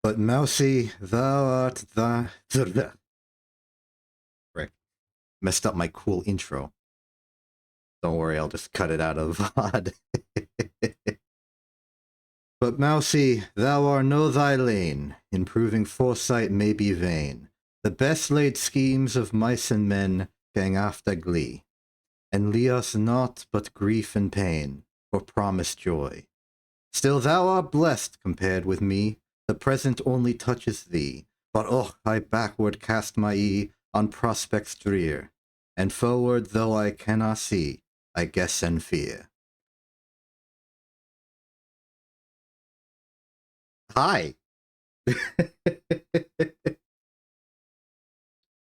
But Mousy, thou art the... Frick. Messed up my cool intro. Don't worry, I'll just cut it out of VOD. But Mousy, thou art no thy lane. Improving foresight may be vain. The best laid schemes of mice and men gang after glee. And leave us naught but grief and pain, for promised joy. Still thou art blessed compared with me. The present only touches thee. But oh, I backward cast my eye on prospects drear. And forward though I cannot see, I guess and fear. Hi.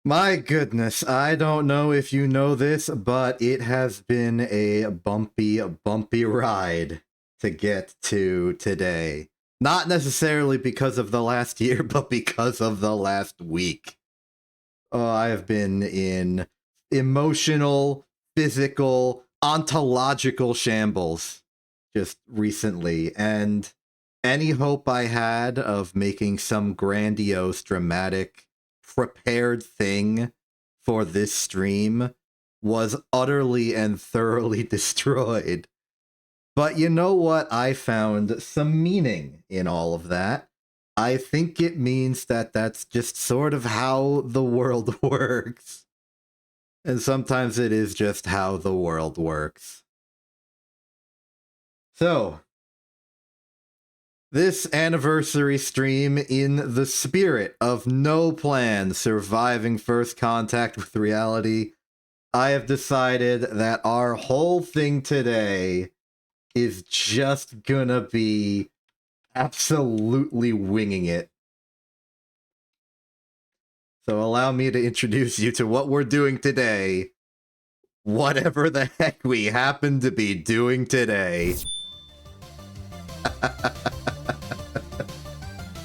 My goodness, I don't know if you know this, but it has been a bumpy ride to get to today. Not necessarily because of the last year, but because of the last week. Oh, I have been in emotional, physical, ontological shambles just recently, and any hope I had of making some grandiose, dramatic, prepared thing for this stream was utterly and thoroughly destroyed. But you know what? I found some meaning in all of that. I think it means that that's just sort of how the world works. And sometimes it is just how the world works. So, this anniversary stream, in the spirit of no plan surviving first contact with reality, I have decided that our whole thing today is just gonna be absolutely winging it. So allow me to introduce you to what we're doing today. Whatever the heck we happen to be doing today.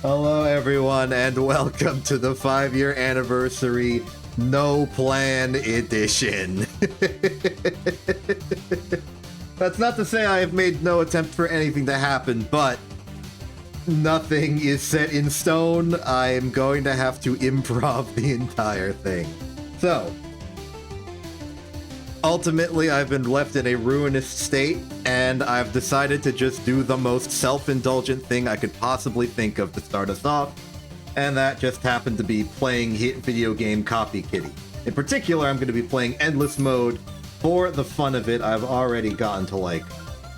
Hello everyone, and welcome to the 5-year anniversary No Plan Edition. That's not to say I have made no attempt for anything to happen, but nothing is set in stone. I am going to have to improv the entire thing. So, ultimately, I've been left in a ruinous state, and I've decided to just do the most self-indulgent thing I could possibly think of to start us off, and that just happened to be playing hit video game Copy Kitty. In particular, I'm going to be playing Endless Mode for the fun of it. I've already gotten to like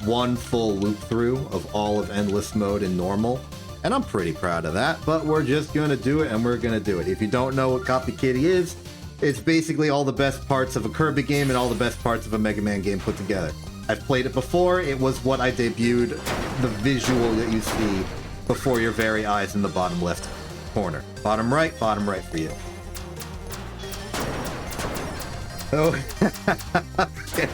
one full loop through of all of Endless Mode in normal, and I'm pretty proud of that, but we're just going to do it, and we're going to do it. If you don't know what Copy Kitty is, it's basically all the best parts of a Kirby game and all the best parts of a Mega Man game put together. I've played it before. It was what I debuted, the visual that you see before your very eyes in the bottom left corner. Bottom right for you. Oh, okay.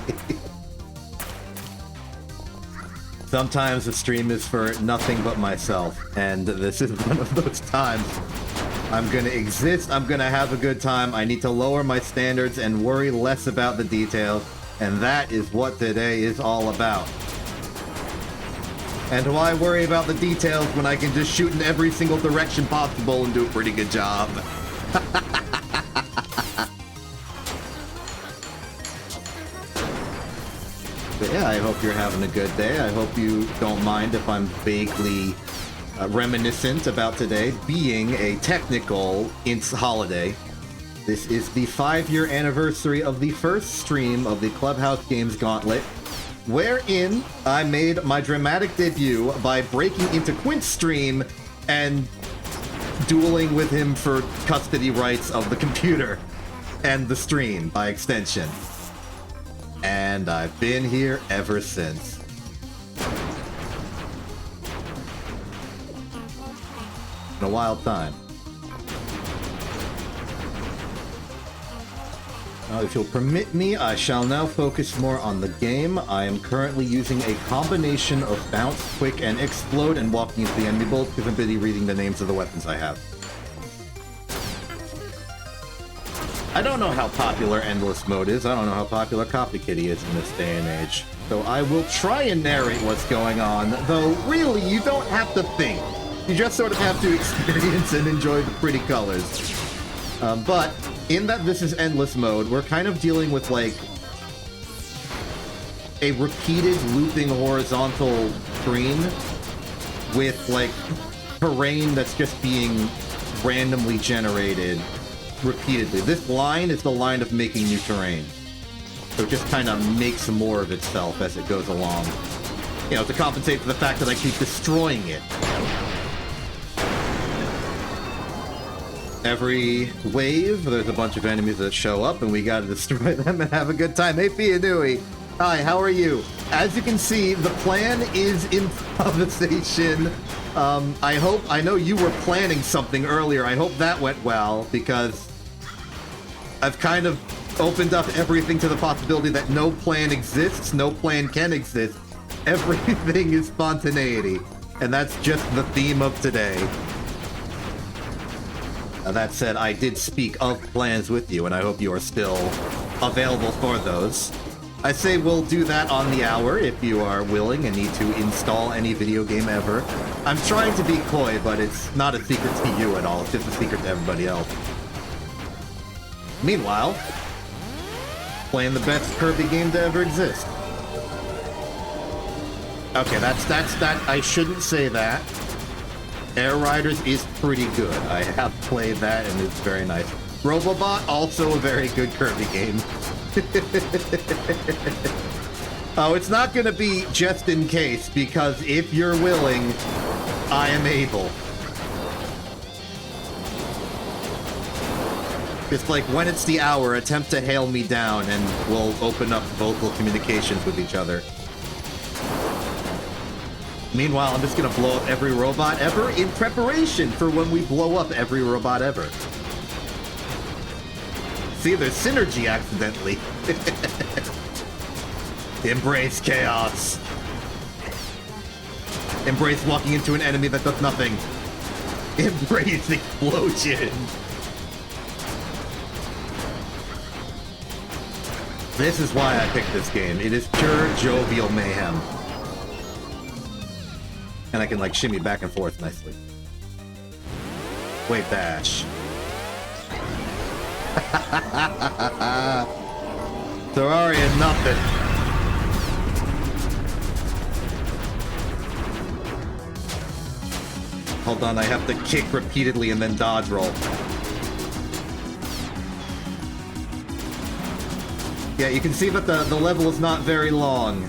Sometimes the stream is for nothing but myself, and this is one of those times. I'm gonna exist, I'm gonna have a good time, I need to lower my standards and worry less about the details, and that is what today is all about. And why worry about the details when I can just shoot in every single direction possible and do a pretty good job? But yeah, I hope you're having a good day. I hope you don't mind if I'm vaguely reminiscent about today being a technical holiday. This is the 5-year anniversary of the first stream of the Clubhouse Games Gauntlet, wherein I made my dramatic debut by breaking into Quint's stream and dueling with him for custody rights of the computer and the stream by extension. And I've been here ever since. A wild time. Now, if you'll permit me, I shall now focus more on the game. I am currently using a combination of bounce, quick, and explode, and walking into the enemy bolt because I'm busy reading the names of the weapons I have. I don't know how popular Endless Mode is. I don't know how popular Copy Kitty is in this day and age. So I will try and narrate what's going on, though really you don't have to think. You just sort of have to experience and enjoy the pretty colors. But in that this is endless mode, we're kind of dealing with, like, a repeated looping horizontal screen with, like, terrain that's just being randomly generated repeatedly. This line is the line of making new terrain. So it just kind of makes more of itself as it goes along. You know, to compensate for the fact that I keep destroying it. Every wave, there's a bunch of enemies that show up, and we gotta destroy them and have a good time. Hey, Pianui. Hi, how are you? As you can see, the plan is improvisation. I know you were planning something earlier. I hope that went well, because I've kind of opened up everything to the possibility that no plan exists, no plan can exist. Everything is spontaneity, and that's just the theme of today. That said, I did speak of plans with you, and I hope you are still available for those. I say we'll do that on the hour if you are willing and need to install any video game ever. I'm trying to be coy, but it's not a secret to you at all. It's just a secret to everybody else. Meanwhile, playing the best Kirby game to ever exist. Okay, that's that. I shouldn't say that. Air Riders is pretty good. I have played that, and it's very nice. Robobot, also a very good Kirby game. Oh, it's not gonna be just in case, because if you're willing, I am able. Just like, when it's the hour, attempt to hail me down, and we'll open up vocal communications with each other. Meanwhile, I'm just gonna blow up every robot ever in preparation for when we blow up every robot ever. See, there's synergy accidentally. Embrace chaos. Embrace walking into an enemy that does nothing. Embrace explosion. This is why I picked this game. It is pure jovial mayhem. And I can, like, shimmy back and forth nicely. Wave dash. Terraria, nothing. Hold on, I have to kick repeatedly and then dodge roll. Yeah, you can see that the level is not very long.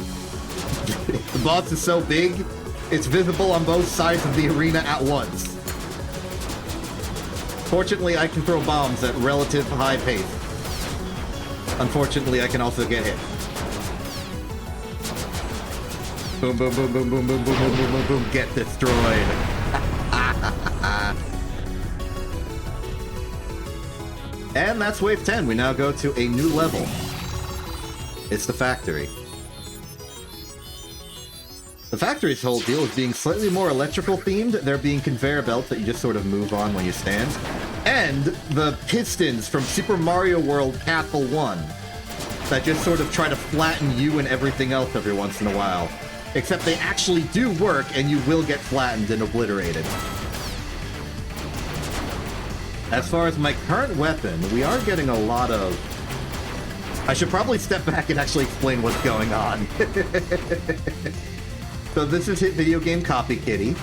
The boss is so big, it's visible on both sides of the arena at once. Fortunately, I can throw bombs at relative high pace. Unfortunately, I can also get hit. Boom, boom, boom, boom, boom, boom, boom, boom, boom, boom, boom, get destroyed. And that's wave 10. We now go to a new level. It's the factory. The factory's whole deal is being slightly more electrical themed. There being conveyor belts that you just sort of move on when you stand. And the pistons from Super Mario World Castle 1 that just sort of try to flatten you and everything else every once in a while. Except they actually do work, and you will get flattened and obliterated. As far as my current weapon, we are getting a lot of... I should probably step back and actually explain what's going on. So this is Hit Video Game Copy Kitty.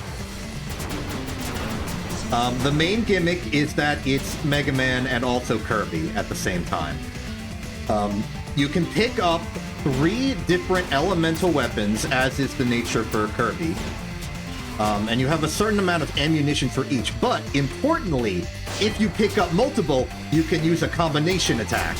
The main gimmick is that it's Mega Man and also Kirby at the same time. You can pick up 3 different elemental weapons, as is the nature for Kirby. And you have a certain amount of ammunition for each. But, importantly, if you pick up multiple, you can use a combination attack.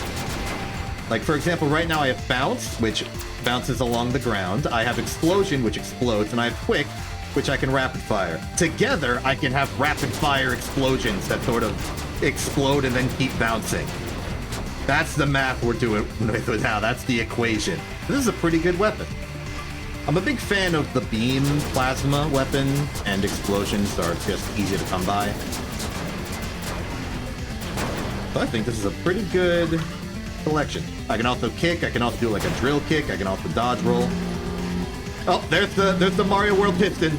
Like, for example, right now I have Bounce, which bounces along the ground. I have Explosion, which explodes. And I have Quick, which I can rapid fire. Together, I can have rapid fire explosions that sort of explode and then keep bouncing. That's the math we're doing with now. That's the equation. This is a pretty good weapon. I'm a big fan of the beam plasma weapon, and explosions are just easy to come by. So I think this is a pretty good collection. I can also kick, I can also do like a drill kick, I can also dodge roll. Oh, there's the Mario World piston.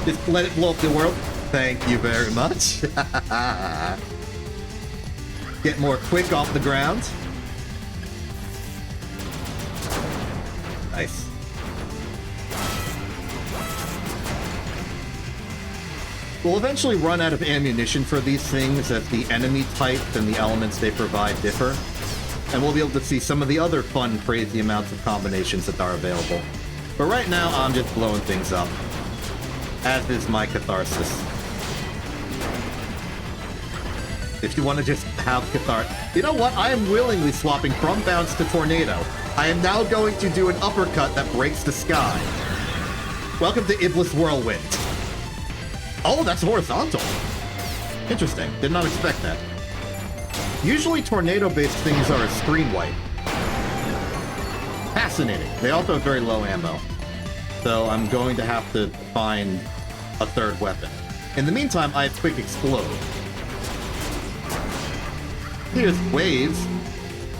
Just let it blow up the world. Thank you very much. Get more quick off the ground. Nice. We'll eventually run out of ammunition for these things as the enemy types and the elements they provide differ. And we'll be able to see some of the other fun, crazy amounts of combinations that are available. But right now, I'm just blowing things up. As is my catharsis. If you want to just have catharsis... You know what? I am willingly swapping from bounce to tornado. I am now going to do an uppercut that breaks the sky. Welcome to Iblis Whirlwind. Oh, that's horizontal. Interesting. Did not expect that. Usually tornado-based things are a screen wipe. Fascinating. They also have very low ammo. So I'm going to have to find a third weapon. In the meantime, I have Quick Explode. Here's Waves.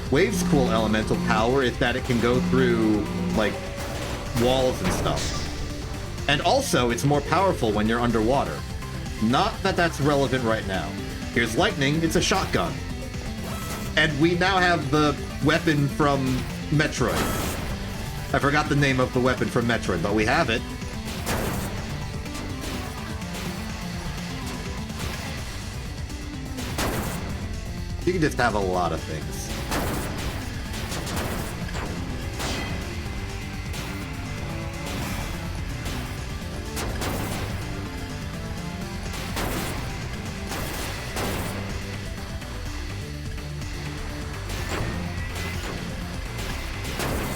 Waves' cool elemental power is that it can go through, like, walls and stuff. And also, it's more powerful when you're underwater. Not that that's relevant right now. Here's Lightning. It's a shotgun. And we now have the weapon from Metroid. I forgot the name of the weapon from Metroid, but we have it. You can just have a lot of things.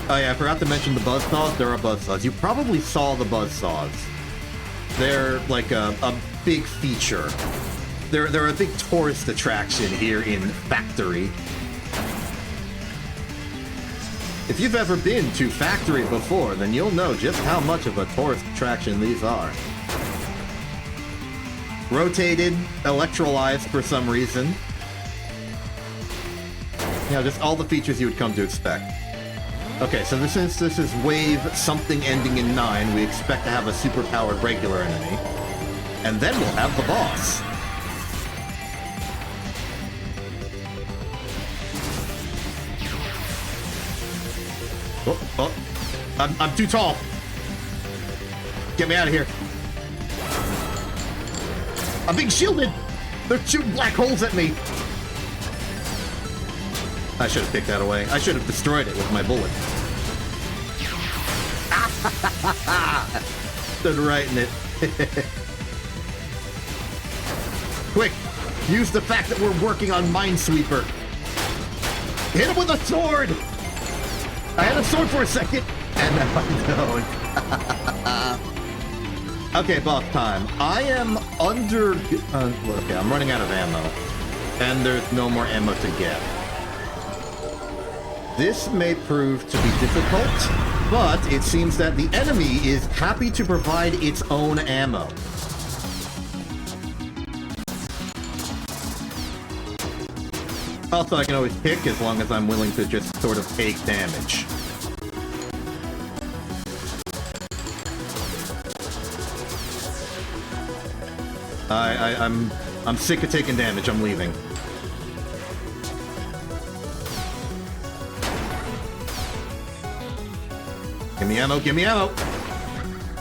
Oh yeah, I forgot to mention the buzzsaws. There are buzzsaws. You probably saw the buzzsaws. They're like a big feature. They're a big tourist attraction here in Factory. If you've ever been to Factory before, then you'll know just how much of a tourist attraction these are. Rotated, electrolyzed for some reason. You know, just all the features you would come to expect. Okay, so since this is wave something ending in 9, we expect to have a super-powered regular enemy. And then we'll have the boss. Oh. I'm too tall. Get me out of here. I'm being shielded. They're shooting black holes at me. I should have kicked that away. I should have destroyed it with my bullet. Stood right in it. Quick! Use the fact that we're working on Minesweeper. Hit him with a sword! I had a sword for a second, and now I don't. Okay, boss time. I am under... okay, I'm running out of ammo. And there's no more ammo to get. This may prove to be difficult, but it seems that the enemy is happy to provide its own ammo. Also, I can always kick as long as I'm willing to just sort of take damage. I'm sick of taking damage. I'm leaving. Give me ammo, give me ammo!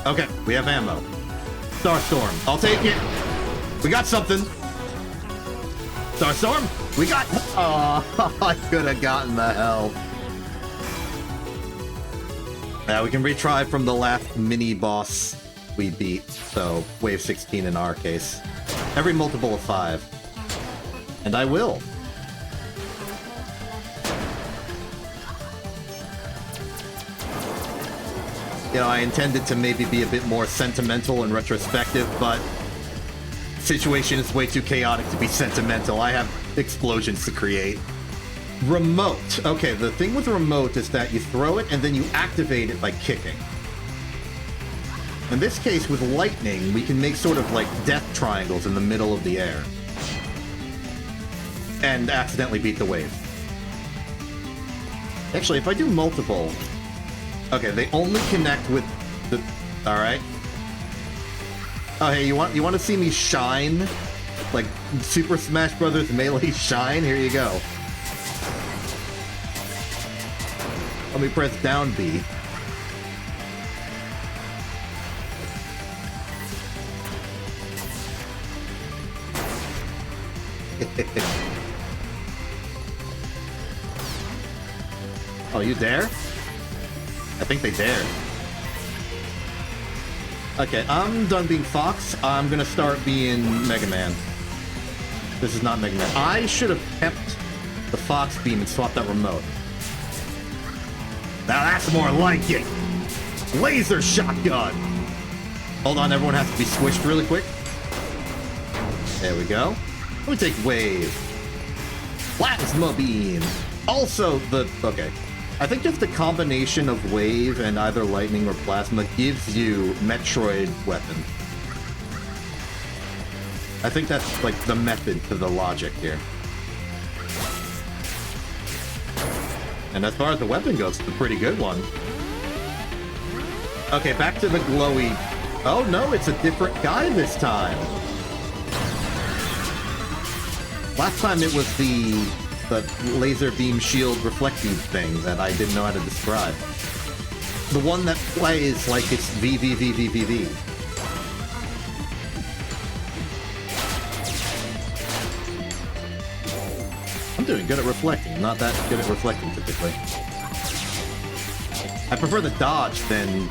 Okay, we have ammo. Starstorm, I'll take it! We got something! Starstorm, we got... Oh, I could have gotten the hell. Yeah, we can retry from the last mini-boss we beat, so wave 16 in our case. Every multiple of 5. And I will. You know, I intended to maybe be a bit more sentimental and retrospective, but the situation is way too chaotic to be sentimental. I have explosions to create. Remote. Okay, the thing with remote is that you throw it and then you activate it by kicking. In this case, with lightning, we can make sort of like death triangles in the middle of the air. And accidentally beat the wave. Actually, if I do multiple... Okay, they only connect with the... Alright. Oh, hey, you want to see me shine? Like Super Smash Brothers Melee shine? Here you go. Let me press down B. Oh, you dare? I think they dare. Okay, I'm done being Fox. I'm gonna start being Mega Man. This is not Mega Man. I should have kept the Fox beam and swapped that remote. Now that's more like it! Laser shotgun! Hold on, everyone has to be squished really quick. There we go. Let me take Wave. Plasma Beam! Also, okay. I think just the combination of Wave and either Lightning or Plasma gives you Metroid weapon. I think that's, like, the method to the logic here. And as far as the weapon goes, it's a pretty good one. Okay, back to the glowy... Oh no, it's a different guy this time! Last time it was the laser beam shield reflective thing that I didn't know how to describe. The one that plays like it's VVVVVV. I'm doing good at reflecting, not that good at reflecting typically. I prefer the dodge than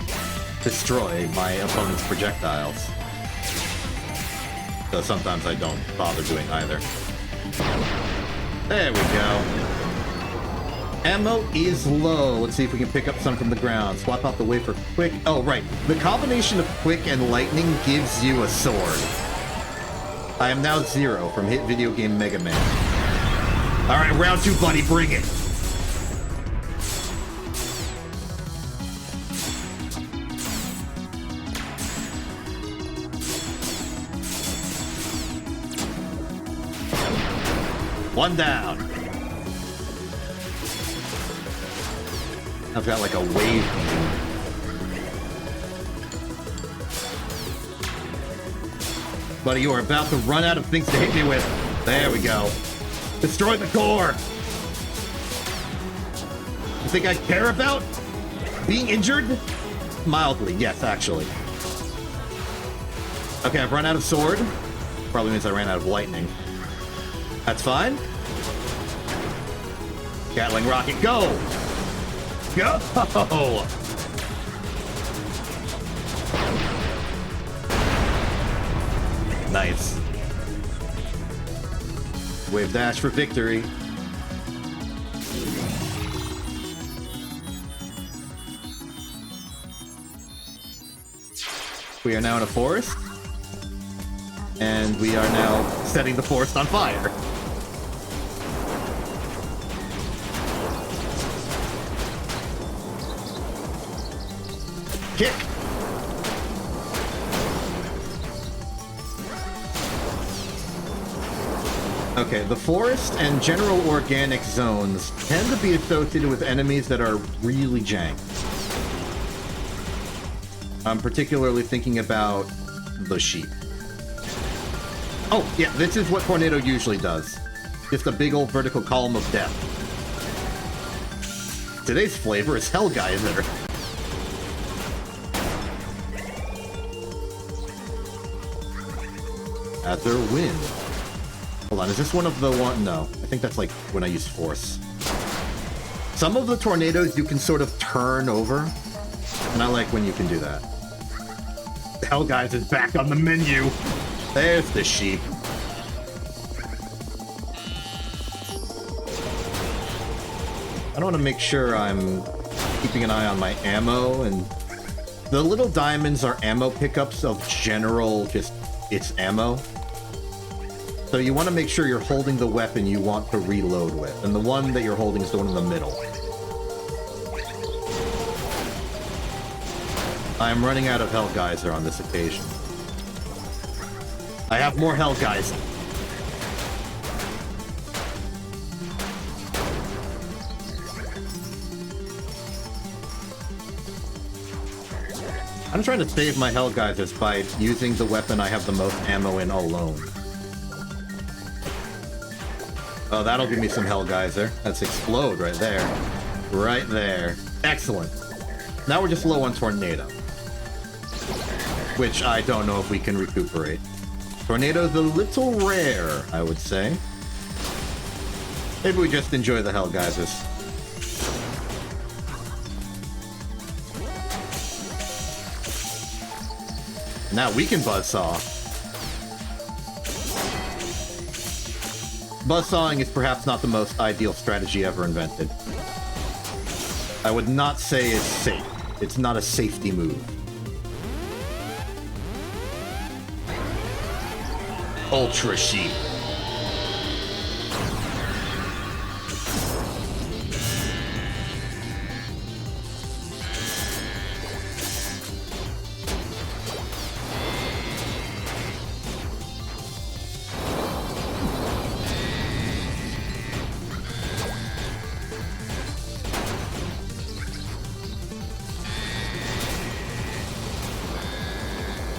destroy my opponent's projectiles. Though sometimes I don't bother doing either. There we go. Ammo is low. Let's see if we can pick up some from the ground. Swap out the way for Quick. Oh, right. The combination of Quick and Lightning gives you a sword. I am now 0 from Hit Video Game Mega Man. Alright, round 2, buddy. Bring it. One down. I've got like a wave beam. Buddy, you are about to run out of things to hit me with. There we go. Destroy the core. You think I care about being injured? Mildly, yes, actually. Okay, I've run out of sword. Probably means I ran out of lightning. That's fine. Gatling rocket, go! Go! Nice. Wave dash for victory. We are now in a forest. And we are now setting the forest on fire. Kick! Okay, the forest and general organic zones tend to be associated with enemies that are really jank. I'm particularly thinking about the sheep. Oh, yeah, this is what Tornado usually does. Just a big old vertical column of death. Today's flavor is Hellgeyser. Azure Wind. Hold on, is this one of the one? No, I think that's like when I use Force. Some of the tornadoes you can sort of turn over, and I like when you can do that. Hellgeyser is back on the menu. There's the sheep. I want to make sure I'm keeping an eye on my ammo, and the little diamonds are ammo pickups of general, just its ammo. So you want to make sure you're holding the weapon you want to reload with, and the one that you're holding is the one in the middle. I'm running out of Hellgeyser on this occasion. I have more Hellgeyser. I'm trying to save my Hell Geysers by using the weapon I have the most ammo in alone. Oh, that'll give me some Hell Geyser. That's Explode right there. Right there. Excellent. Now we're just low on Tornado. Which I don't know if we can recuperate. Tornado's a little rare, I would say. Maybe we just enjoy the Hell Geysers. Now we can Buzzsaw. Buzzsawing is perhaps not the most ideal strategy ever invented. I would not say it's safe. It's not a safety move. Ultra Sheep.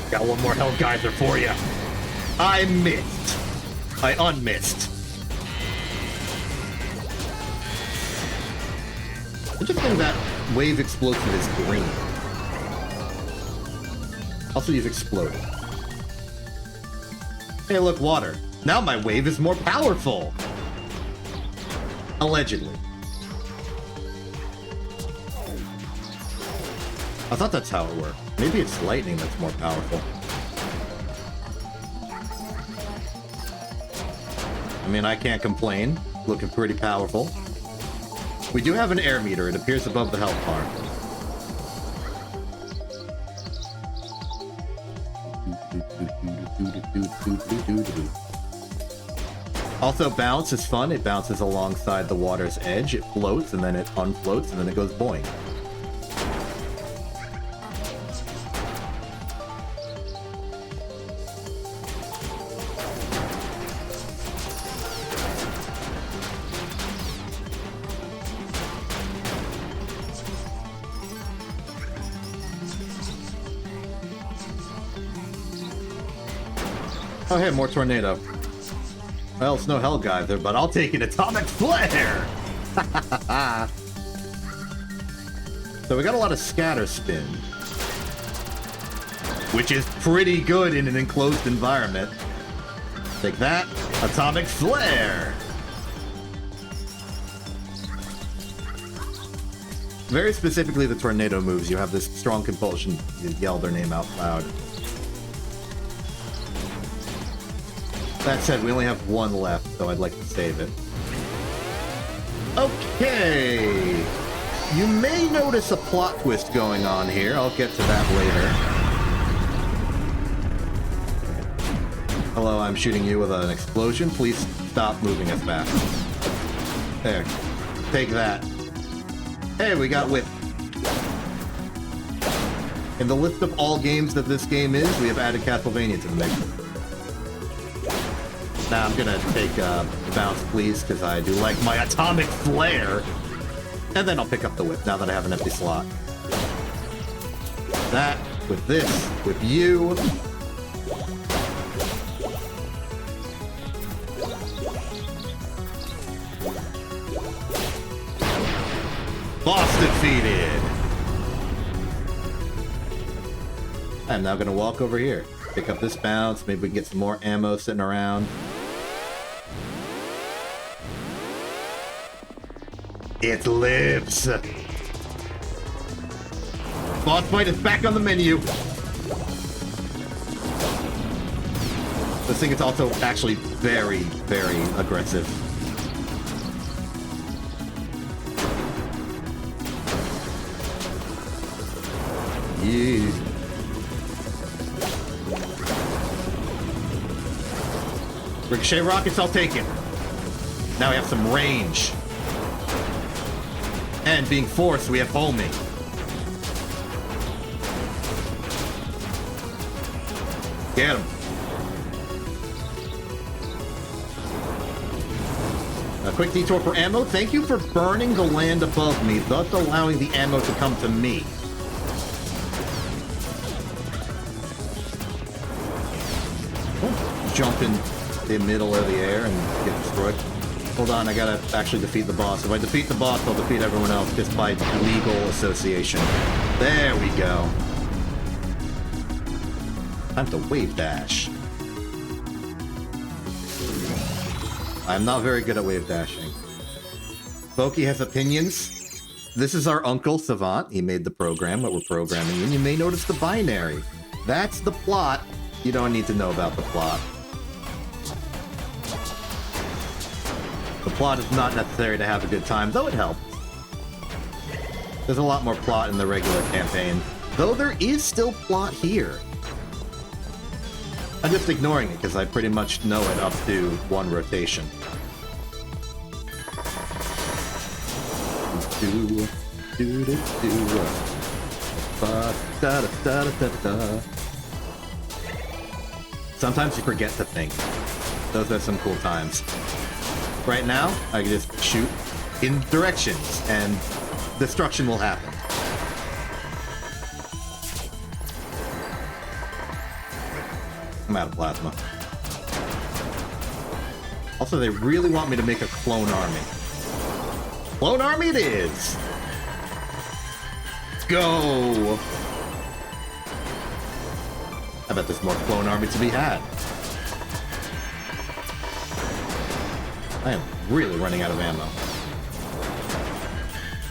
Got one more Hell Geyser for you. I missed. I unmissed. I just think that wave explosive is green. Also, you've exploded. Hey, look, water. Now my wave is more powerful. Allegedly. I thought that's how it worked. Maybe it's lightning that's more powerful. I mean, I can't complain. Looking pretty powerful. We do have an air meter. It appears above the health bar. Also, bounce is fun. It bounces alongside the water's edge. It floats, and then it unfloats, and then it goes boing. Oh, hey, more Tornado. Well, it's no Hell Geyser, but I'll take an Atomic Flare! So we got a lot of Scatter Spin. Which is pretty good in an enclosed environment. Take that. Atomic Flare! Very specifically the Tornado moves, you have this strong compulsion to yell their name out loud. That said, we only have one left, so I'd like to save it. Okay! You may notice a plot twist going on here. I'll get to that later. Hello, I'm shooting you with an explosion. Please stop moving as fast. There. Take that. Hey, we got Whip. In the list of all games that this game is, we have added Castlevania to the mix. Now I'm gonna take bounce, please, because I do like my Atomic Flare. And then I'll pick up the Whip now that I have an empty slot. That, with this, with you. Boss defeated! I'm now gonna walk over here. Pick up this bounce, maybe we can get some more ammo sitting around. It lives! Boss fight is back on the menu! This thing is also actually very, very aggressive. Yeah. Ricochet rockets, I'll take it. Now we have some range. And being forced, we have homing. Get him. A quick detour for ammo. Thank you for burning the land above me, thus allowing the ammo to come to me. jump in the middle of the air and get destroyed. Hold on, I gotta actually defeat the boss. If I defeat the boss, I'll defeat everyone else just by legal association. There we go. Time to wave dash. I'm not very good at wave dashing. Boki has opinions. This is our uncle, Savant. He made the program that we're programming in. You may notice the binary. That's the plot. You don't need to know about the plot. The plot is not necessary to have a good time, though it helps. There's a lot more plot in the regular campaign, though there is still plot here. I'm just ignoring it because I pretty much know it up to one rotation. Sometimes you forget to think. Those are some cool times. Right now, I can just shoot in directions, and destruction will happen. I'm out of plasma. Also, they really want me to make a clone army. Clone army it is! Let's go! I bet there's more clone army to be had. I am really running out of ammo.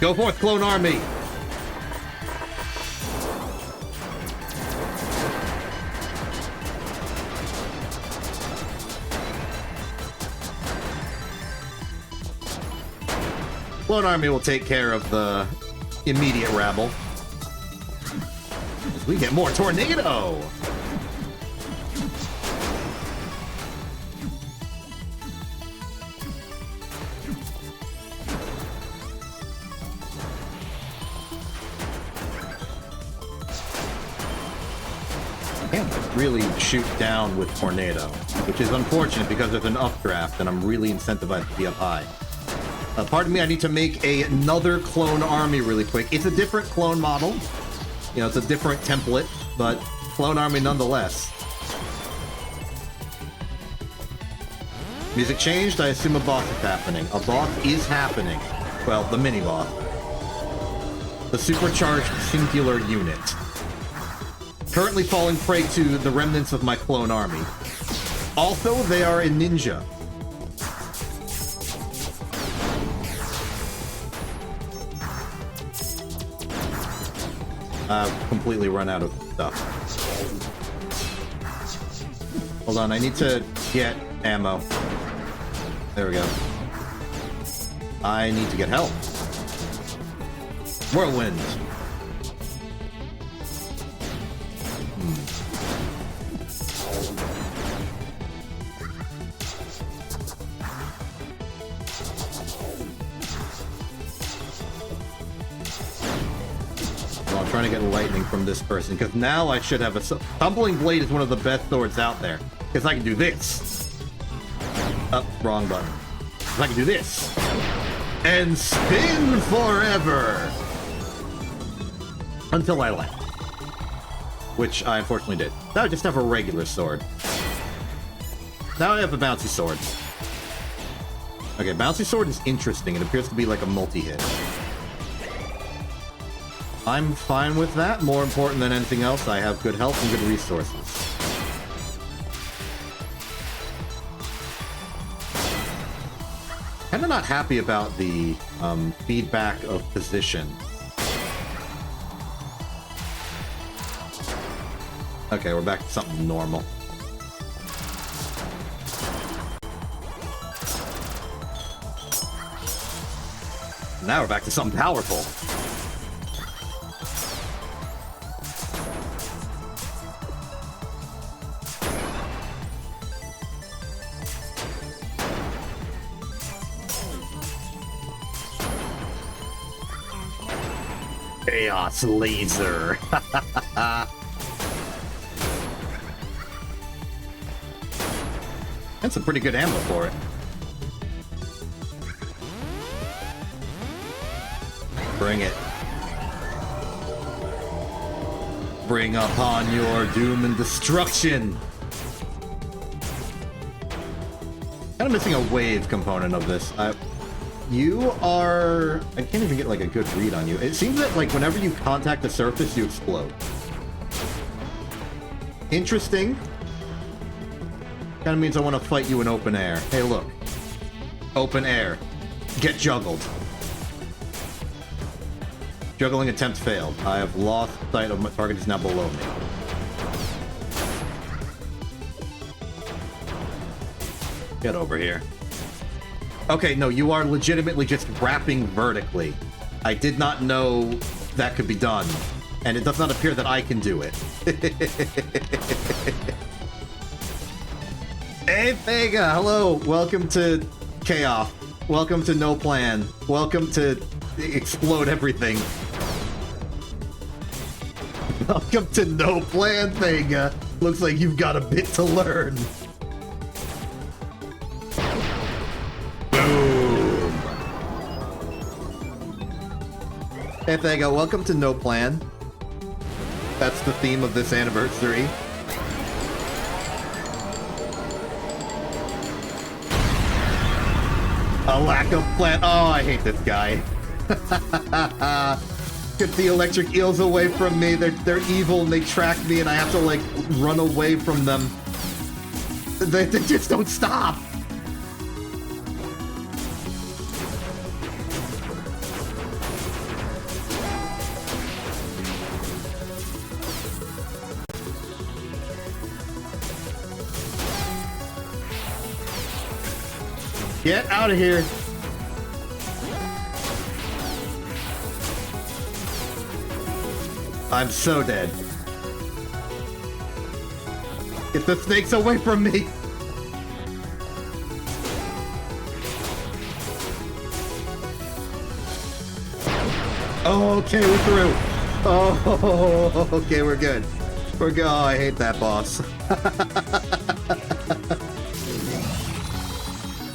Go forth, clone army! Clone army will take care of the immediate rabble. As we get more tornado! Really shoot down with tornado, which is unfortunate because there's an updraft and I'm really incentivized to be up high. Pardon me, I need to make another clone army really quick. It's a different clone model. You know, it's a different template, but clone army nonetheless. Music changed, I assume a boss is happening. A boss is happening. Well, the mini-boss. The supercharged singular unit. Currently falling prey to the remnants of my clone army. Also, they are a ninja. I've completely run out of stuff. Hold on, I need to get ammo. There we go. I need to get help. Whirlwind. Trying to get lightning from this person, because now I should have a... Tumbling Blade is one of the best swords out there, because I can do this. Oh, wrong button. I can do this. And spin forever! Until I land. Which I unfortunately did. Now I just have a regular sword. Now I have a bouncy sword. Okay, bouncy sword is interesting. It appears to be like a multi-hit. I'm fine with that. More important than anything else, I have good health and good resources. Kinda not happy about the feedback of position. Okay, we're back to something normal. Now we're back to something powerful. Chaos laser. That's a pretty good ammo for it. Bring it. Bring upon your doom and destruction. Kind of missing a wave component of this. You are... I can't even get, like, a good read on you. It seems that, like, whenever you contact the surface, you explode. Interesting. Kind of means I want to fight you in open air. Hey, look. Open air. Get juggled. Juggling attempt failed. I have lost sight of my target is now below me. Get over here. Okay, no, you are legitimately just wrapping vertically. I did not know that could be done, and it does not appear that I can do it. Hey, Vega! Hello! Welcome to Chaos. Welcome to No Plan. Welcome to Explode Everything. Welcome to No Plan, Vega. Looks like you've got a bit to learn. Boom. Hey, Vega, welcome to No Plan. That's the theme of this anniversary. A lack of plan. Oh, I hate this guy. Get the electric eels away from me. They're evil and they track me and I have to, like, run away from them. They just don't stop. Get out of here. I'm so dead. Get the snakes away from me. Oh, okay, we're through. Oh, okay, we're good. We're good. Oh, I hate that boss.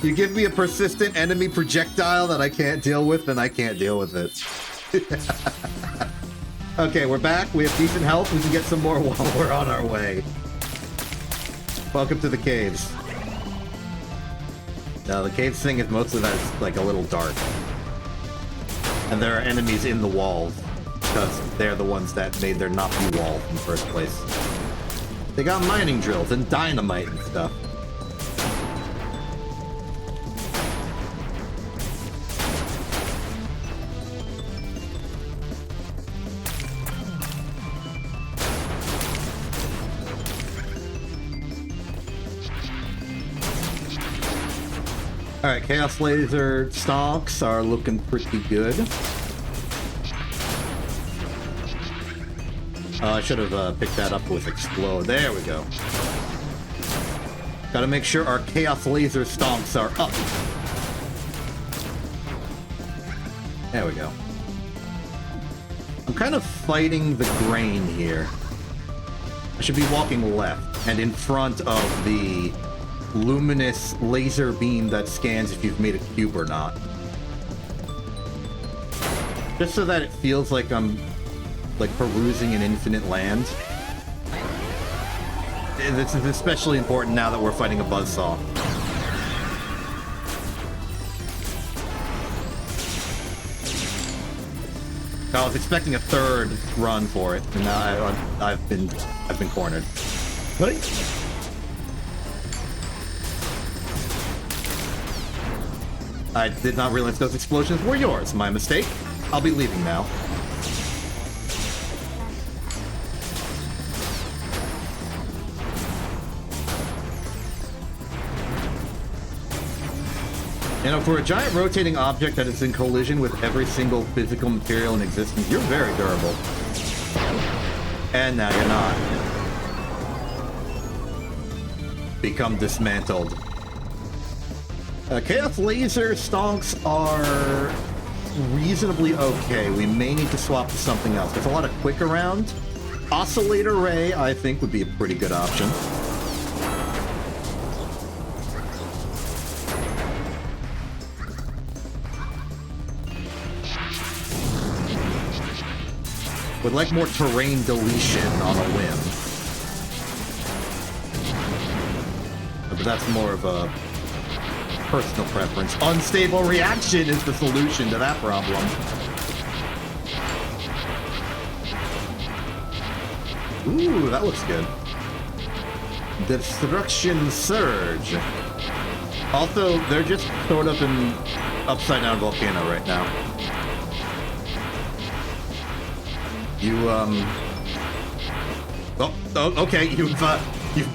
You give me a persistent enemy projectile that I can't deal with, and I can't deal with it. Okay, we're back. We have decent health. We can get some more while we're on our way. Welcome to the caves. Now, the caves thing is mostly that it's like a little dark. And there are enemies in the walls, because they're the ones that made there not be walls in the first place. They got mining drills and dynamite and stuff. Alright, Chaos Laser stonks are looking pretty good. I should have picked that up with Explode. There we go. Gotta make sure our Chaos Laser stonks are up. There we go. I'm kind of fighting the grain here. I should be walking left and in front of the luminous laser beam that scans if you've made a cube or not. Just so that it feels like I'm, like, perusing an infinite land. This is especially important now that we're fighting a buzzsaw. I was expecting a third run for it, and now I've been cornered. What? I did not realize those explosions were yours. My mistake. I'll be leaving now. You know, for a giant rotating object that is in collision with every single physical material in existence, you're very durable. And now you're not. Become dismantled. Chaos Laser stonks are reasonably okay. We may need to swap to something else. There's a lot of quick around. Oscillator Ray, I think, would be a pretty good option. Would like more terrain deletion on a whim. But that's more of a personal preference. Unstable reaction is the solution to that problem. Ooh, that looks good. Destruction Surge. Also, they're just sort of an upside-down volcano right now. You, Oh, okay, you've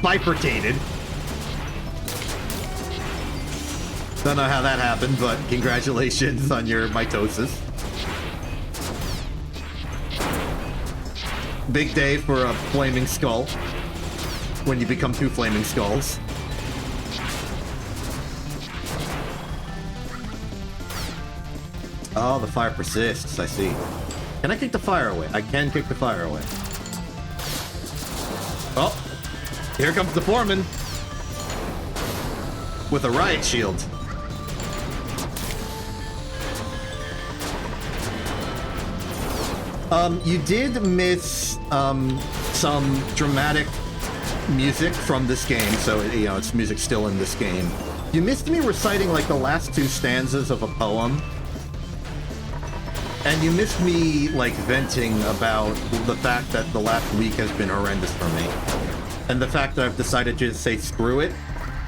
bifurcated. Don't know how that happened, but congratulations on your mitosis. Big day for a flaming skull. When you become two flaming skulls. Oh, the fire persists, I see. Can I kick the fire away? I can kick the fire away. Oh, here comes the foreman. With a riot shield. You did miss, some dramatic music from this game, so, you know, it's music still in this game. You missed me reciting, like, the last two stanzas of a poem. And you missed me, like, venting about the fact that the last week has been horrendous for me. And the fact that I've decided to just say screw it,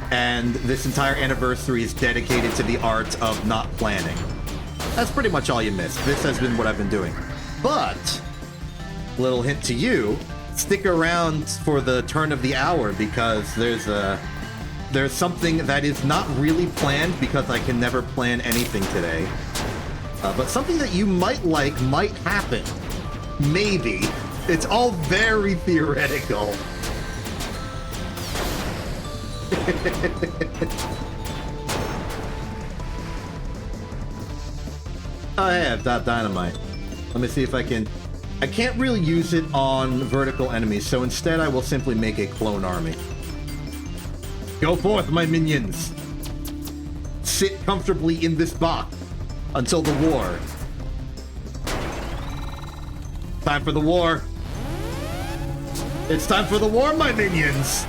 and this entire anniversary is dedicated to the art of not planning. That's pretty much all you missed. This has been what I've been doing. But, little hint to you, stick around for the turn of the hour, because there's something that is not really planned, because I can never plan anything today. But something that you might like might happen. Maybe. It's all very theoretical. Oh yeah, I've got dynamite. Let me see if I can... I can't really use it on vertical enemies, so instead I will simply make a clone army. Go forth, my minions! Sit comfortably in this box until the war. Time for the war. It's time for the war, my minions!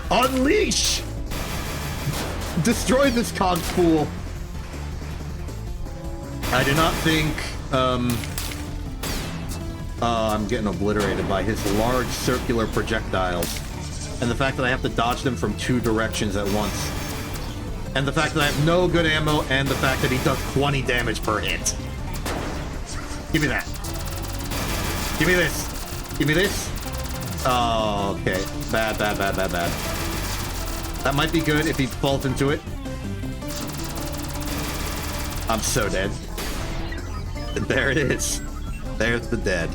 Unleash! Destroy this cog fool. I do not think, I'm getting obliterated by his large circular projectiles. And the fact that I have to dodge them from two directions at once. And the fact that I have no good ammo, and the fact that he does 20 damage per hit. Give me that. Give me this. Give me this. Oh, okay. Bad, bad, bad, bad, bad. That might be good if he falls into it. I'm so dead. There it is. There's the dead.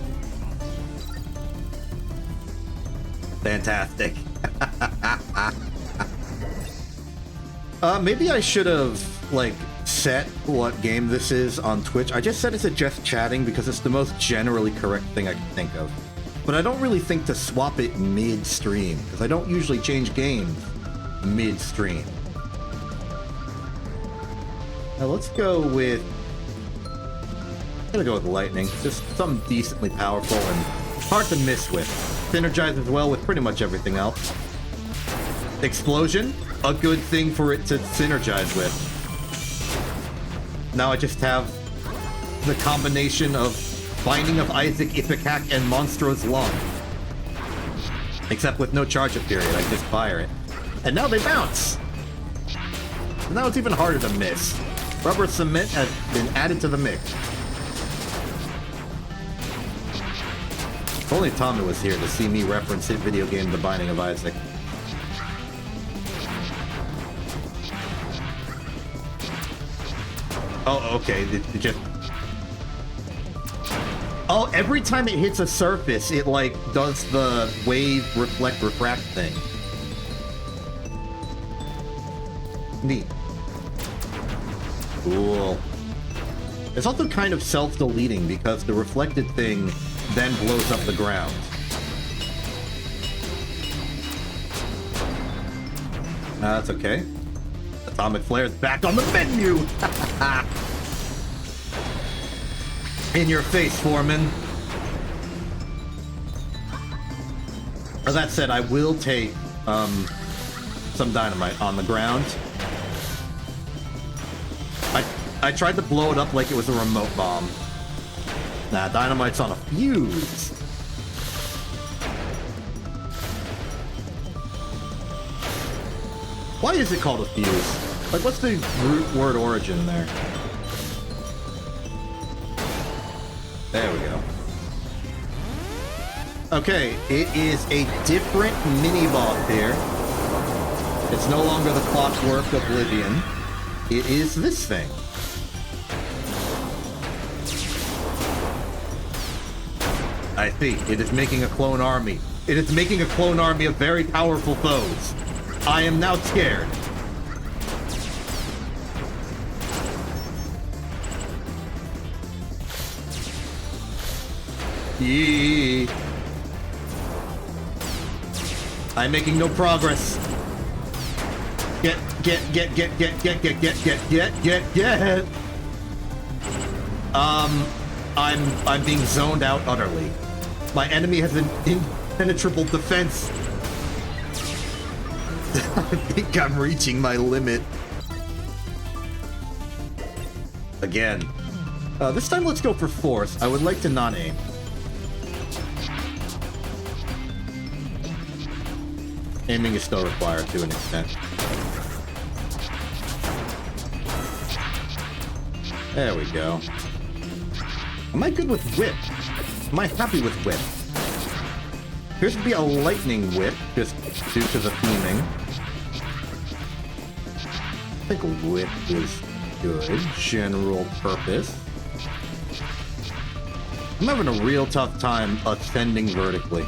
Fantastic. Maybe I should have, like, set what game this is on Twitch. I just said it's a just chatting because it's the most generally correct thing I can think of. But I don't really think to swap it mid-stream, because I don't usually change games mid-stream. Now let's go with... I'm gonna go with lightning. Just something decently powerful and hard to miss with. Synergizes well with pretty much everything else. Explosion, a good thing for it to synergize with. Now I just have the combination of Binding of Isaac, Ipecac, and Monstro's Lung. Except with no charge-up period, I just fire it. And now they bounce! Now it's even harder to miss. Rubber cement has been added to the mix. If only Tommy was here to see me reference his video game, The Binding of Isaac. Oh, okay. It just... Oh, every time it hits a surface, it, like, does the wave reflect refract thing. Neat. Cool. It's also kind of self-deleting because the reflected thing then blows up the ground. That's okay. Atomic Flare's back on the menu! In your face, Foreman. But that said, I will take some dynamite on the ground. I tried to blow it up like it was a remote bomb. Nah, dynamite's on a fuse. Why is it called a fuse? Like, what's the root word origin there? There we go. Okay, it is a different mini-boss here. It's no longer the Clockwork Oblivion. It is this thing. I see. It is making a clone army. It is making a clone army of very powerful foes. I am now scared. Yee. I'm making no progress. Get. I'm being zoned out utterly. My enemy has an impenetrable defense. I think I'm reaching my limit. Again. This time let's go for force. I would like to not aim. Aiming is still required to an extent. There we go. Am I good with whip? Am I happy with whip? Here's to be a lightning whip, just due to the theming. I think whip is good. General purpose. I'm having a real tough time ascending vertically.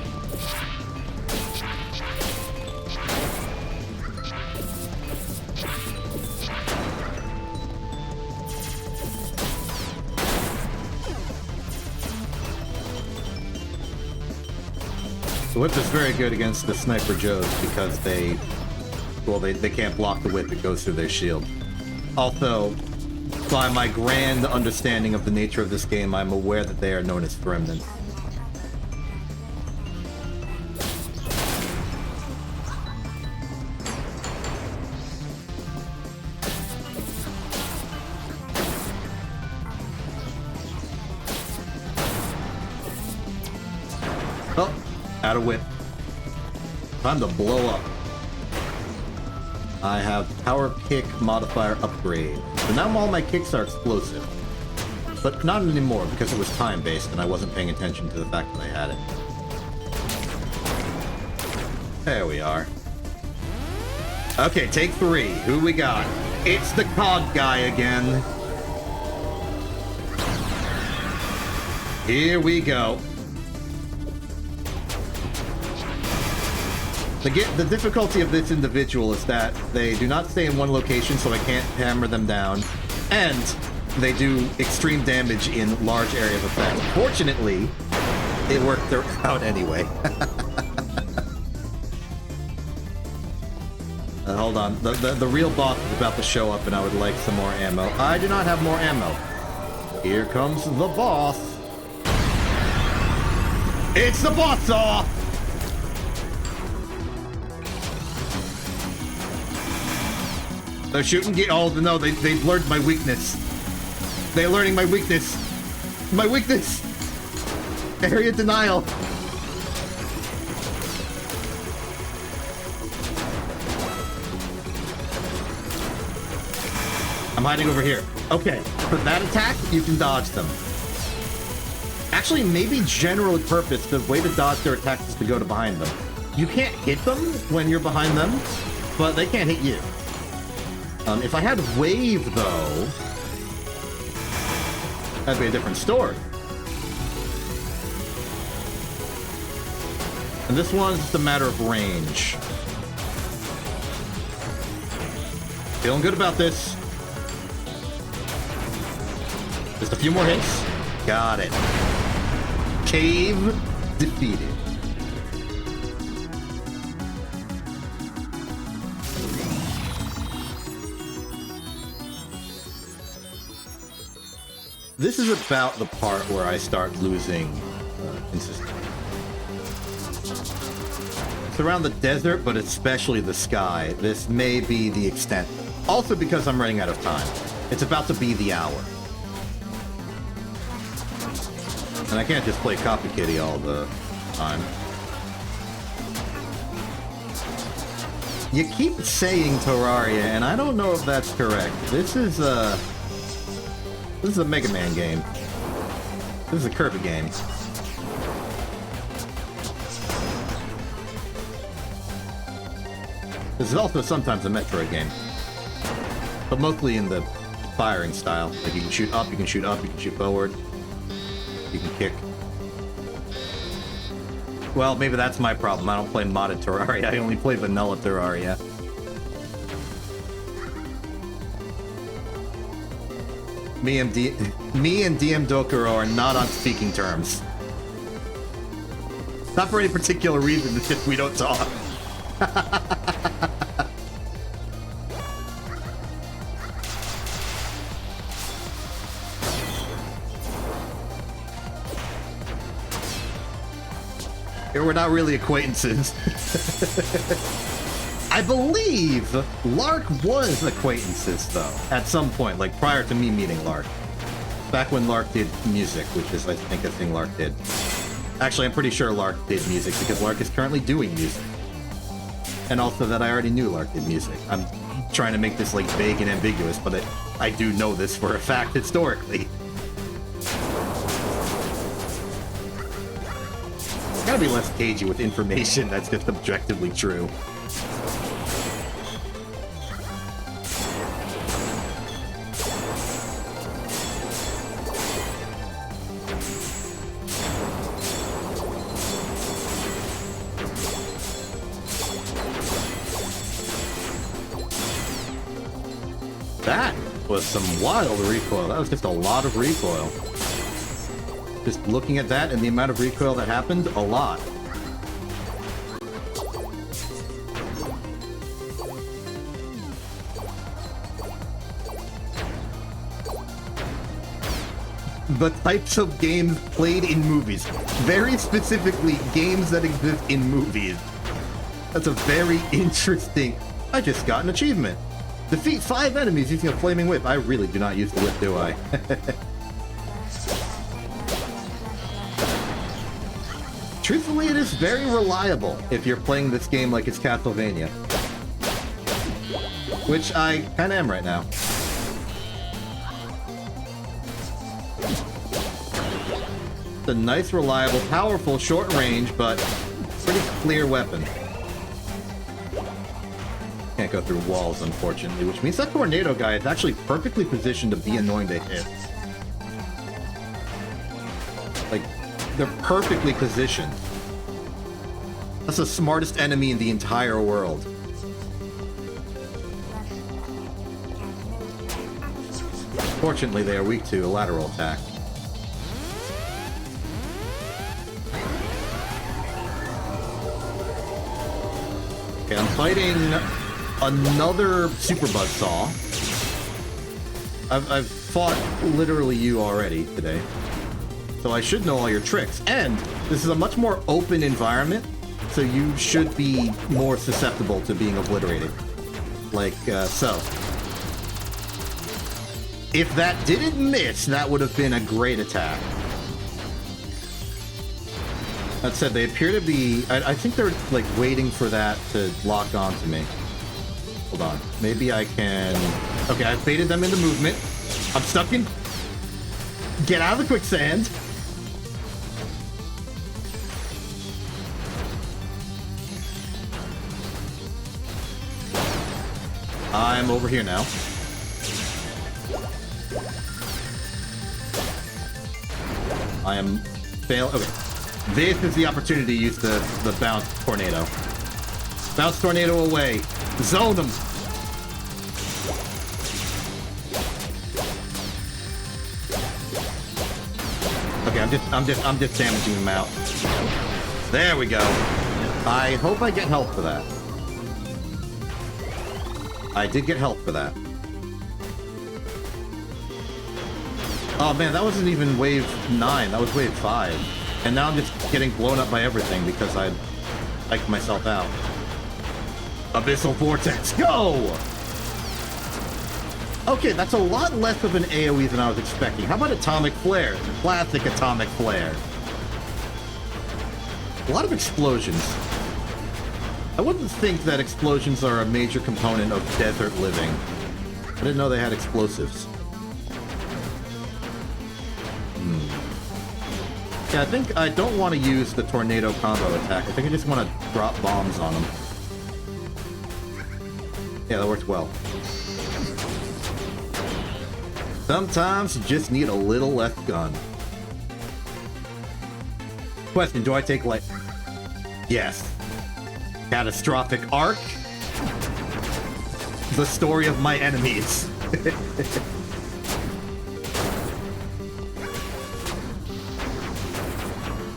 The whip is very good against the Sniper Joes because they can't block the whip, it goes through their shield. Also, by my grand understanding of the nature of this game, I'm aware that they are known as remnants. Oh, out of whip. Time to blow up. I have power kick modifier upgrade. So now all my kicks are explosive. But not anymore because it was time-based and I wasn't paying attention to the fact that I had it. There we are. Okay, take 3. Who we got? It's the cog guy again. Here we go. The difficulty of this individual is that they do not stay in one location, so I can't hammer them down, and they do extreme damage in large area of effect. Fortunately, it worked out anyway. Hold on, the real boss is about to show up, and I would like some more ammo. I do not have more ammo. Here comes the boss. It's the boss saw. They're shooting. Oh no! They blurred my weakness. They're learning my weakness. My weakness. Area denial. I'm hiding over here. Okay, for that attack, you can dodge them. Actually, maybe general purpose. The way to dodge their attacks is to go to behind them. You can't hit them when you're behind them, but they can't hit you. If I had wave, though, that'd be a different story. And this one's just a matter of range. Feeling good about this. Just a few more hits. Got it. Cave defeated. This is about the part where I start losing consistency. Surround the desert, but especially the sky. This may be the extent. Also because I'm running out of time. It's about to be the hour. And I can't just play Copy Kitty all the time. You keep saying Terraria, and I don't know if that's correct. This is a Mega Man game. This is a Kirby game. This is also sometimes a Metroid game. But mostly in the firing style. Like you can shoot up, you can shoot up, you can shoot forward. You can kick. Well, maybe that's my problem. I don't play modded Terraria. I only play vanilla Terraria. Me and DM Dokuro are not on speaking terms. Not for any particular reason, it's just we don't talk. We're not really acquaintances. I believe Lark was acquaintances, though, at some point, like prior to me meeting Lark. Back when Lark did music, which is, I think, a thing Lark did. Actually, I'm pretty sure Lark did music, because Lark is currently doing music. And also that I already knew Lark did music. I'm trying to make this, like, vague and ambiguous, but I do know this for a fact historically. Gotta be less cagey with information that's just objectively true. That was some wild recoil. That was just a lot of recoil. Just looking at that and the amount of recoil that happened, a lot. The types of games played in movies. Very specifically, games that exist in movies. That's a very interesting... I just got an achievement. Defeat 5 enemies using a flaming whip. I really do not use the whip, do I? Truthfully, it is very reliable if you're playing this game like it's Castlevania. Which I kinda am right now. It's a nice, reliable, powerful, short range, but pretty clear weapon. Can't go through walls, unfortunately, which means that tornado guy is actually perfectly positioned to be annoying to hit. Like, they're perfectly positioned. That's the smartest enemy in the entire world. Fortunately, they are weak to a lateral attack. Okay, I'm fighting another Super Buzzsaw. I've fought literally you already today. So I should know all your tricks. And this is a much more open environment, so you should be more susceptible to being obliterated. Like, so. If that didn't miss, that would have been a great attack. That said, they appear to be... I think they're, like, waiting for that to lock onto me. Hold on. Maybe I can... Okay, I've baited them into movement. I'm stuck in... Get out of the quicksand! I'm over here now. I am fail. Okay, this is the opportunity to use the bounce tornado. Bounce tornado away. Zone them. Okay, I'm just damaging them out. There we go. I hope I get help for that. I did get help for that. Oh man, that wasn't even wave 9, that was wave 5. And now I'm just getting blown up by everything because I psych myself out. Abyssal Vortex, go! Okay, that's a lot less of an AoE than I was expecting. How about Atomic Flare? Classic Atomic Flare. A lot of explosions. I wouldn't think that explosions are a major component of desert living. I didn't know they had explosives. Yeah, I think I don't want to use the tornado combo attack. I think I just want to drop bombs on them. Yeah, that works well. Sometimes you just need a little less gun. Question, do I take light? Yes. Catastrophic Arc. The story of my enemies.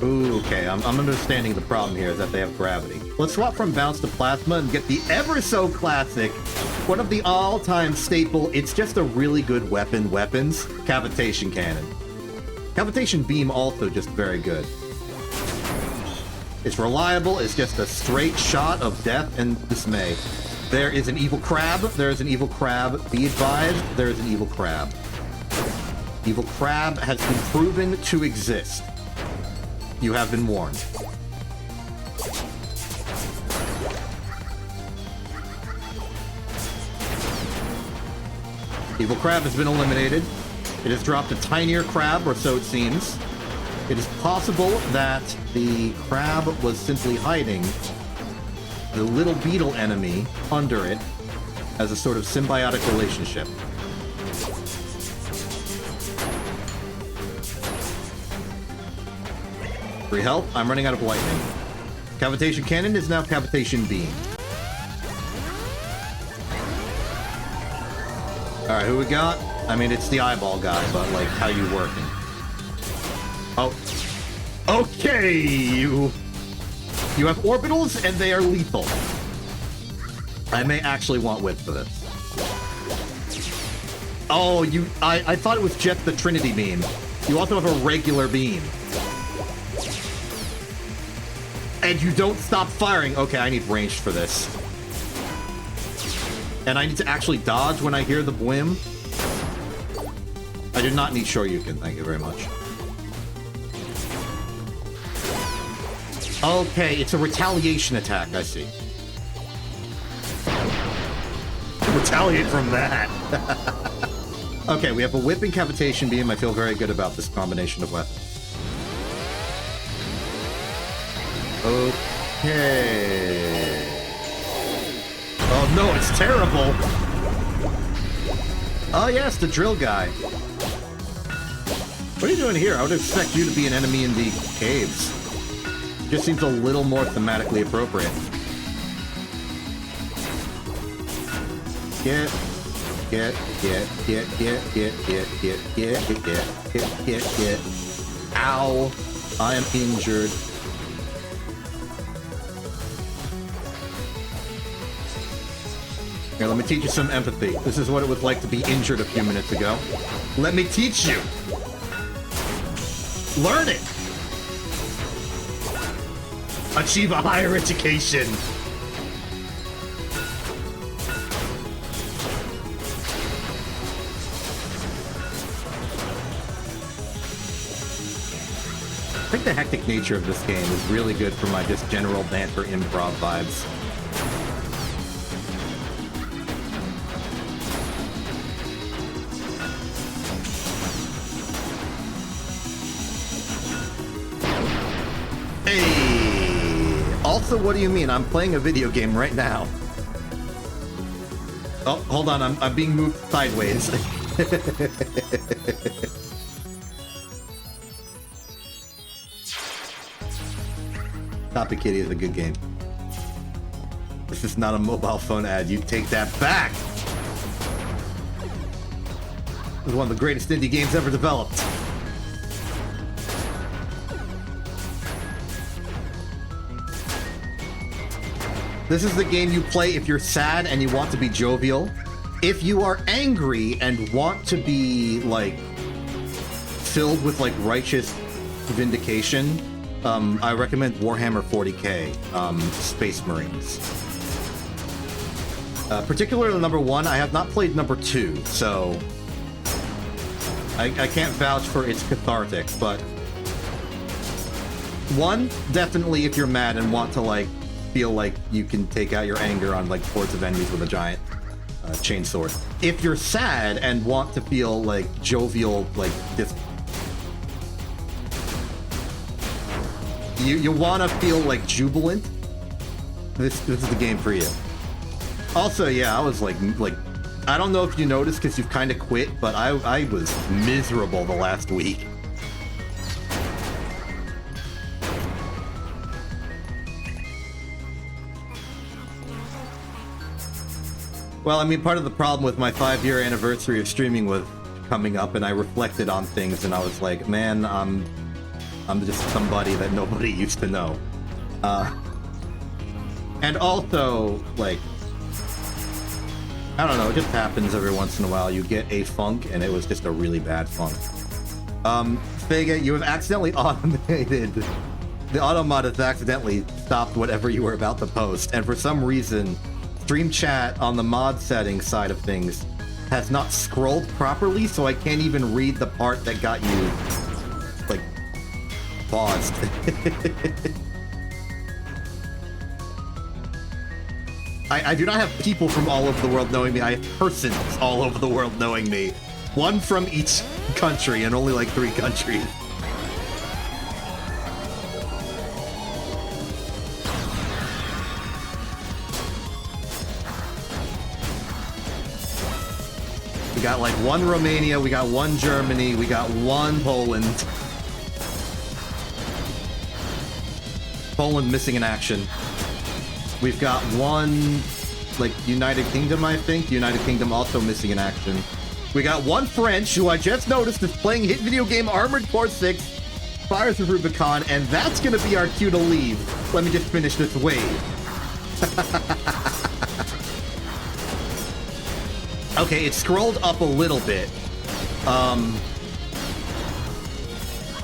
Ooh, okay, I'm understanding the problem here is that they have gravity. Let's swap from Bounce to Plasma and get the ever-so classic, one of the all-time staple, it's just a really good weapons, Cavitation Cannon. Cavitation Beam also just very good. It's reliable, it's just a straight shot of death and dismay. There is an evil crab, there is an evil crab. Be advised, there is an evil crab. Evil crab has been proven to exist. You have been warned. Evil crab has been eliminated. It has dropped a tinier crab, or so it seems. It is possible that the crab was simply hiding the little beetle enemy under it as a sort of symbiotic relationship. Free health. I'm running out of lightning. Cavitation Cannon is now Cavitation Beam. Alright, who we got? I mean, it's the eyeball guy, but, like, how you working? Oh. Okay, you have orbitals, and they are lethal. I may actually want whip for this. Oh, I thought it was just the Trinity Beam. You also have a regular beam. And you don't stop firing. Okay, I need ranged for this. And I need to actually dodge when I hear the blim. I do not need Shoryuken, thank you very much. Okay, it's a retaliation attack, I see. Retaliate from that. Okay, we have a whipping Cavitation Beam. I feel very good about this combination of weapons. Okay. Oh no, it's terrible! Oh yes, the drill guy. What are you doing here? I would expect you to be an enemy in the caves. Just seems a little more thematically appropriate. Get. Ow! I am injured. Here, let me teach you some empathy. This is what it was like to be injured a few minutes ago. Let me teach you! Learn it! Achieve a higher education! I think the hectic nature of this game is really good for my just general banter improv vibes. Also, what do you mean? I'm playing a video game right now. Oh, hold on. I'm being moved sideways. Topic Kitty is a good game. This is not a mobile phone ad. You take that back. This is one of the greatest indie games ever developed. This is the game you play if you're sad and you want to be jovial. If you are angry and want to be, like, filled with, like, righteous vindication, I recommend Warhammer 40k, Space Marines. Particularly number 1, I have not played number 2, so I can't vouch for its cathartic, but 1, definitely if you're mad and want to, like, feel like you can take out your anger on, like, hordes of enemies with a giant chainsword. If you're sad and want to feel, like, jovial, like, this... You want to feel, like, jubilant? This is the game for you. Also, yeah, I was, like, I don't know if you noticed because you've kind of quit, but I was miserable the last week. Well, I mean, part of the problem with my 5-year anniversary of streaming was coming up, and I reflected on things, and I was like, man, I'm just somebody that nobody used to know. And also, like, I don't know, it just happens every once in a while. You get a funk, and it was just a really bad funk. Vega, you have accidentally automated... The automod has accidentally stopped whatever you were about to post, and for some reason... Stream chat on the mod settings side of things has not scrolled properly, so I can't even read the part that got you, like, paused. I do not have people from all over the world knowing me. I have persons all over the world knowing me. One from each country, and only like 3 countries. We got like 1 Romania, we got 1 Germany, we got 1 Poland. Poland missing in action. We've got 1, like, United Kingdom, I think. United Kingdom also missing in action. We got 1 French, who I just noticed is playing hit video game Armored Core 6, Fires of Rubicon, and that's gonna be our cue to leave. Let me just finish this wave. Okay, it scrolled up a little bit.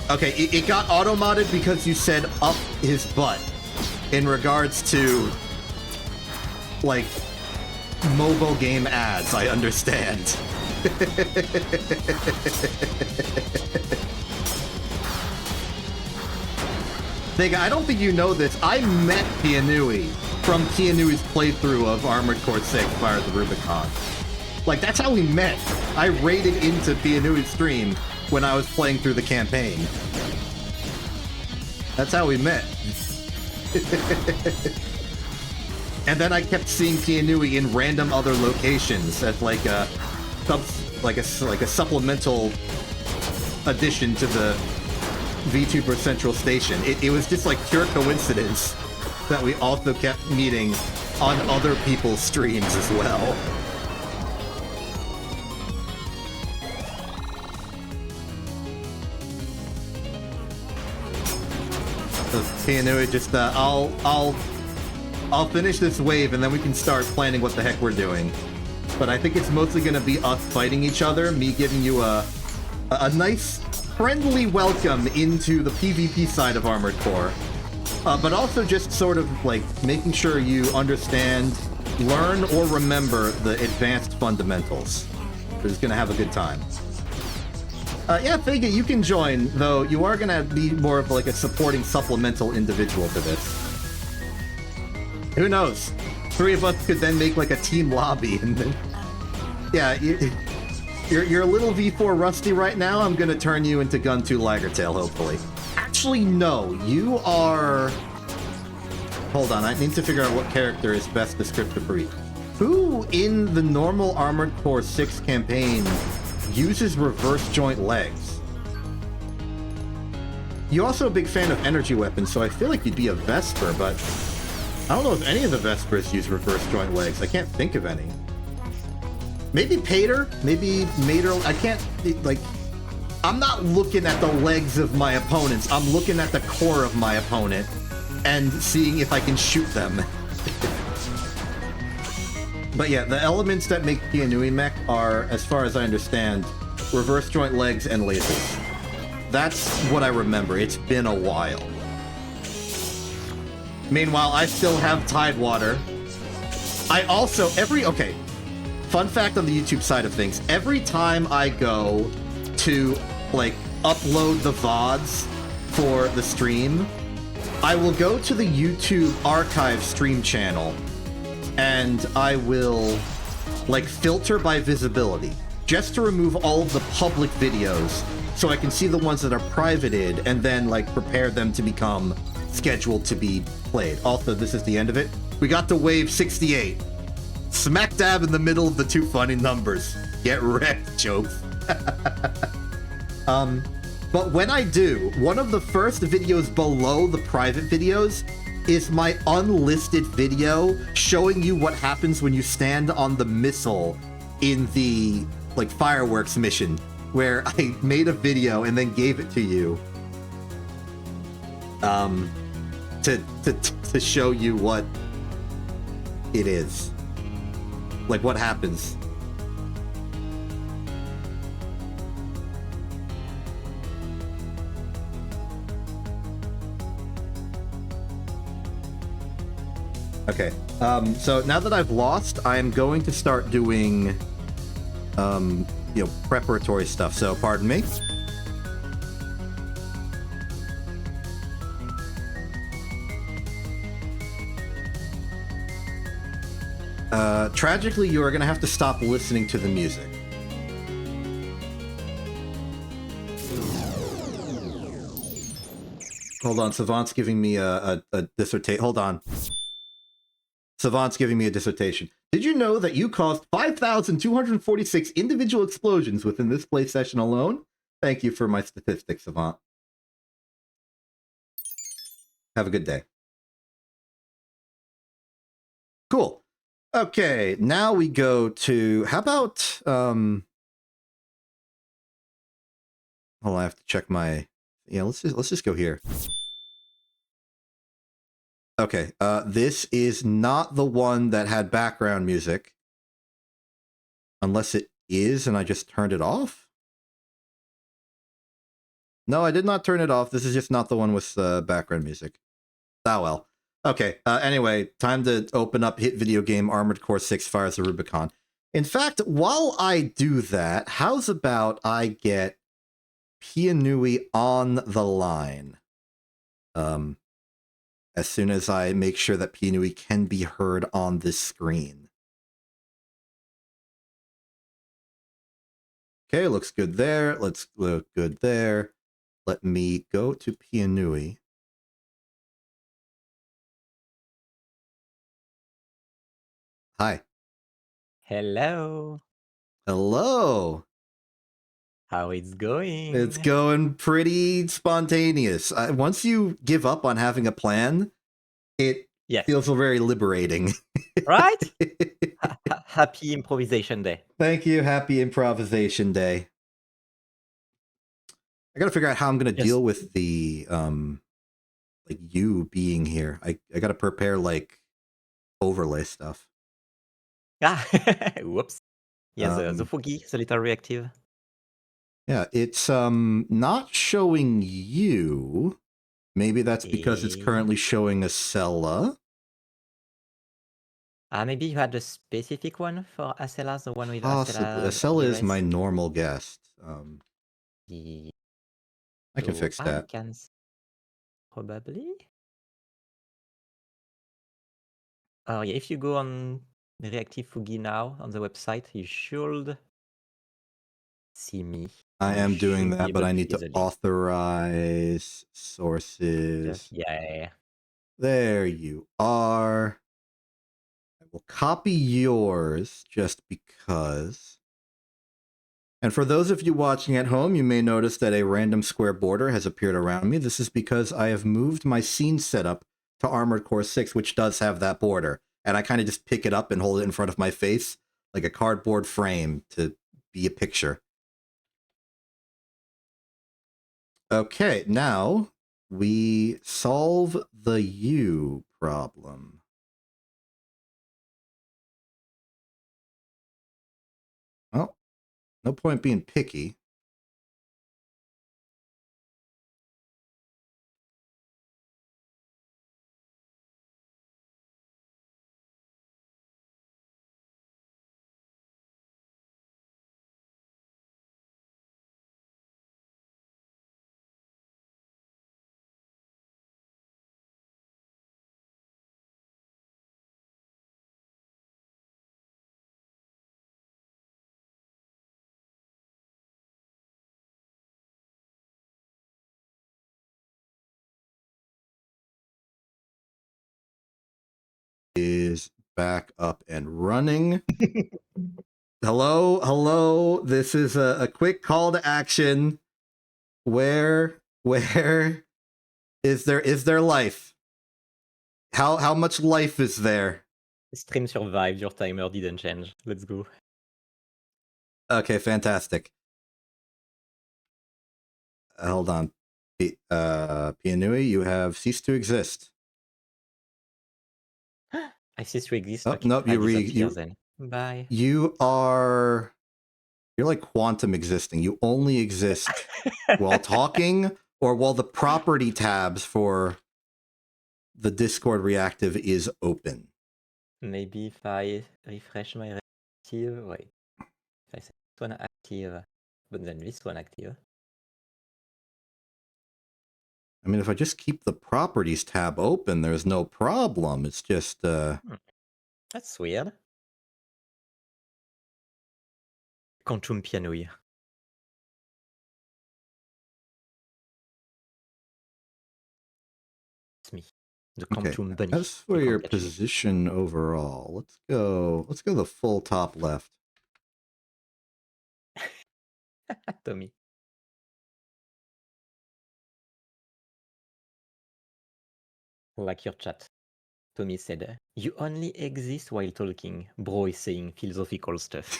Okay, it got auto-modded because you said up his butt in regards to, like, mobile game ads, I understand. Vega, I don't think you know this. I met Pianui from Pianui's playthrough of Armored Core 6, Fires of Rubicon. Like, that's how we met. I raided into Pianui's stream when I was playing through the campaign. That's how we met. And then I kept seeing Pianui in random other locations as like a supplemental addition to the VTuber Central Station. It was just like pure coincidence that we also kept meeting on other people's streams as well. So Pianui, just I'll finish this wave and then we can start planning what the heck we're doing. But I think it's mostly gonna be us fighting each other, me giving you a nice friendly welcome into the PvP side of Armored Core. But also just sort of like making sure you understand, learn, or remember the advanced fundamentals. We're just gonna have a good time. Yeah, Vega, you can join, though you are gonna be more of like a supporting supplemental individual to this. Who knows? 3 of us could then make like a team lobby, and then... Yeah, you're a little V4 rusty right now. I'm gonna turn you into Gun 2 Lagertail, hopefully. Actually, no, you are... Hold on, I need to figure out what character is best descriptive for you. Who in the normal Armored Core 6 campaign uses reverse joint legs? You're also a big fan of energy weapons, so I feel like you'd be a Vesper, but I don't know if any of the Vespers use reverse joint legs. I can't think of any. Maybe Pater? Maybe Mater? I can't, like... I'm not looking at the legs of my opponents. I'm looking at the core of my opponent and seeing if I can shoot them. But yeah, the elements that make Pianui mech are, as far as I understand, reverse joint legs and lasers. That's what I remember. It's been a while. Meanwhile, I still have Tidewater. I also, okay, fun fact on the YouTube side of things, every time I go to, like, upload the VODs for the stream, I will go to the YouTube archive stream channel, and I will, like, filter by visibility, just to remove all of the public videos, so I can see the ones that are privated, and then, like, prepare them to become scheduled to be played. Also, this is the end of it. We got to wave 68. Smack dab in the middle of the two funny numbers. Get wrecked, jokes. But when I do, one of the first videos below the private videos is my unlisted video showing you what happens when you stand on the missile in the, like, fireworks mission, where I made a video and then gave it to you to show you what it is. Like, what happens. Okay, so now that I've lost, I'm going to start doing, you know, preparatory stuff, so pardon me. Tragically, you are going to have to stop listening to the music. Hold on, Savant's giving me a dissertation. Hold on. Savant's giving me a dissertation. Did you know that you caused 5,246 individual explosions within this play session alone? Thank you for my statistics, Savant. Have a good day. Cool. Okay, now we go to, how about, hold on, I have to check my, yeah, let's just go here. Okay, this is not the one that had background music. Unless it is, and I just turned it off? No, I did not turn it off. This is just not the one with background music. Ah, well. Okay, anyway, time to open up hit video game Armored Core 6 Fires the Rubicon. In fact, while I do that, how's about I get Pianui on the line? As soon as I make sure that Pianui can be heard on this screen. Okay, looks good there. Let's look good there. Let me go to Pianui. Hi. Hello. Hello. How it's going? It's going pretty spontaneous. Once you give up on having a plan, it feels very liberating. Right? Happy improvisation day. Thank you. Happy improvisation day. I gotta figure out how I'm gonna deal with the like you being here. I gotta prepare like overlay stuff. Ah, whoops. Yeah, the foggy, the little reactive. Yeah, it's not showing you. Maybe that's because it's currently showing Acela. Maybe you had a specific one for Acela, the one with Possibly. Acela. Acela is my normal guest. I can fix that. Probably. Oh yeah, if you go on Reactive Foggy now on the website, you should see me. I am doing that, but I need to authorize sources. Yeah. There you are. I will copy yours just because. And for those of you watching at home, you may notice that a random square border has appeared around me. This is because I have moved my scene setup to Armored Core 6, which does have that border. And I kind of just pick it up and hold it in front of my face like a cardboard frame to be a picture. Okay, now we solve the U problem. Well, no point being picky. back up and running. Hello. This is a quick call to action. Where is there life? How much life is there? Stream survived, your timer didn't change. Let's go. Okay, fantastic. Hold on. Pianui, you have ceased to exist. I cease to exist. Oh, Okay, nope, I disappear then. Bye. You're like quantum existing. You only exist while talking or while the property tabs for the Discord reactive is open. Maybe if I refresh my reactive, wait. If I set this one active, but then this one active. I mean, if I just keep the properties tab open, there's no problem. It's just That's weird. Quantum pianouille. It's me. The quantum bunny. As for your position overall, let's go the full top left. Tommy. Like your chat. Tommy said, "You only exist while talking." Bro is saying philosophical stuff.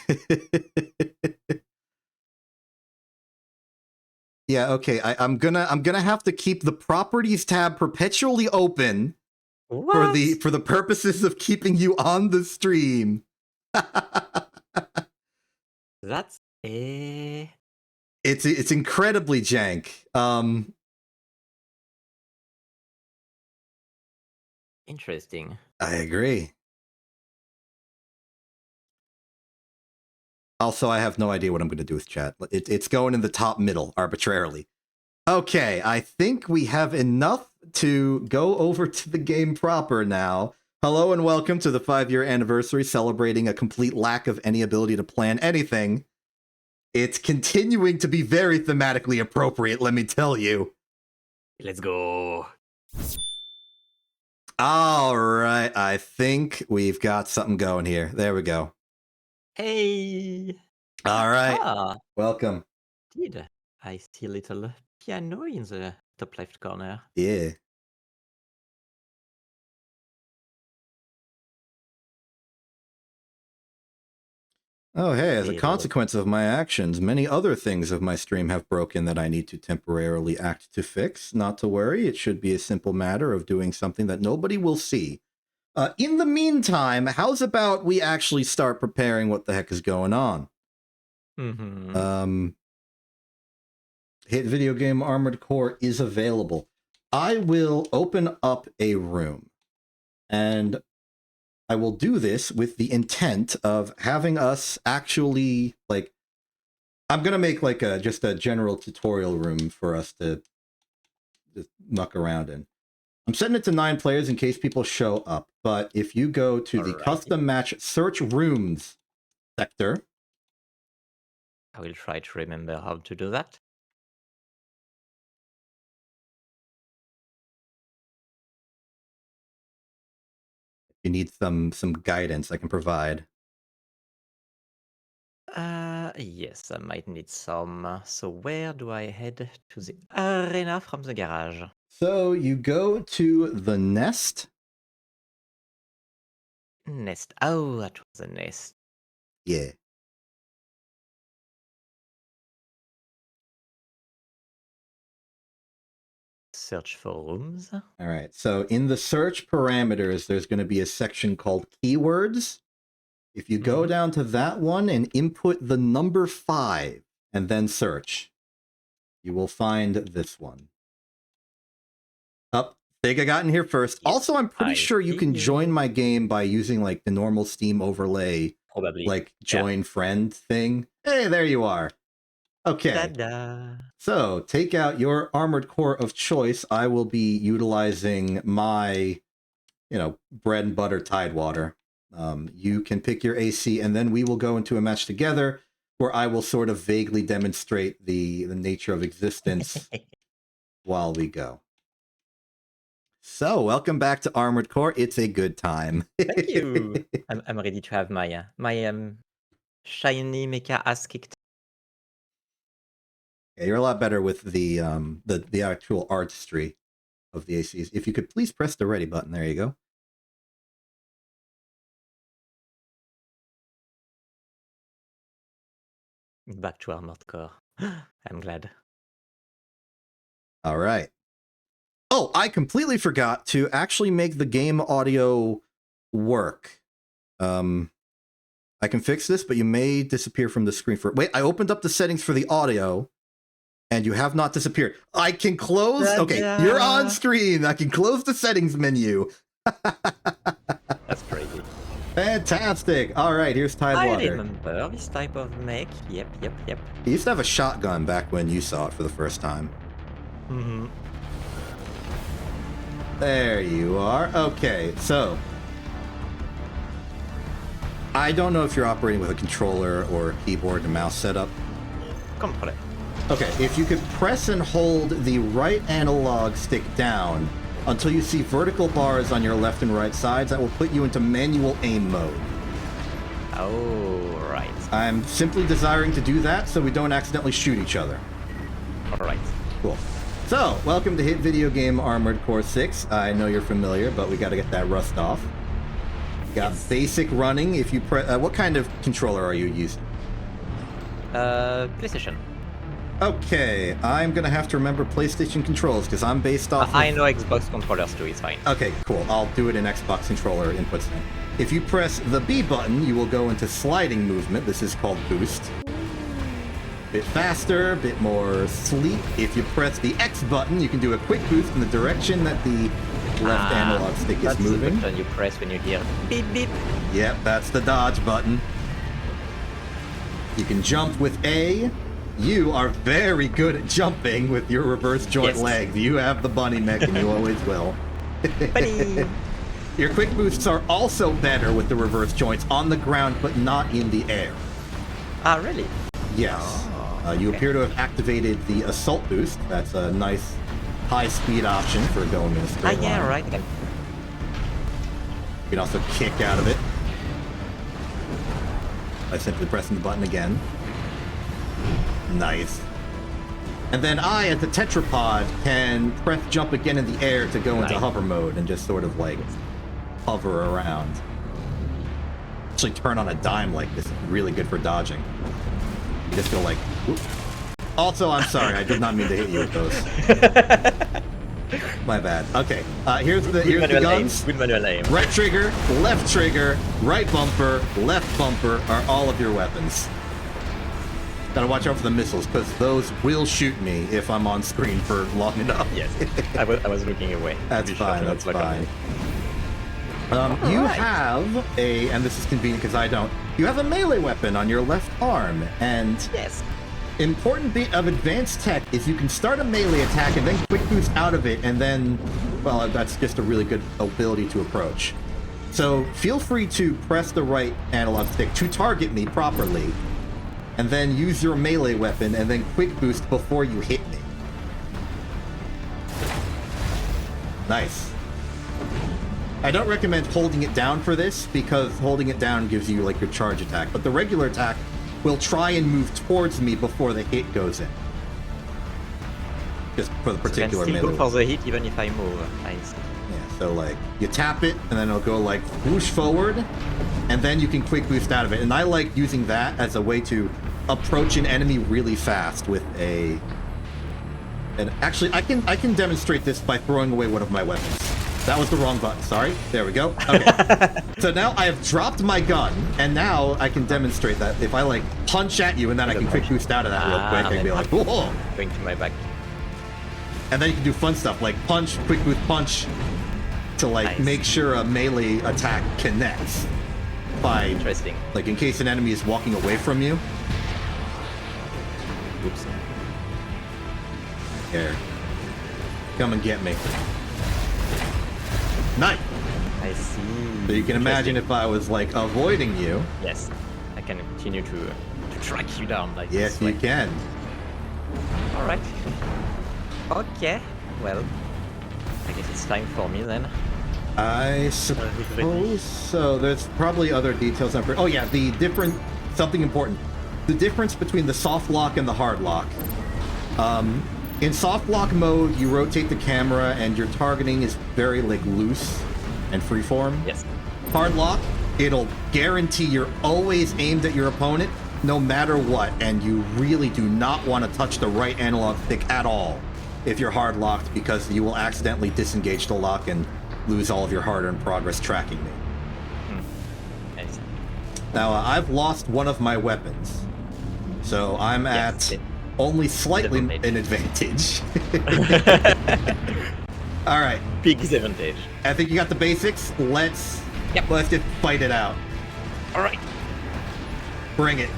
Yeah, okay. I'm gonna have to keep the properties tab perpetually open for the purposes of keeping you on the stream. That's a. It's incredibly jank. Interesting. I agree. Also, I have no idea what I'm going to do with chat. It's going in the top middle arbitrarily. Okay, I think we have enough to go over to the game proper now. Hello and welcome to the 5-year anniversary celebrating a complete lack of any ability to plan anything. It's continuing to be very thematically appropriate, let me tell you. Let's go. All right, I think we've got something going here. There we go. Hey. All right. Welcome. Did I see a little piano in the top left corner? Yeah. Oh, hey, as a consequence of my actions, many other things of my stream have broken that I need to temporarily act to fix. Not to worry, it should be a simple matter of doing something that nobody will see. In the meantime, how's about we actually start preparing what the heck is going on? Hit video game Armored Core is available. I will open up a room, and I will do this with the intent of having us actually, like, I'm going to make like just a general tutorial room for us to just muck around in. I'm setting it to 9 players in case people show up, but if you go to the custom match search rooms sector. I will try to remember how to do that. If you need some guidance, I can provide. Yes, I might need some. So where do I head to the arena from the garage? So you go to the nest. Nest. Oh, that was the nest. Yeah. Search for rooms. All right. So in the search parameters, there's going to be a section called keywords. If you go down to that one and input the number 5 and then search, you will find this one. Up. Think I got in here first. Yes, also, I'm pretty sure you can join my game by using like the normal Steam overlay, probably like join friend thing. Hey, there you are. Okay. Ta-da. So take out your Armored Core of choice. I will be utilizing my, bread and butter Tidewater. You can pick your AC, and then we will go into a match together where I will sort of vaguely demonstrate the nature of existence while we go. So, welcome back to Armored Core. It's a good time. Thank you. I'm ready to have my shiny mecha ass kicked. Yeah, you're a lot better with the actual artistry of the ACs. If you could please press the ready button. There you go. Back to Armored Core. I'm glad. All right. Oh, I completely forgot to actually make the game audio work. I can fix this, but you may disappear from the screen for... Wait, I opened up the settings for the audio, and you have not disappeared. I can close... Okay, you're on screen. I can close the settings menu. That's crazy. Fantastic. All right, here's Tidewater. I remember this type of mech. Yep. He used to have a shotgun back when you saw it for the first time. Mm-hmm. There you are. Okay, so... I don't know if you're operating with a controller or keyboard and mouse setup. Come for it. Okay, if you could press and hold the right analog stick down until you see vertical bars on your left and right sides, that will put you into manual aim mode. Oh, right. I'm simply desiring to do that so we don't accidentally shoot each other. All right. Cool. So, welcome to Hit Video Game Armored Core 6. I know you're familiar, but we got to get that rust off. Got basic running. If you press, what kind of controller are you using? PlayStation. Okay, I'm gonna have to remember PlayStation controls because I'm based off. I know Xbox controllers too. It's fine. Okay, cool. I'll do it in Xbox controller inputs then. If you press the B button, you will go into sliding movement. This is called boost. Bit faster, bit more sleek. If you press the X button, you can do a quick boost in the direction that the left analog stick is moving. That's the button you press when you hear beep beep. Yep, that's the dodge button. You can jump with A. You are very good at jumping with your reverse joint legs. You have the bunny mech and you always will. Bunny. Your quick boosts are also better with the reverse joints on the ground, but not in the air. Ah, really? Yes. You appear to have activated the assault boost. That's a nice high-speed option for going in a straight line. Yeah, right. You can also kick out of it by simply pressing the button again. Nice. And then I, as the tetrapod, can press jump again in the air to go into hover mode and just sort of like hover around. Actually turn on a dime like this. Really good for dodging. You just go like, whoop. Also, I'm sorry, I did not mean to hit you with those. My bad. Okay, here's the guns. Good manual aim. Right trigger, right bumper, left bumper are all of your weapons. Gotta watch out for the missiles, because those will shoot me if I'm on screen for long enough. Yes, I was looking away. That's fine, that's fine. You have a, and this is convenient because I don't, you have a melee weapon on your left arm, and important bit of advanced tech is you can start a melee attack and then quick boost out of it, and then, well, that's just a really good ability to approach. So feel free to press the right analog stick to target me properly, and then use your melee weapon and then quick boost before you hit me. Nice. I don't recommend holding it down for this, because holding it down gives you like your charge attack, but the regular attack will try and move towards me before the hit goes in. Just for the particular melee. So can still go for the hit even if I move. I see. Yeah, so like, you tap it, and then it'll go like whoosh forward, and then you can quick boost out of it. And I like using that as a way to approach an enemy really fast with a... And actually, I can demonstrate this by throwing away one of my weapons. That was the wrong button, sorry. There we go. Okay. So now I have dropped my gun, and now I can demonstrate that if I like punch at you and then I can quick boost out of that real quick, I can be like, whoa! Going to my back. And then you can do fun stuff like punch, quick boost punch, to like make sure a melee attack connects. By, interesting. Like in case an enemy is walking away from you. Oops. Here. Come and get me. Nice! I see. So you can imagine if I was like avoiding you. Yes. I can continue to track you down like yes, this. You can. Alright. Okay. Well. I guess it's time for me then. I suppose so. There's probably other details. Oh yeah, something important. The difference between the soft lock and the hard lock. In soft lock mode, you rotate the camera and your targeting is very like loose and freeform. Yes. Hard lock, it'll guarantee you're always aimed at your opponent, no matter what, and you really do not want to touch the right analog stick at all if you're hard locked, because you will accidentally disengage the lock and lose all of your hard-earned progress tracking me. Nice. Now, I've lost one of my weapons, so I'm at only slightly an advantage. All right. Big advantage. I think you got the basics. Let's just fight it out. All right. Bring it.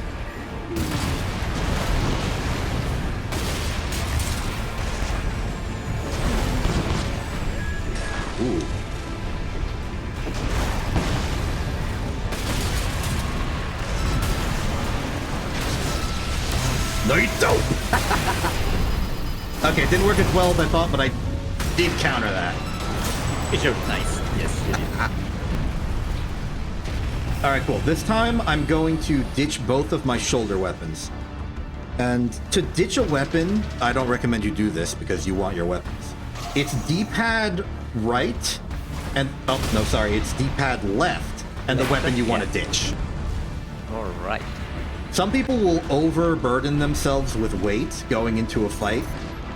Ooh. Naito! Okay, it didn't work as well as I thought, but I did counter that. It was nice. Yes, you did. Alright, cool. This time, I'm going to ditch both of my shoulder weapons. And to ditch a weapon, I don't recommend you do this because you want your weapons. It's D-pad right, and... Oh, no, sorry. It's D-pad left, and the weapon you want to ditch. Alright. Some people will overburden themselves with weight going into a fight,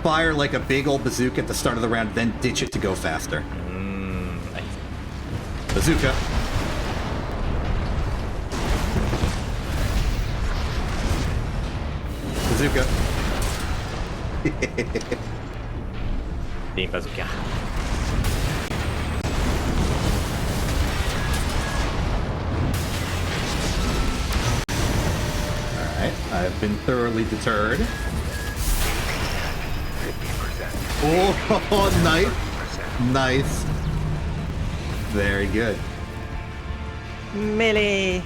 fire like a big old bazooka at the start of the round, then ditch it to go faster. Nice. Bazooka. Bazooka. Team bazooka. Alright, I've been thoroughly deterred. 50%. Oh, nice. Nice. Very good. Melee!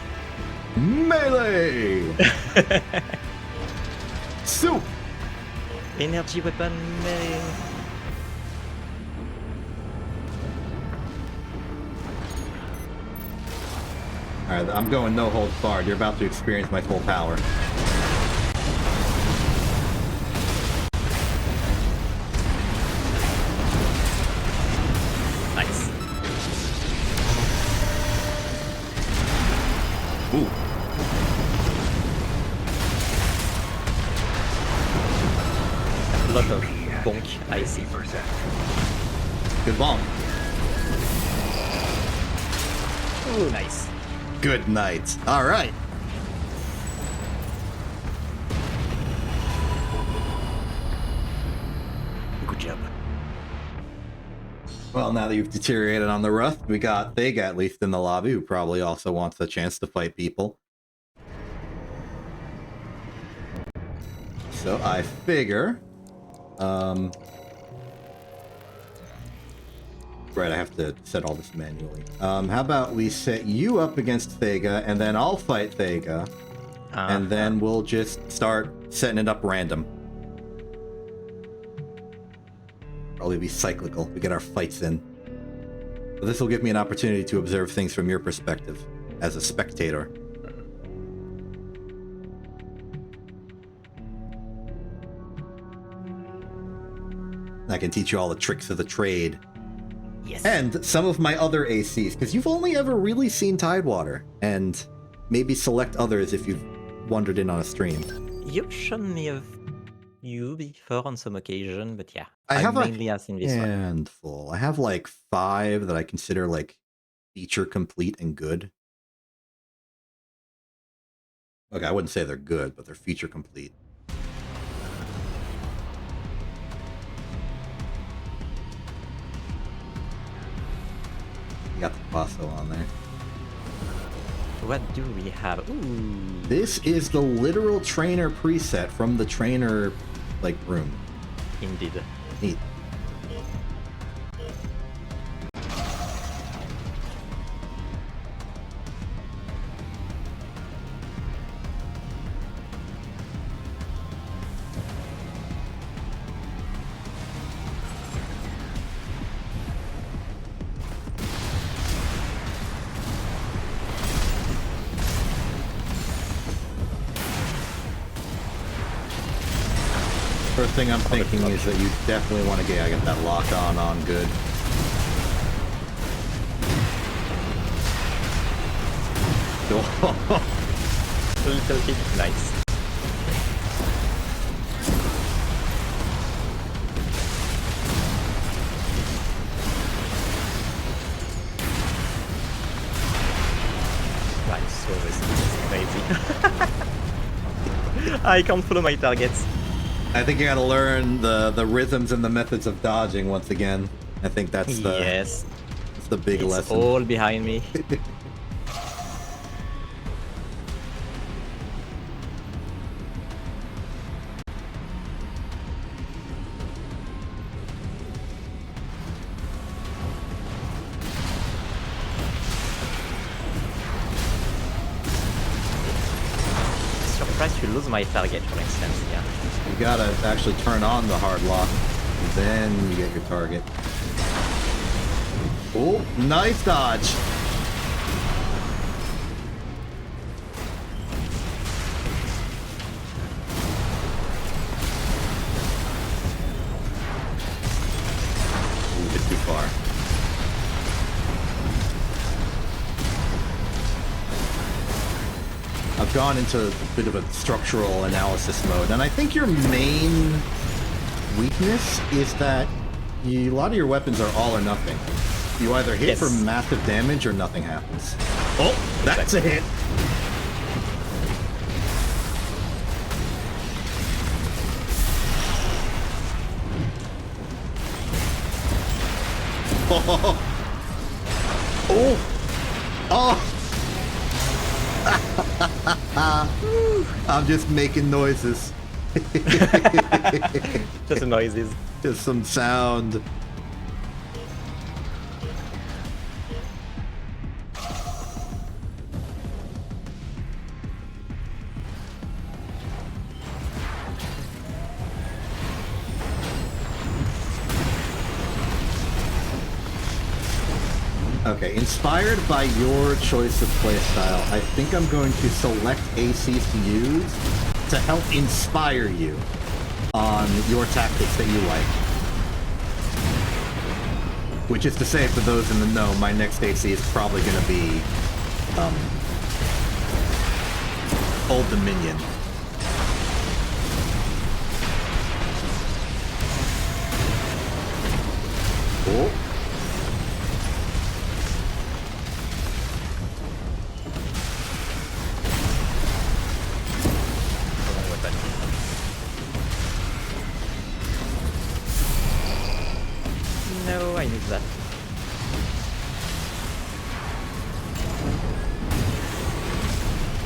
Melee! Soup! Energy weapon melee. Alright, I'm going no holds barred. You're about to experience my full power. Nice. Ooh. A lot of bonk, I see. Good bomb. Ooh, nice. Good night. Alright. Good job. Well, now that you've deteriorated on the Rust, we got Thega at least in the lobby, who probably also wants a chance to fight people. So I figure... Right, I have to set all this manually. How about we set you up against Thega, and then I'll fight Thega, and then we'll just start setting it up random. Probably be cyclical. We get our fights in. But this will give me an opportunity to observe things from your perspective, as a spectator. I can teach you all the tricks of the trade. Yes. And some of my other ACs, because you've only ever really seen Tidewater, and maybe select others if you've wandered in on a stream. You've shown me of you before on some occasion, but yeah, I have mainly have seen this one. handful. I have like 5 that I consider like feature complete and good. Okay, I wouldn't say they're good, but they're feature complete. Got the Paso on there. What do we have? Ooh. This is the literal trainer preset from the trainer, like, room. Indeed. Neat. First thing I'm thinking is that you definitely want to get that lock on good. A little bit nice. I'm so resistant. It's crazy. I can't follow my targets. I think you gotta learn the rhythms and the methods of dodging once again. I think that's the Yes. that's the big It's lesson. all behind me. Surprised to lose my target, for instance. Yeah. You gotta actually turn on the hard lock, then you get your target. Oh, nice dodge! Ooh, a bit too far. I've gone into a bit of a structural analysis mode, and I think your main weakness is that a lot of your weapons are all or nothing. You either hit for massive damage or nothing happens. Oh, that's a hit! Oh! Oh! I'm just making noises. Just noises. Just some sound. Okay, inspired by your choice of playstyle, I think I'm going to select ACs to use to help inspire you on your tactics that you like. Which is to say, for those in the know, my next AC is probably going to be Old Dominion. Oh. No, I need that.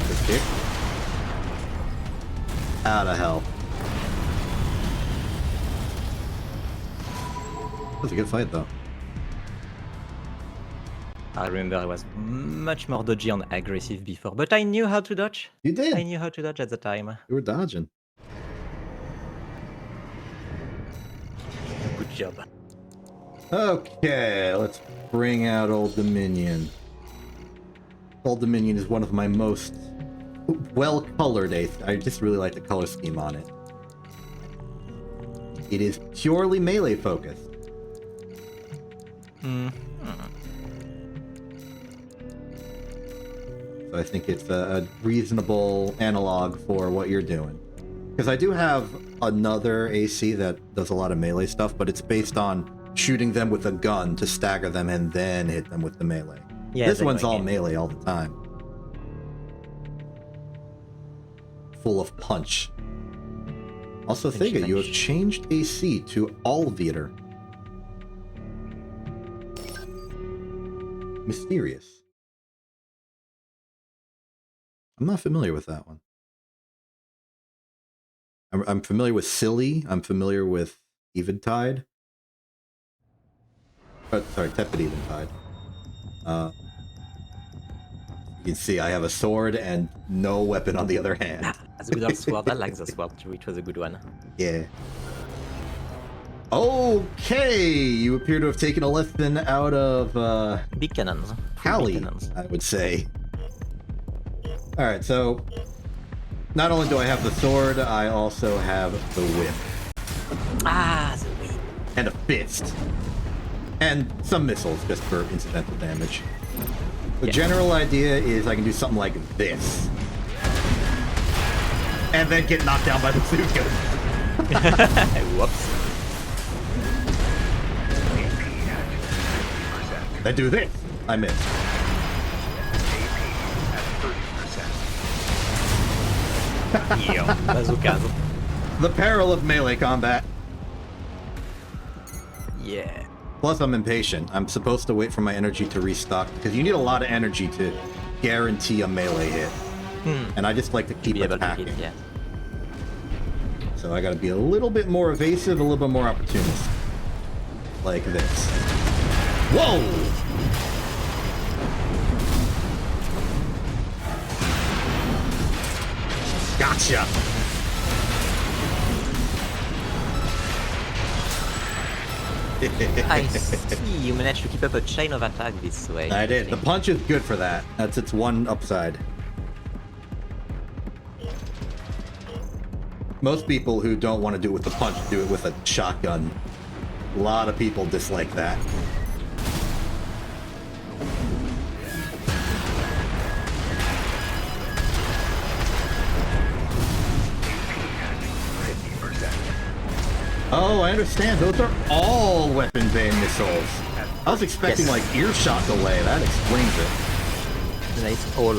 Good kick. Out of hell. That was a good fight, though. I remember I was much more dodgy and aggressive before, but I knew how to dodge. You did. I knew how to dodge at the time. You were dodging. Good job. Okay, let's bring out Old Dominion. Old Dominion is one of my most well-colored ACs. I just really like the color scheme on it. It is purely melee focused. So I think it's a reasonable analog for what you're doing. Because I do have another AC that does a lot of melee stuff, but it's based on shooting them with a gun to stagger them and then hit them with the melee. Yeah, this one's all melee all the time. Full of punch. Also, Thega, you have changed AC to Allveater. Mysterious. I'm not familiar with that one. I'm familiar with Silly. I'm familiar with Eventide. Oh, sorry, Tepid Eventide. You can see I have a sword and no weapon on the other hand. That's a good old sword. I like the sword too. It was a good one. Yeah. Okay, you appear to have taken a lesson out of Big cannons. Callie, Big cannons. I would say. Alright, so not only do I have the sword, I also have the whip. Ah, the wind. And a fist. And some missiles, just for incidental damage. The general idea is I can do something like this. And then get knocked down by the bazooka. Whoops. Then do this. I missed. Yeah, bazooka. The peril of melee combat. Yeah. Plus, I'm impatient. I'm supposed to wait for my energy to restock, because you need a lot of energy to guarantee a melee hit. And I just like to keep attacking. Yeah. So I gotta be a little bit more evasive, a little bit more opportunist. Like this. Whoa! Gotcha! I see. You managed to keep up a chain of attack this way. I did. The punch is good for that. That's its one upside. Most people who don't want to do it with the punch do it with a shotgun. A lot of people dislike that. Oh, I understand. Those are all weapon vein missiles. I was expecting like earshot delay. That explains it. It's all.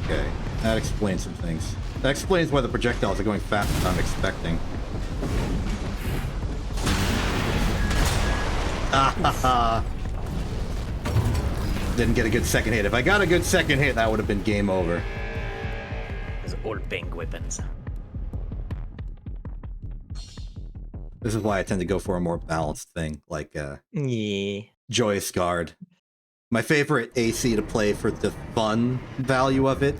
Okay, that explains some things. That explains why the projectiles are going faster than I'm expecting. Ah, didn't get a good second hit. If I got a good second hit, that would have been game over. It's all pink weapons. This is why I tend to go for a more balanced thing, like Yeah. Joyous Guard. My favorite AC to play for the fun value of it,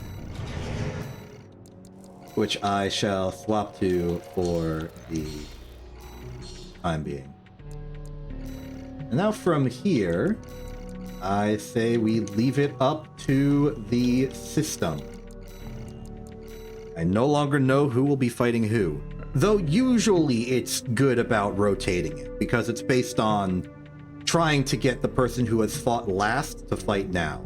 which I shall swap to for the time being. And now from here, I say we leave it up to the system. I no longer know who will be fighting who. Though usually it's good about rotating it, because it's based on trying to get the person who has fought last to fight now.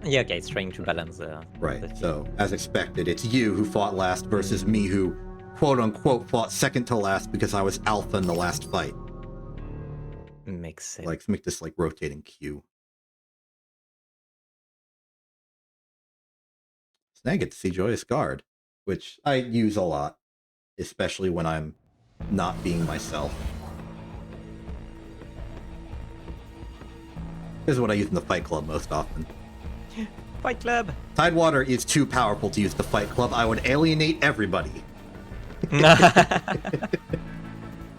Yeah, okay, it's trying to balance Right, so as expected, it's you who fought last versus me who quote-unquote fought second to last because I was alpha in the last fight. Makes sense. Like, make this like rotating queue. So now I get to see Joyous Guard, which I use a lot, especially when I'm not being myself. This is what I use in the Fight Club most often. Fight Club! Tidewater is too powerful to use the Fight Club. I would alienate everybody.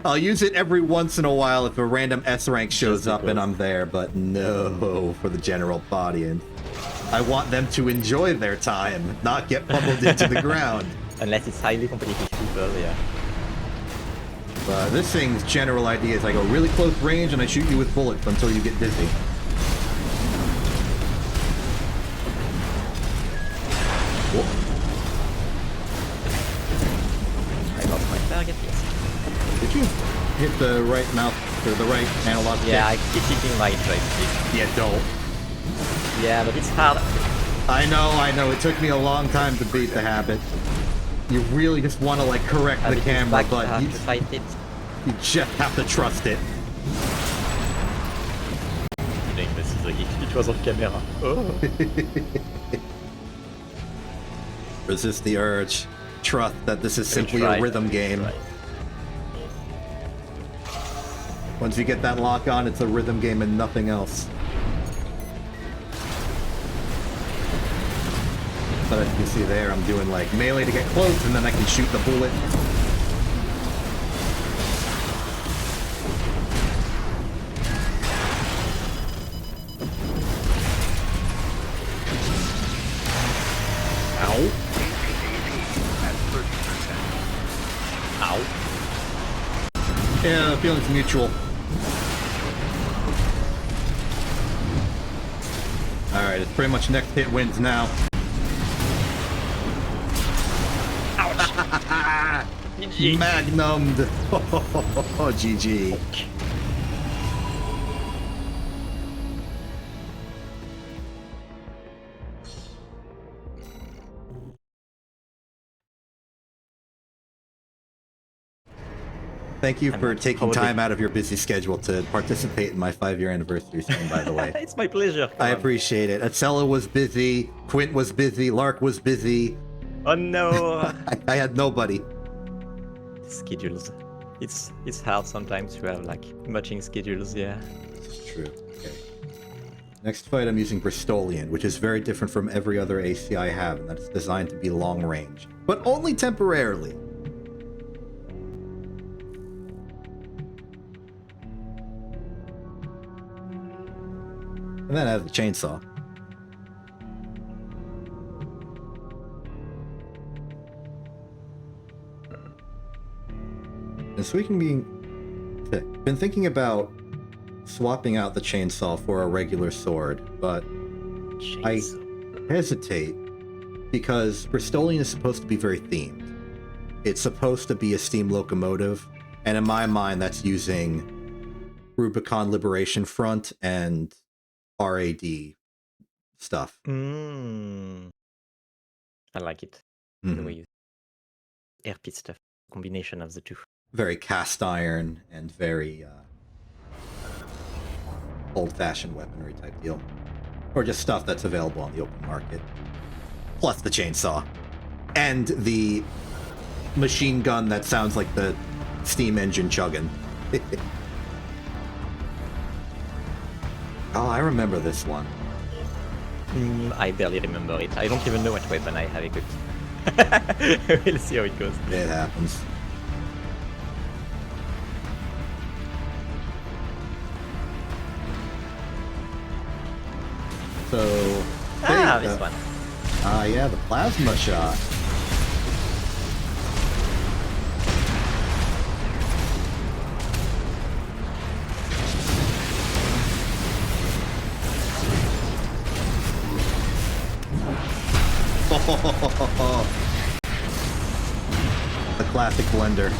I'll use it every once in a while if a random S rank shows up and I'm there, but no for the general audience. I want them to enjoy their time, not get pummeled into the ground. Unless it's highly competitive people, yeah. But this thing's general idea is I go really close range and I shoot you with bullets until you get dizzy. Whoa. I lost my target, yes. Did you hit the right mouse or the right analog stick? Yeah, I keep hitting my joystick. Yeah, don't. Yeah, but it's hard. I know. It took me a long time to beat the habit. You really just want to like correct the camera, but you fight it. You just have to trust it. It was off camera. Oh. Resist the urge. Trust that this is simply a rhythm game. Once you get that lock on, it's a rhythm game and nothing else. But as you can see there, I'm doing like melee to get close, and then I can shoot the bullet. Ow. Ow. Yeah, the feeling's mutual. Alright, it's pretty much next hit wins now. GG. Magnumed. Oh, GG. Thank you for taking time out of your busy schedule to participate in my 5-year anniversary stream, by the way. It's my pleasure. I appreciate it. Atsella was busy, Quint was busy, Lark was busy. Oh no. I had nobody. Schedules. It's hard sometimes to have like matching schedules, yeah. This is true. Okay. Next fight I'm using Bristolian, which is very different from every other AC I have, and that's designed to be long range. But only temporarily. And then I have the chainsaw. And speaking being, been thinking about swapping out the chainsaw for a regular sword, but I hesitate because Bristolian is supposed to be very themed. It's supposed to be a steam locomotive, and in my mind, that's using Rubicon Liberation Front and RAD stuff. I like it. The way you air pit stuff. Combination of the two. Very cast iron and very old-fashioned weaponry type deal. Or just stuff that's available on the open market. Plus the chainsaw. And the machine gun that sounds like the steam engine chugging. Oh, I remember this one. I barely remember it. I don't even know what weapon I have equipped. We'll see how it goes. It happens. So... this one. Yeah, the plasma shot. The classic blender.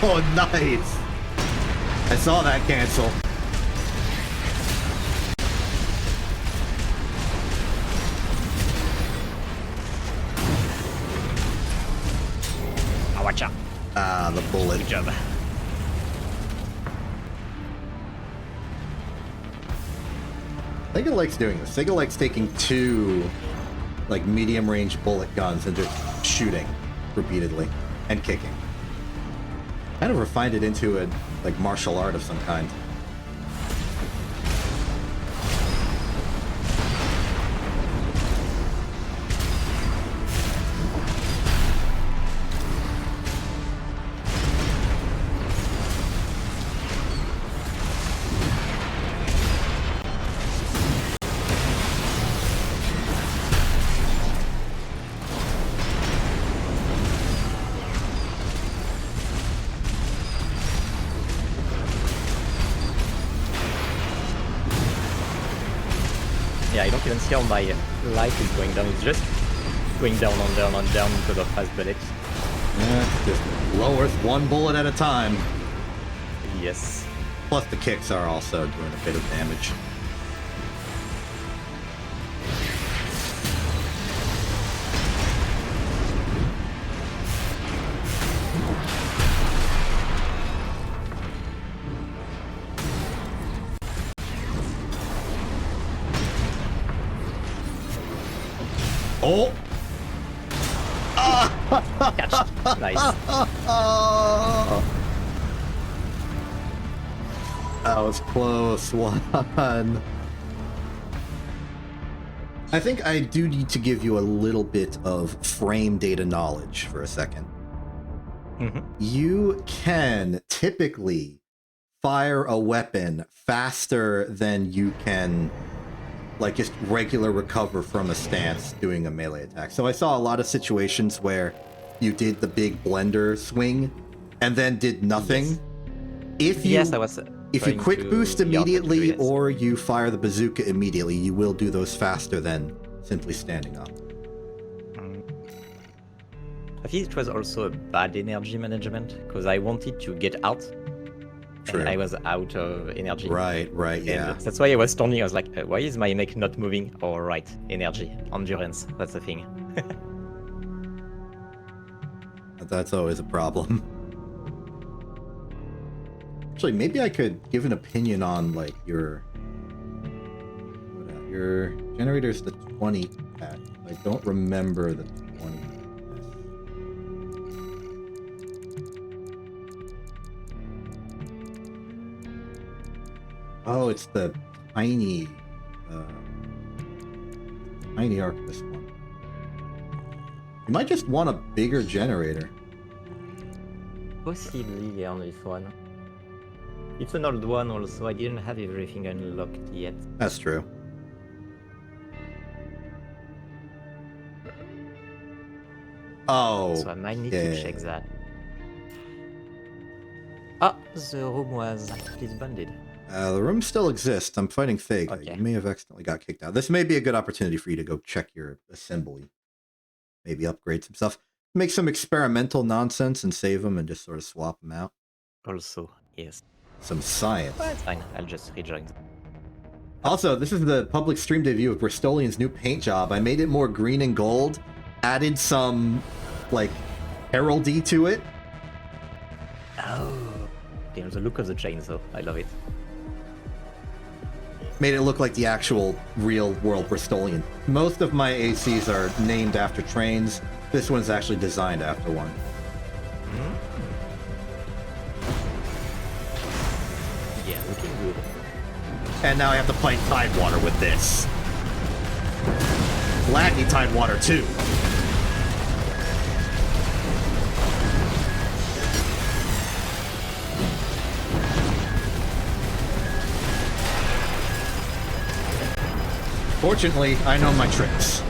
Oh, nice! I saw that cancel. Watch out. Ah, the bullet. Good job. Sega likes doing this. Sega likes taking two, like, medium-range bullet guns and just shooting repeatedly and kicking. Kind of refined it into a, like, martial art of some kind. Yeah, I don't even see how my life is going down. It's just going down and down and down because of fast bullets. Yeah, just lowers one bullet at a time. Yes. Plus the kicks are also doing a bit of damage. Oh! Catch. Nice. That was close one. I think I do need to give you a little bit of frame data knowledge for a second. You can typically fire a weapon faster than you can, like, just regular recover from a stance doing a melee attack. So I saw a lot of situations where you did the big blender swing and then did nothing. Yes. If you Yes, I was. if you trying quick to boost figure out how to do immediately this. or you fire the bazooka immediately, you will do those faster than simply standing up. I think it was also a bad energy management because I wanted to get out. True. And I was out of energy. Right, yeah. And that's why I was turning. I was like, why is my mech not moving? Oh, right, energy, endurance. That's the thing. That's always a problem. Actually, maybe I could give an opinion on like your generator's the 20 pack. I don't remember the 20. Oh, it's the tiny Arctis one. You might just want a bigger generator. Possibly, yeah, on this one. It's an old one also. I didn't have everything unlocked yet. That's true. Oh, So I might need to check that. Ah, the room was disbanded. The room still exists. I'm fighting Fake. Okay. You may have accidentally got kicked out. This may be a good opportunity for you to go check your assembly. Maybe upgrade some stuff. Make some experimental nonsense and save them and just sort of swap them out. Also, yes. Some science. But it's fine. I'll just rejoin. Also, this is the public stream debut of Bristolian's new paint job. I made it more green and gold. Added some, like, heraldry to it. Oh. Damn, the look of the chainsaw. I love it. Made it look like the actual real-world Bristolian. Most of my ACs are named after trains. This one's actually designed after one. Yeah, looking good. And now I have to fight Tidewater with this. Laggy Tidewater too. Fortunately, I know my tricks.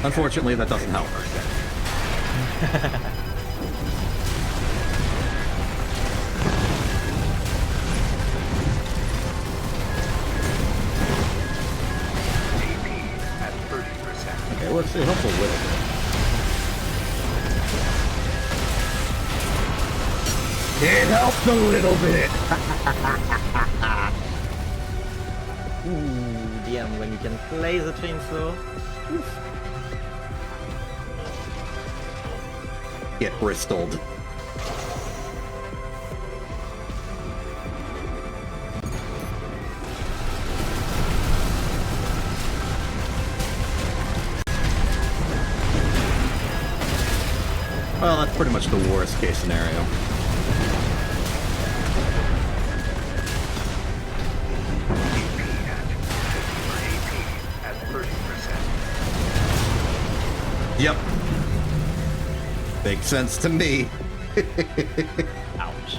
Unfortunately, that doesn't help. Okay, well, it helps a little bit. It helps a little bit. Ooh, damn, when you can play the chainsaw. Oof. Get bristoled. Well, that's pretty much the worst case scenario. Yep. Makes sense to me. Ouch.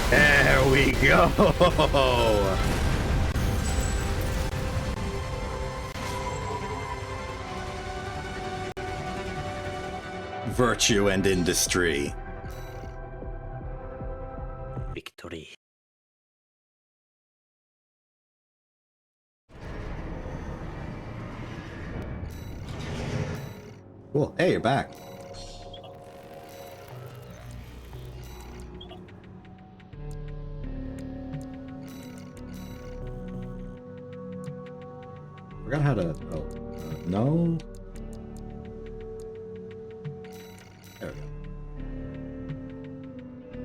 There we go. Virtue and industry. Victory. Cool. Hey, you're back. forgot how to... Oh, no. There we go.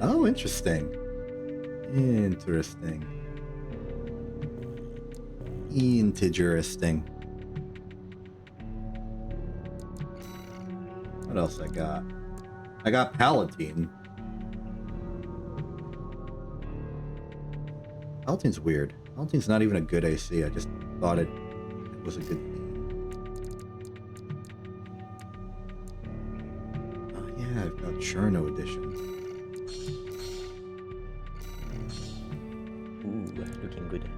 Oh, interesting. Interesting. Interesting. What else I got? I got Palatine. Palatine's weird. Palatine's not even a good AC. I just thought it was a good theme. Oh yeah, I've got Cherno edition. Ooh, looking good.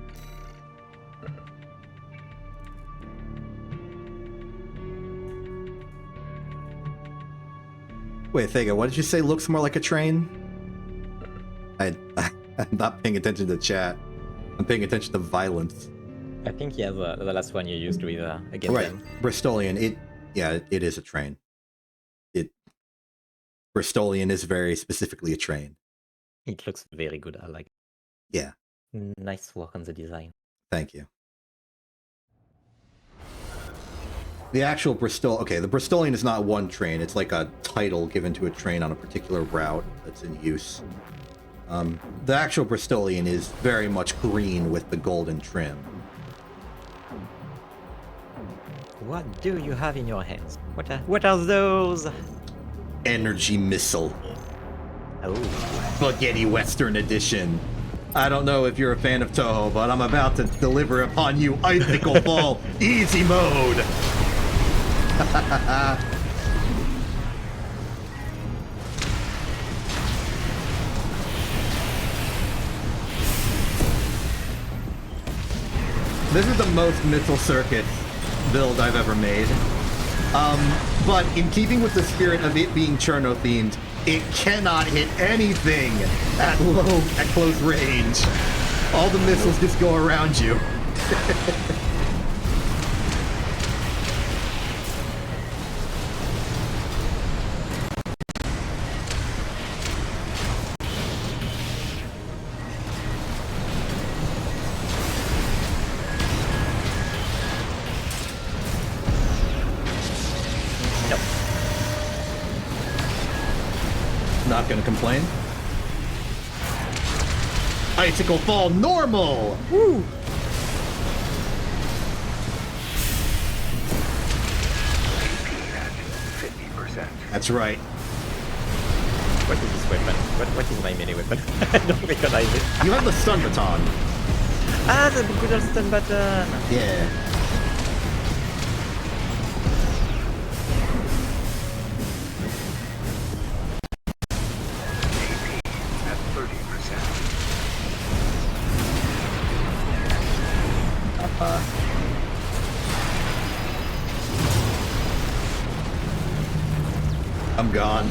Wait, Thega, what did you say looks more like a train? I'm not paying attention to chat. I'm paying attention to violence. I think yeah, the last one you used with against Right, them. Bristolian. It is a train. Bristolian is very specifically a train. It looks very good. I like it. Yeah. Nice work on the design. Thank you. The actual Bristol... Okay, the Bristolian is not one train. It's like a title given to a train on a particular route that's in use. The actual Bristolian is very much green with the golden trim. What do you have in your hands? What are those? Energy missile. Oh. Spaghetti Western Edition. I don't know if you're a fan of Toho, but I'm about to deliver upon you Icicle Ball Easy Mode! This is the most missile circuit build I've ever made. But in keeping with the spirit of it being Cherno themed, it cannot hit anything at close range. All the missiles just go around you. Not gonna complain. Icicle Fall normal! Woo! That's right. What is this weapon? What is my melee weapon? I don't recognize it. You have the stun baton. Ah, the good old stun button! Yeah. I'm gone.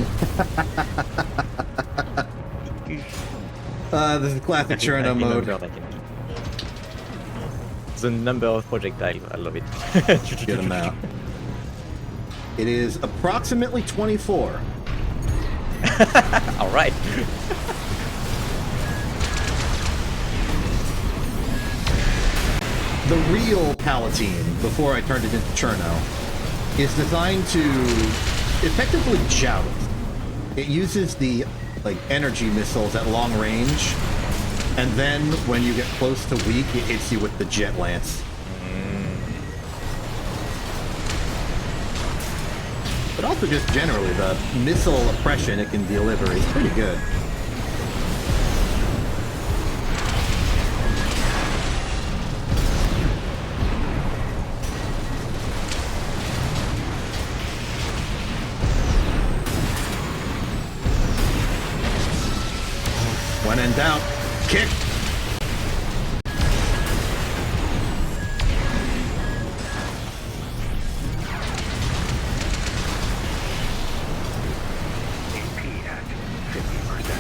This is classic Cherno mode. The number of projectiles, I love it. Get them out. It is approximately 24. Alright. The real Palatine, before I turned it into Cherno, is designed to effectively joust. It uses the energy missiles at long range, and then when you get close to weak, it hits you with the jet lance. But also just generally, the missile oppression it can deliver is pretty good. When in doubt, kick! AP at 50%.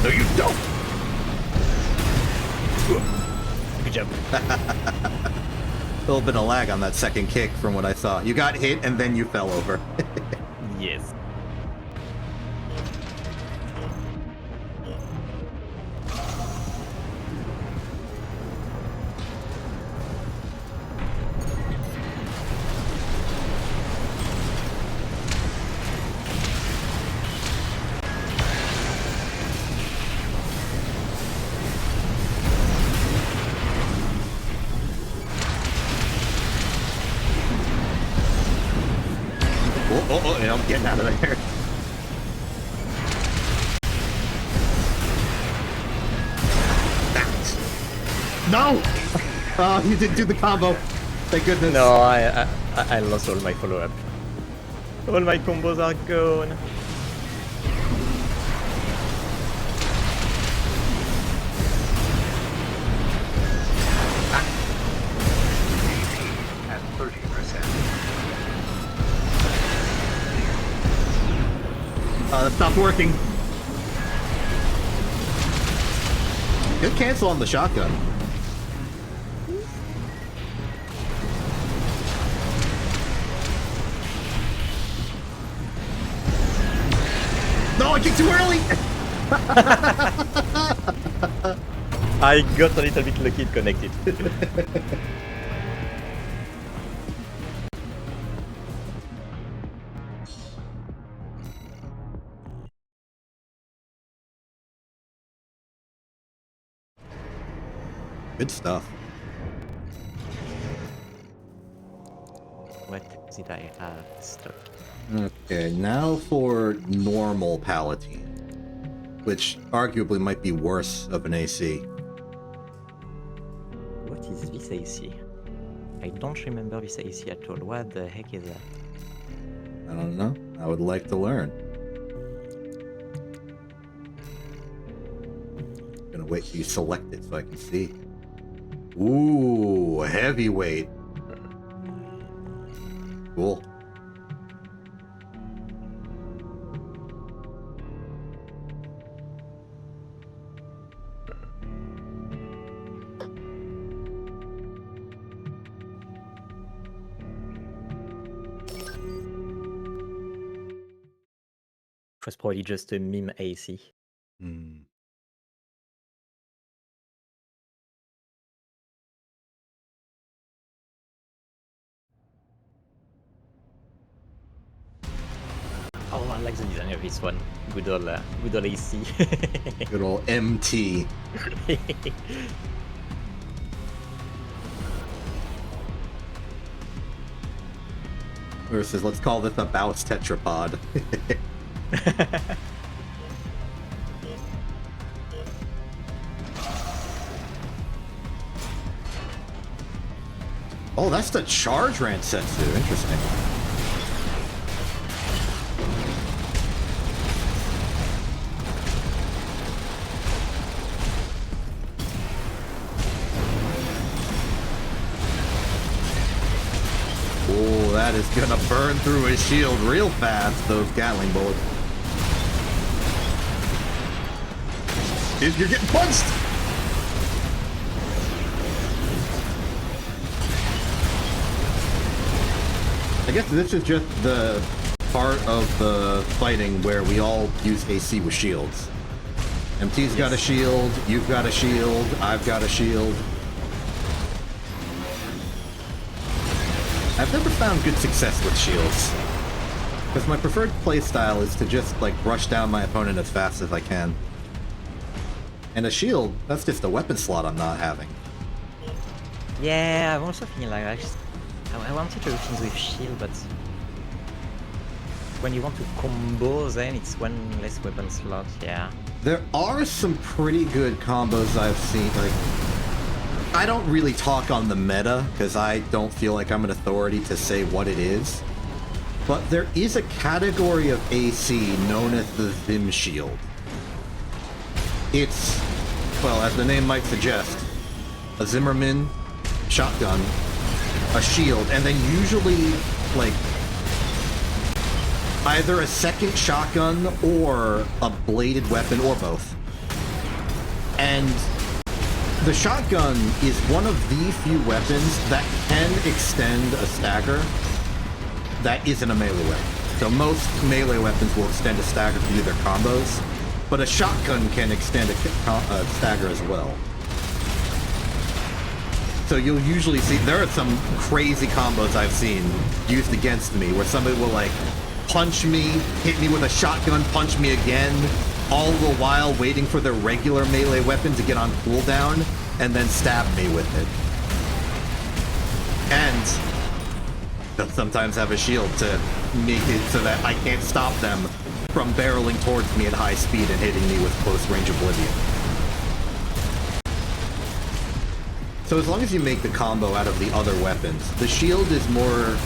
No, you don't! Good job. A little bit of lag on that second kick from what I thought. You got hit and then you fell over. Yes. I'm getting out of there. No! Oh, you didn't do the combo. Thank goodness. No, I lost all my follow-up. All my combos are gone. At 30%. That stopped working. Good cancel on the shotgun. No, I kicked too early! I got a little bit lucky it connected. Good stuff. What did I have? Stop. Okay, now for normal Palatine, which arguably might be worse of an AC. What is this AC? I don't remember this AC at all. What the heck is that? I don't know. I would like to learn. Gonna wait till you select it so I can see. Ooh, heavyweight. Cool. It was probably just a meme AC. Hmm. Oh, I like the design of this one. Good old AC. Good old MT. Versus, let's call this a Bounce Tetrapod. Oh, that's the charge Ransetsu. Interesting. Oh, that is gonna burn through his shield real fast, those Gatling bullets. Dude, you're getting punched! I guess this is just the part of the fighting where we all use AC with shields. MT's got a shield, you've got a shield, I've got a shield. I've never found good success with shields. Because my preferred playstyle is to just, like, rush down my opponent as fast as I can. And a shield, that's just a weapon slot I'm not having. Yeah, I'm also feeling like I wanted to do things with shield, but when you want to combo them, it's one less weapon slot, yeah. There are some pretty good combos I've seen, like... I don't really talk on the meta, because I don't feel like I'm an authority to say what it is. But there is a category of AC known as the Vim Shield. It's, well, as the name might suggest, a Zimmerman shotgun, a shield, and then usually, like, either a second shotgun or a bladed weapon, or both. And the shotgun is one of the few weapons that can extend a stagger that isn't a melee weapon. So most melee weapons will extend a stagger to do their combos, but a shotgun can extend a stagger as well. So you'll usually see, there are some crazy combos I've seen used against me, where somebody will, like, punch me, hit me with a shotgun, punch me again, all the while waiting for their regular melee weapon to get on cooldown, and then stab me with it. And They'll sometimes have a shield to make it so that I can't stop them from barreling towards me at high speed and hitting me with close range oblivion. So as long as you make the combo out of the other weapons, the shield is more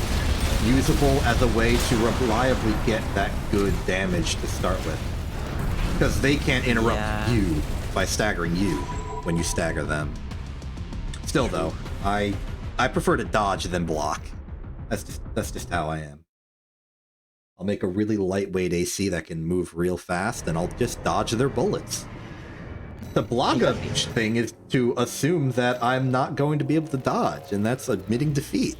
usable as a way to reliably get that good damage to start with. Because they can't interrupt you by staggering you when you stagger them. Still though, I prefer to dodge than block. That's just how I am. I'll make a really lightweight AC that can move real fast, and I'll just dodge their bullets. The block thing is to assume that I'm not going to be able to dodge, and that's admitting defeat.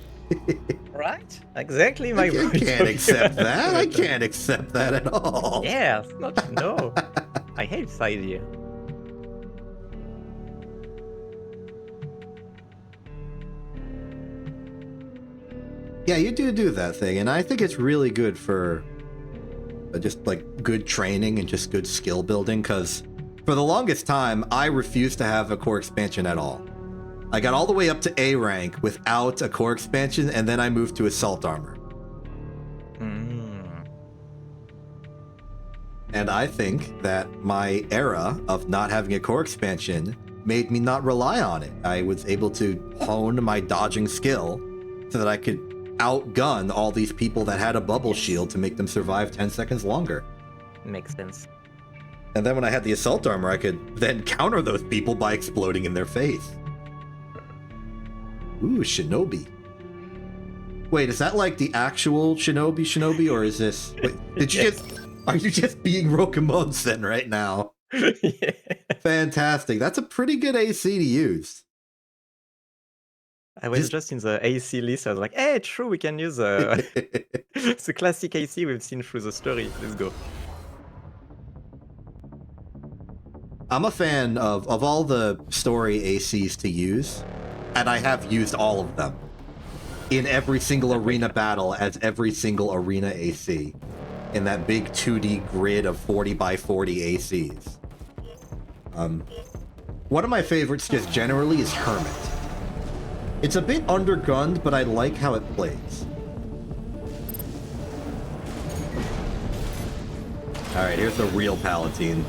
Right? Exactly my I can't accept that. I can't accept that at all. Yeah, no. I hate this idea. Yeah, you do that thing, and I think it's really good for just like good training and just good skill building, because for the longest time, I refused to have a core expansion at all. I got all the way up to A rank without a core expansion, and then I moved to Assault Armor. And I think that my era of not having a core expansion made me not rely on it. I was able to hone my dodging skill so that I could outgun all these people that had a bubble shield to make them survive 10 seconds longer. Makes sense. And then when I had the Assault Armor, I could then counter those people by exploding in their face. Ooh, Shinobi. Wait, is that like the actual Shinobi, or is this... Wait, did you just... Are you just being Rokumonsen right now? Yeah. Fantastic. That's a pretty good AC to use. I was just in the AC list. I was like, hey, true, we can use the classic AC we've seen through the story. Let's go. I'm a fan of all the story ACs to use, and I have used all of them in every single arena battle as every single arena AC in that big 2D grid of 40 by 40 ACs. One of my favorites just generally is Hermit. It's a bit undergunned, but I like how it plays. Alright, here's the real Palatine.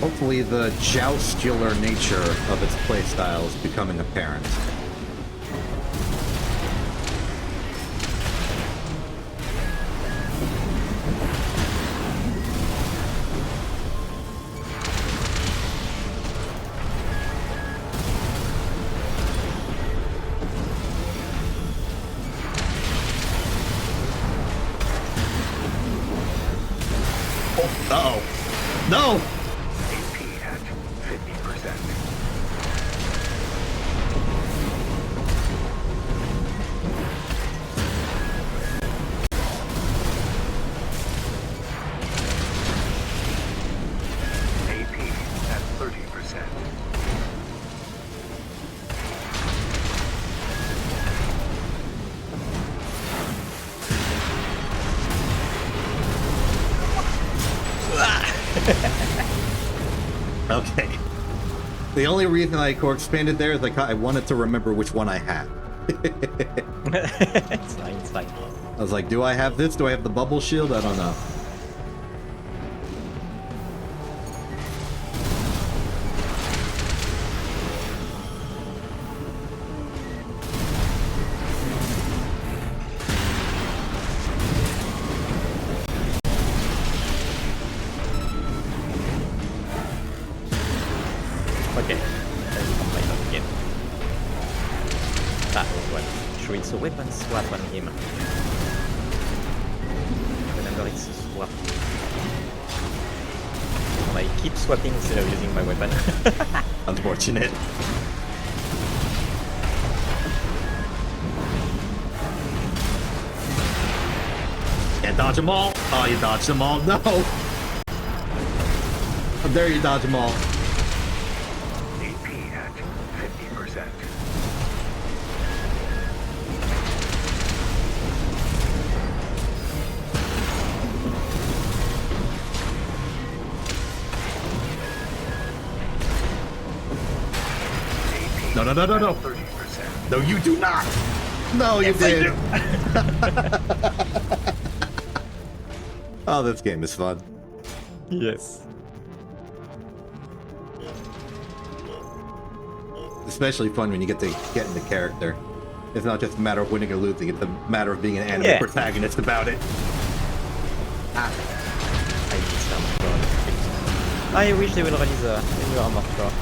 Hopefully the joustular nature of its playstyle is becoming apparent. Oh, uh-oh. No! Okay. The only reason I core expanded there is like I wanted to remember which one I had. It's fine. I was like, do I have this? Do I have the bubble shield? I don't know. Okay, let's complain again. What? Should it's a weapon swap on him. Remember, it's a swap. I keep swapping instead of using my weapon. Unfortunate. Can't dodge them all. Oh, you dodged them all. No. I'm There you dodge them all. AP at 50%. No, no, no, no, no. 30%. No, you do not. No, you did. Oh, this game is fun. Yes. Especially fun when you get to get into character. It's not just a matter of winning or losing, it's a matter of being an anime Yeah. protagonist about it. I miss Armored Core. I wish they will release a new Armored Core.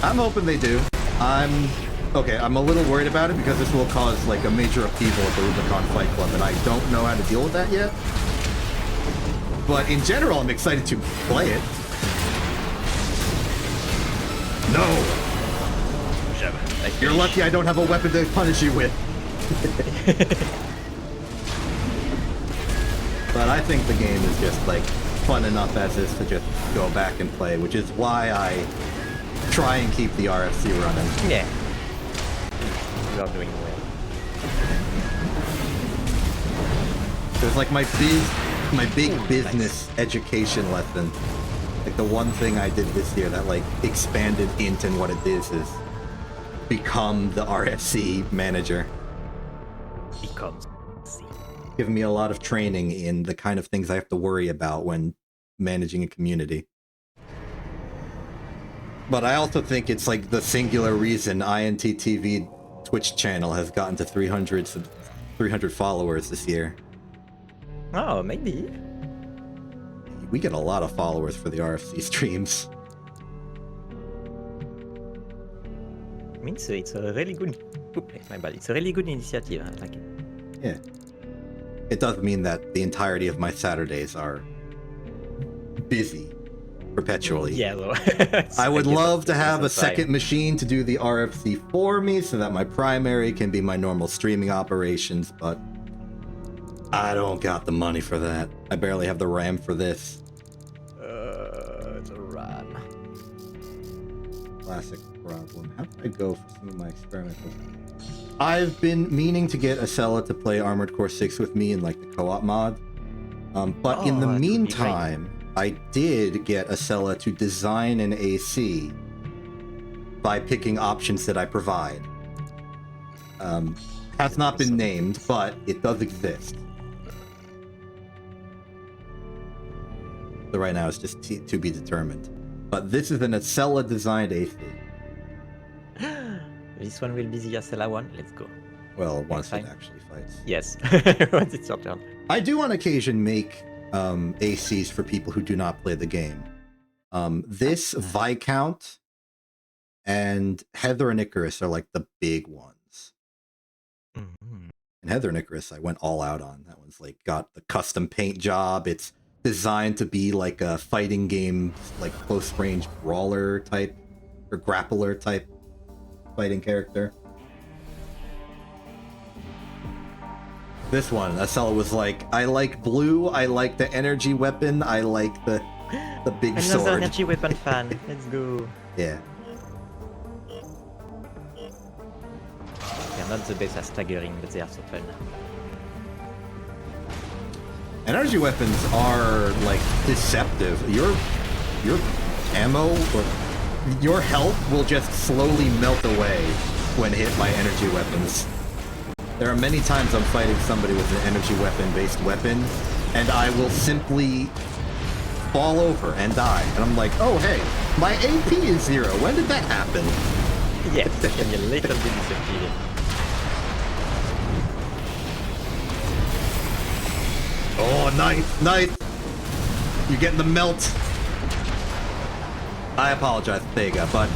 I'm hoping they do. I'm a little worried about it because this will cause like a major upheaval at the Rubicon Fight Club, and I don't know how to deal with that yet. But in general, I'm excited to play it. No! You're lucky I don't have a weapon to punish you with. But I think the game is just like fun enough as is to just go back and play, which is why I try and keep the RFC running. Yeah. You are doing well. It was like my big business education lesson. Like the one thing I did this year that like expanded int and what it is become the RFC manager. Becomes. Giving me a lot of training in the kind of things I have to worry about when managing a community. But I also think it's like the singular reason INTTV Twitch channel has gotten to 300 followers this year. Oh, maybe. We get a lot of followers for the RFC streams. I mean, so it's a really good. Oops, my bad. It's a really good initiative. I like it. Yeah. It does mean that the entirety of my Saturdays are busy perpetually. Yeah, though. I would love to have a second machine to do the RFC for me so that my primary can be my normal streaming operations, but I don't got the money for that. I barely have the RAM for this. The RAM. Classic problem. How did I go for some of my experimental? I've been meaning to get Acela to play Armored Core 6 with me in like the co-op mod. But in the that would be great. meantime, I did get Acela to design an AC by picking options that I provide. Has not been named, but it does exist. So right now it's just to be determined. But this is an Acela designed AC. This one will be the Acela one. Let's go. Well, once it time. actually fights. Yes. Once it's your turn. I do on occasion make ACs for people who do not play the game. This, Viscount, and Heather and Icarus are like the big ones. Mm-hmm. And Heather and Icarus, I went all out on. That one's like got the custom paint job. It's designed to be like a fighting game, like close range brawler type or grappler type fighting character. This one, Acela was like, I like blue, I like the energy weapon, I like the big Another sword. energy weapon fan. Let's go. Yeah. They're not the best at staggering, but they are so fun. Energy weapons are like deceptive. Your ammo or your health will just slowly melt away when hit by energy weapons. There are many times I'm fighting somebody with an energy weapon-based weapon, and I will simply fall over and die. And I'm like, oh hey, my AP is 0. When did that happen? Yes, it can be a little bit disappointing. Oh, ninth. You're getting the melt. I apologize, Thega, but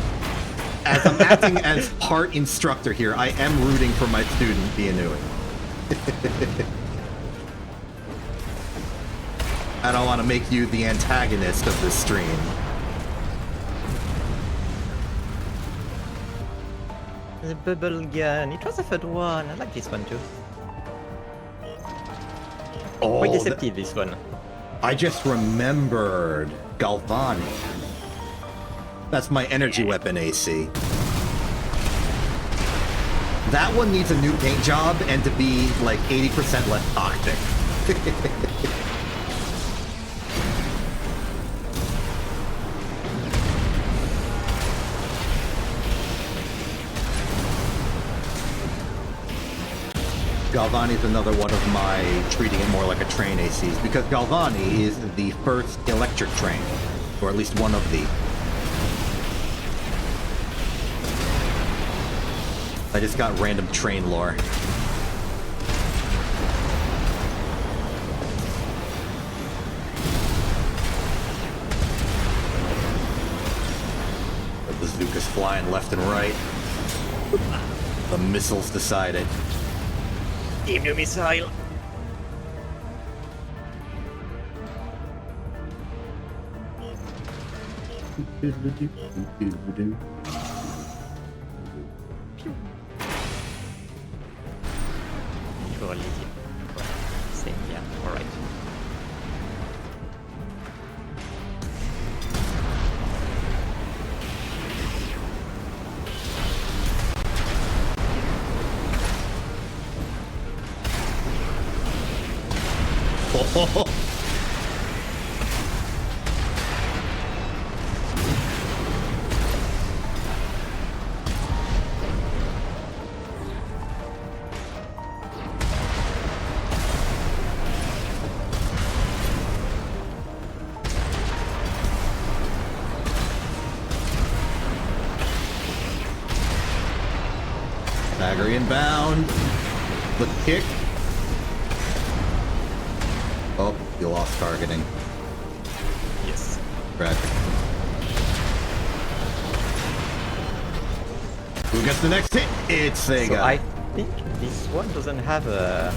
as I'm acting as part instructor here, I am rooting for my student, Bianui. I don't want to make you the antagonist of this stream. The bubble gun. It was a fun one. I like this one too. Oh, Quite deceptive, this one. I just remembered Galvani. That's my energy weapon AC. That one needs a new paint job and to be like 80% less toxic. Galvani is another one of my treating it more like a train ACs, because Galvani is the first electric train, or at least one of the. I just got random train lore. The bazooka's flying left and right. The missiles decided. Give me a missile. Surely, same, yeah, alright. Oh. Dagger inbound. The kick. Oh, you lost targeting. Yes. Tragic. Who gets the next hit? It's Sega. So I think this one doesn't have a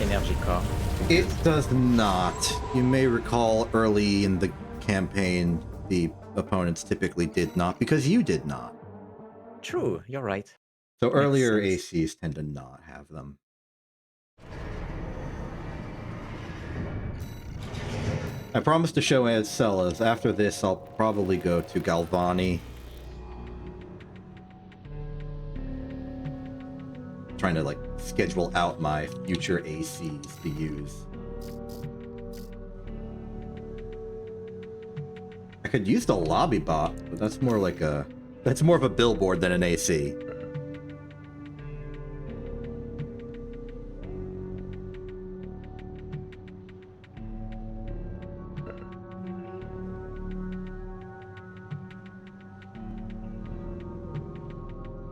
energy core. It does not. You may recall early in the campaign, the opponents typically did not, because you did not. True, you're right. So Makes earlier sense. ACs tend to not have them. I promised to show as Celas. After this, I'll probably go to Galvani. Trying to like schedule out my future ACs to use. I could use the lobby bot, but that's more like a more of a billboard than an AC.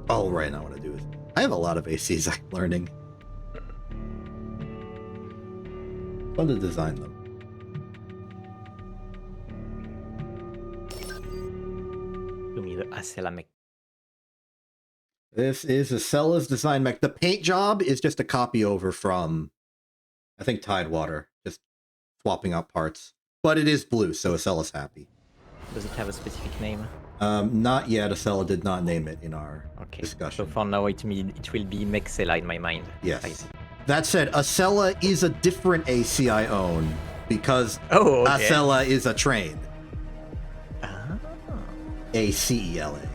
Oh, right now what I do is I have a lot of ACs I'm learning. Fun to design them. Give me the Acela mech. This is a Cella's design mech. The paint job is just a copy over from, I think, Tidewater. Just swapping out parts. But it is blue, so Acella's happy. Does it have a specific name? Not yet. Acela did not name it in our discussion. So for now, it will be Mexela in my mind. Yes. I see. That said, Acela is a different AC I own because Oh, okay. Acela is a train. Ah. ACELA.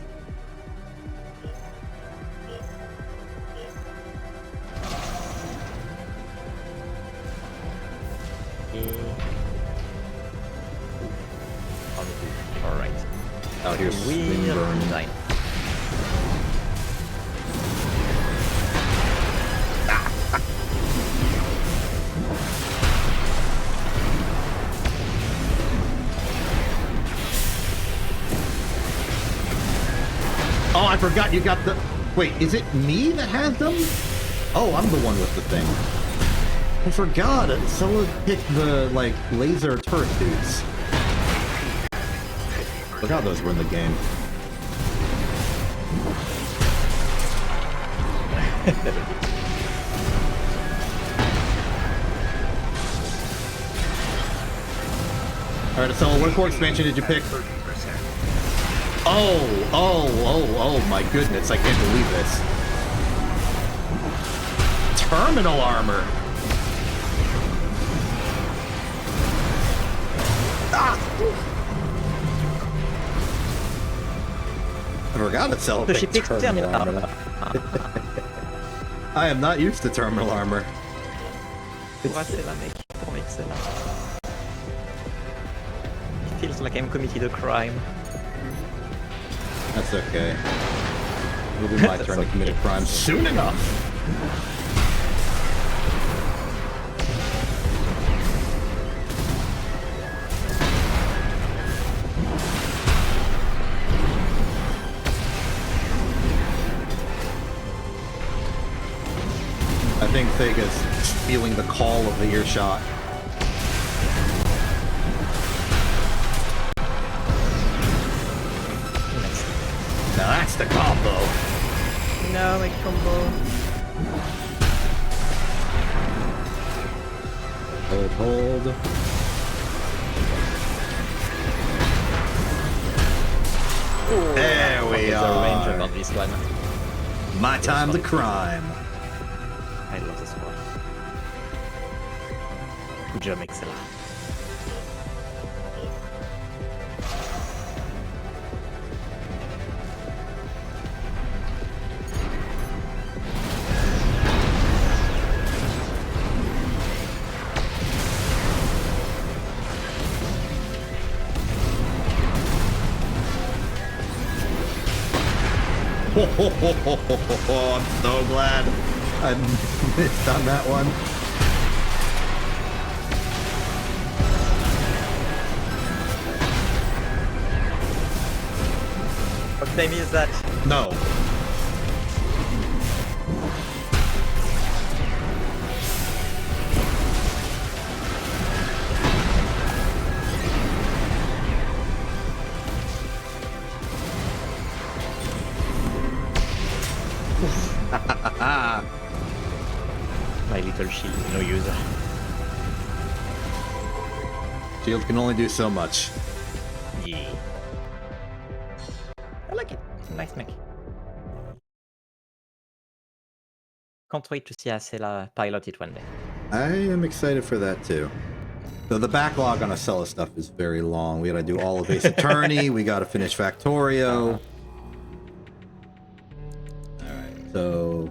Alright. Out here's Weird Swinburne. design. Oh, I forgot you got the... Wait, is it me that has them? Oh, I'm the one with the thing. I forgot. Someone picked the, like, laser turret dudes. Forgot those were in the game. Alright, so what core expansion did you pick? 30%. Oh, my goodness, I can't believe this. Terminal armor. Ah! I forgot to So she celebrate picks terminal terminal armor. I am not used to terminal armor. Pourquoi c'est là, mec? Pour mec, c'est là. It feels like I'm committed a crime. That's okay. It'll be my That's turn to commit a okay. crime soon enough. I think Thega's feeling the call of the earshot. Nice. Now that's the combo. No, my combo. Hold. There we Okay, the range are. about this one. My time to crime. I love this one. Good job, Excella. I'm so glad I missed on that one. What time is that? No. My little shield is no use. Shield can only do so much. Yeah. I like it. Nice mech. Can't wait to see Acela pilot it one day. I am excited for that too. So the backlog on Acela stuff is very long. We gotta do all of Ace Attorney, we gotta finish Factorio. Alright, so...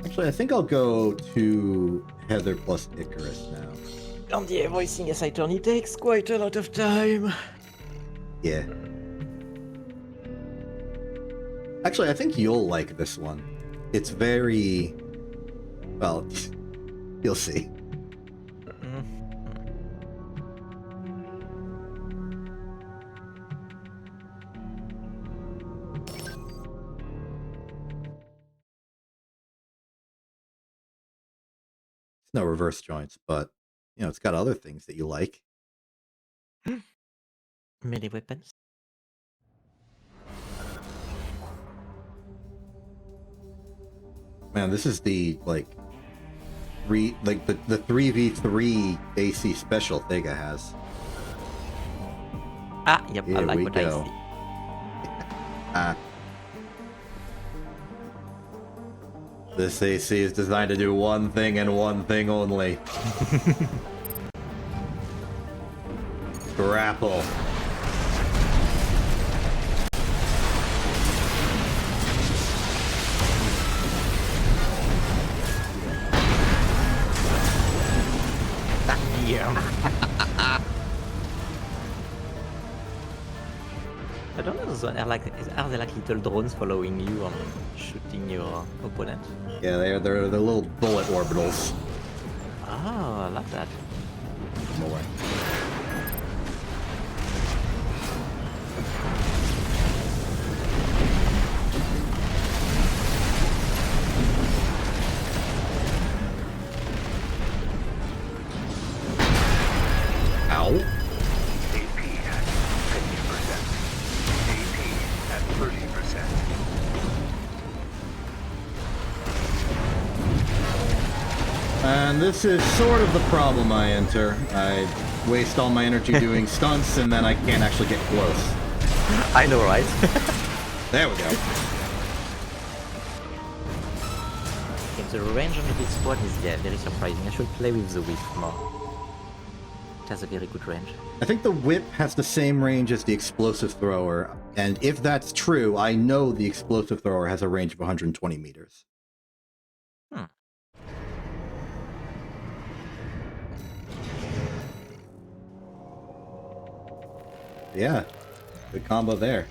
Actually, I think I'll go to Heather plus Icarus now. And yeah, voicing Ace Attorney takes quite a lot of time. Yeah. Actually, I think you'll like this one. It's very... Well, you'll see. No reverse joints, but you know, it's got other things that you like. Melee weapons. Man, this is the the 3v3 AC special Thega has. Ah, yep, Here I like we what go. I see. This AC is designed to do one thing and one thing only. Grapple. I don't know those one. Are they like little drones following you and shooting your opponent? Yeah, they're little bullet orbitals. Oh, I love that. No way. Ow. AP at 50%. AP at 30%. And this is sort of the problem I enter. I waste all my energy doing stunts and then I can't actually get close. I know, right? There we go. Okay, the range on this one is very surprising. I should play with the whip more. has a very good range. I think the whip has the same range as the explosive thrower, and if that's true, I know the explosive thrower has a range of 120 meters. Hmm. Yeah, good combo there.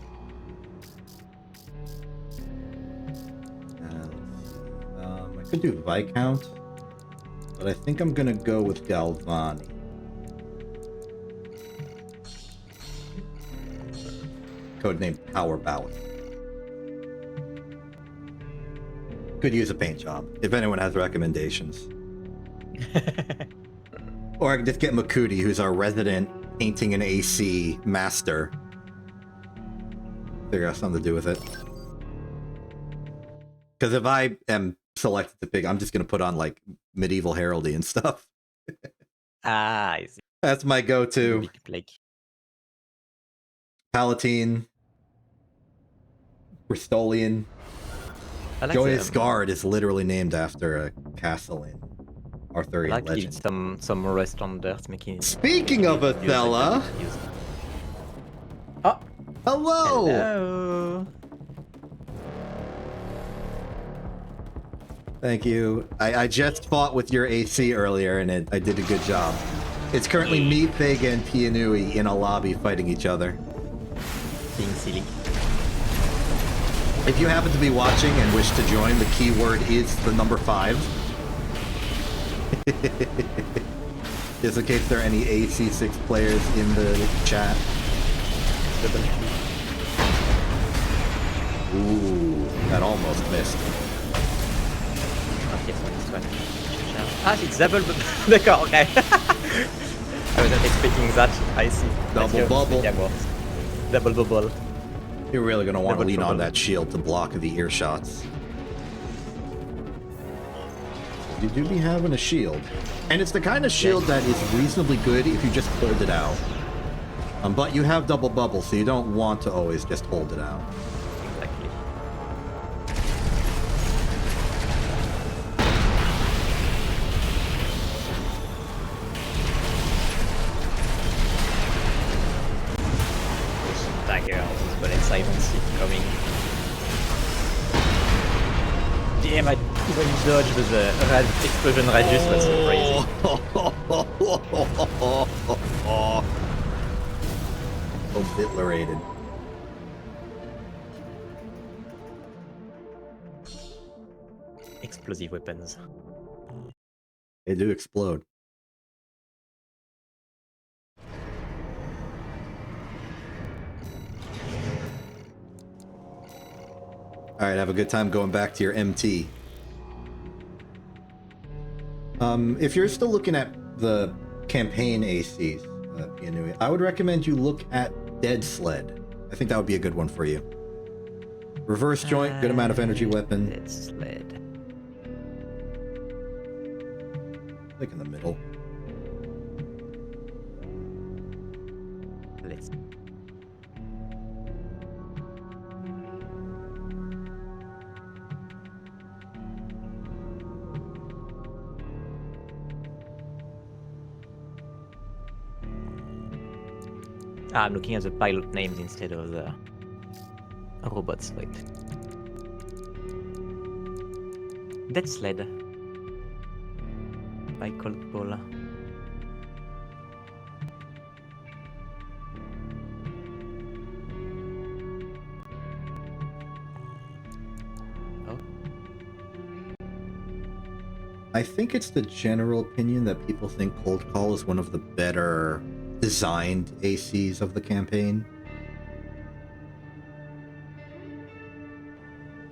Let's see. I could do Viscount, but I think I'm gonna go with Galvani. Codename Power Ballast. Could use a paint job, if anyone has recommendations. Or I can just get Makudi, who's our resident painting an AC master. Figure out something to do with it. Because if I am selected to pick, I'm just going to put on, like, medieval heraldry and stuff. I see. That's my go-to. Big plague. Palatine. Bristolian. I like Joyous the, Guard is literally named after a castle in I Arthurian like to give legend. it some rest on dirt, making it Speaking of use it Athela, and use it. Oh, hello! hello! Thank you. I just fought with your AC earlier, and I did a good job. It's currently me, Thega, and Pianui in a lobby fighting each other. Being silly. If you happen to be watching and wish to join, the keyword is the number 5. Just in case there are any AC6 players in the chat. Ooh, that almost missed. Okay, so this one. Ah, it's double. D'accord, okay. I was not expecting that. I see. Double bubble. Yeah, double bubble. You're really going to want to Double lean on trouble. that shield to block the ear shots. You do be having a shield. And it's the kind of shield that is reasonably good if you just hold it out. But you have double bubble, so you don't want to always just hold it out. Exactly. Dagger on these bullets, I don't see it coming. Damn, I even dodged with the explosion radius, was so crazy. Obliterated. Explosive weapons. They do explode. Alright, have a good time going back to your MT. If you're still looking at the campaign ACs, Pianui, I would recommend you look at Dead Sled. I think that would be a good one for you. Reverse joint, good amount of energy weapon. Dead Sled. Like in the middle. Let's. Ah, I'm looking at the pilot names instead of the robots. Wait. Dead Sled. By Cold Ball. Oh. I think it's the general opinion that people think Cold Call is one of the better designed ACs of the campaign.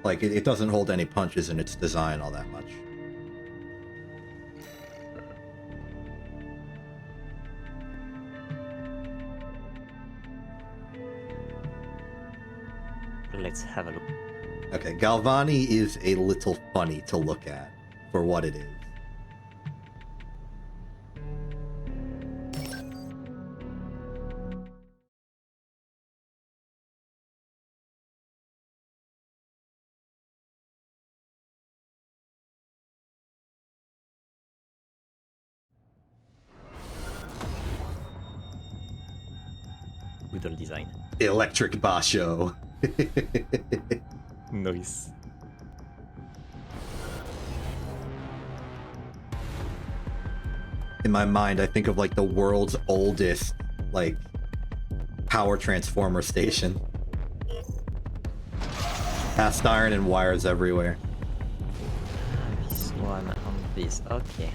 Like, it doesn't hold any punches in its design all that much. Let's have a look. Okay, Galvani is a little funny to look at for what it is. good old design. Electric Basho. Nice. In my mind, I think of like the world's oldest, like, power transformer station. Cast iron and wires everywhere. This one on this. Okay.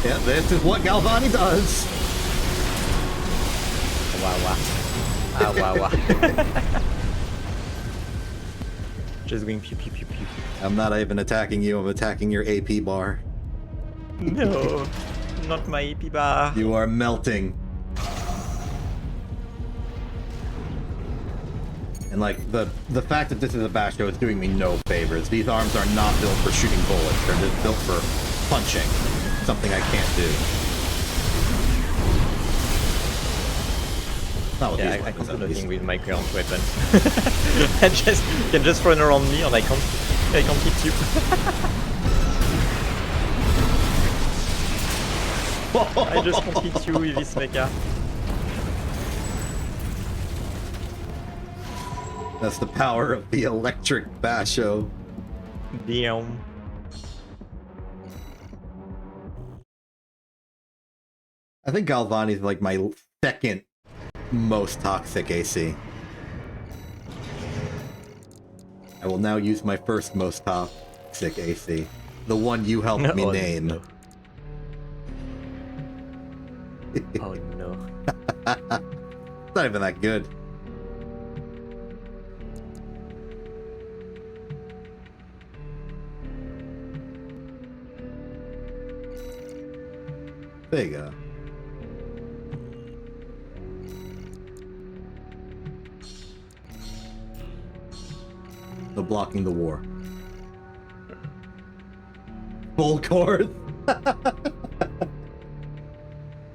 Yeah, this is what Galvani does. Wow, wow. Ah, wow, wow. Just going pew, pew, pew, pew. I'm not even attacking you, I'm attacking your AP bar. No, not my AP bar. You are melting. And like, the fact that this is a Basho is doing me no favors. These arms are not built for shooting bullets, they're just built for punching. Something I can't do. Not with Yeah, these I weapons, can't do at least. nothing with my current weapon. I just can just run around me and I can't hit you. I just can't hit you with this mecha. That's the power of the electric Basho. Damn. I think Galvani is like my second most toxic AC. I will now use my first most toxic AC. The one you helped me Oh, name. no. Oh no. It's not even that good. There you go. No blocking the war. Full course.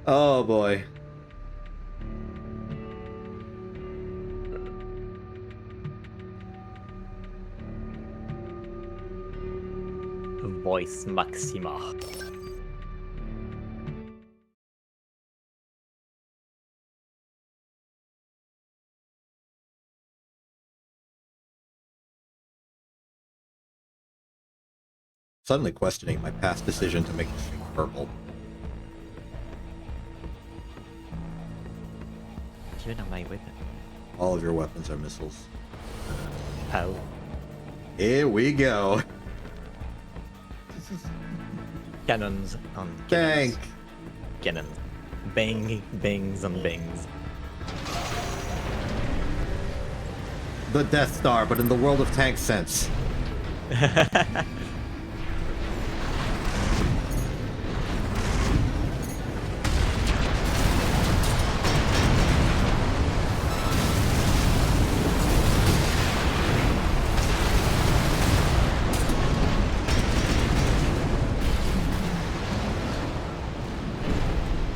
Oh boy. Voice Maxima. Suddenly questioning my past decision to make the stream purple. Even on my weapon. All of your weapons are missiles. How? Here we go. Cannons and Tank. cannons. Bang, bangs and bangs. The Death Star, but in the world of tank sense.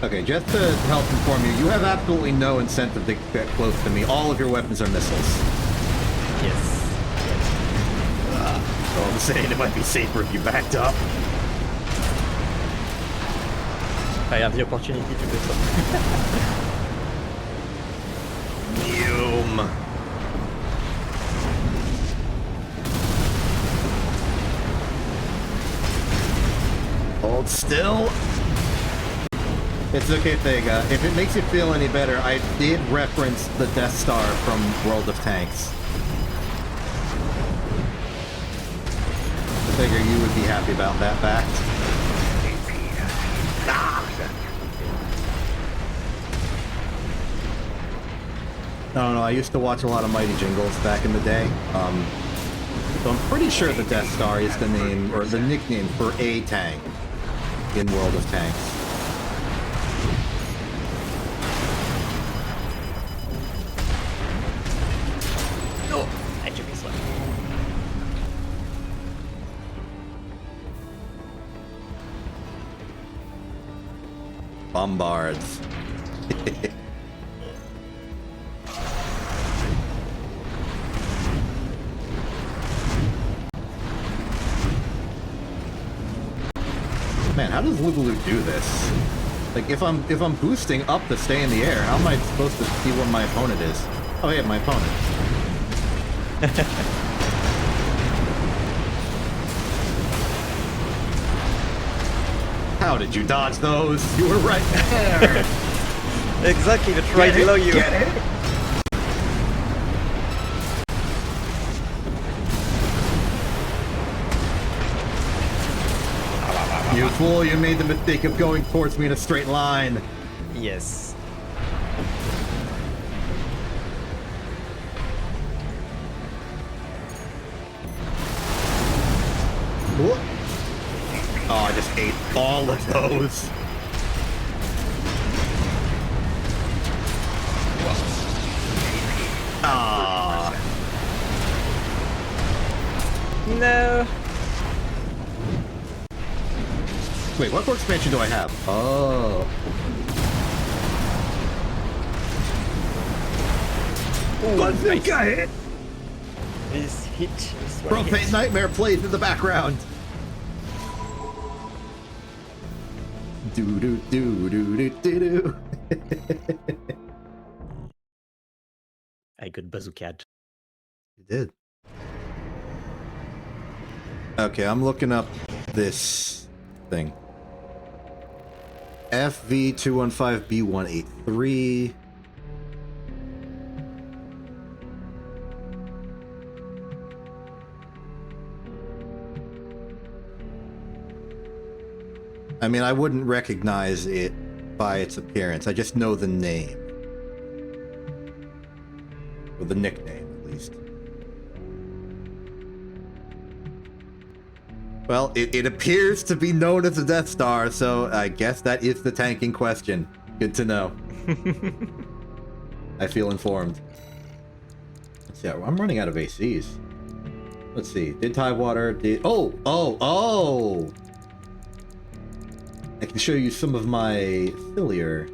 Okay, just to help inform you, you have absolutely no incentive to get close to me. All of your weapons are missiles. Yes. So I'm saying it might be safer if you backed up. I have the opportunity to do so. Boom. Hold still. It's okay, Thega. If it makes you feel any better, I did reference the Death Star from World of Tanks. I figure you would be happy about that fact. No, I used to watch a lot of Mighty Jingles back in the day. So I'm pretty sure the Death Star is the name, or the nickname for a tank in World of Tanks. Bombards. Man, how does Lugaloo do this? Like, if I'm boosting up to stay in the air, how am I supposed to see what my opponent is? Oh, yeah, my opponent. How did you dodge those? You were right there. Exactly, it's right below you. Get it? You fool, you made the mistake of going towards me in a straight line. Yes. Whoop. Oh, I just ate all of those. Ah. No. Wait, what core expansion do I have? Oh. Bazooka hit! This hit is one Propane hit. Nightmare plays in the background. Do do do do do do do. I got bazookaed. You did. Okay, I'm looking up this thing. FV215B183. I mean, I wouldn't recognize it by its appearance. I just know the name. Or the nickname, at least. Well, it appears to be known as the Death Star, so I guess that is the tank in question. Good to know. I feel informed. Let's see, I'm running out of ACs. Let's see, did Tidewater, did... Oh! I can show you some of my sillier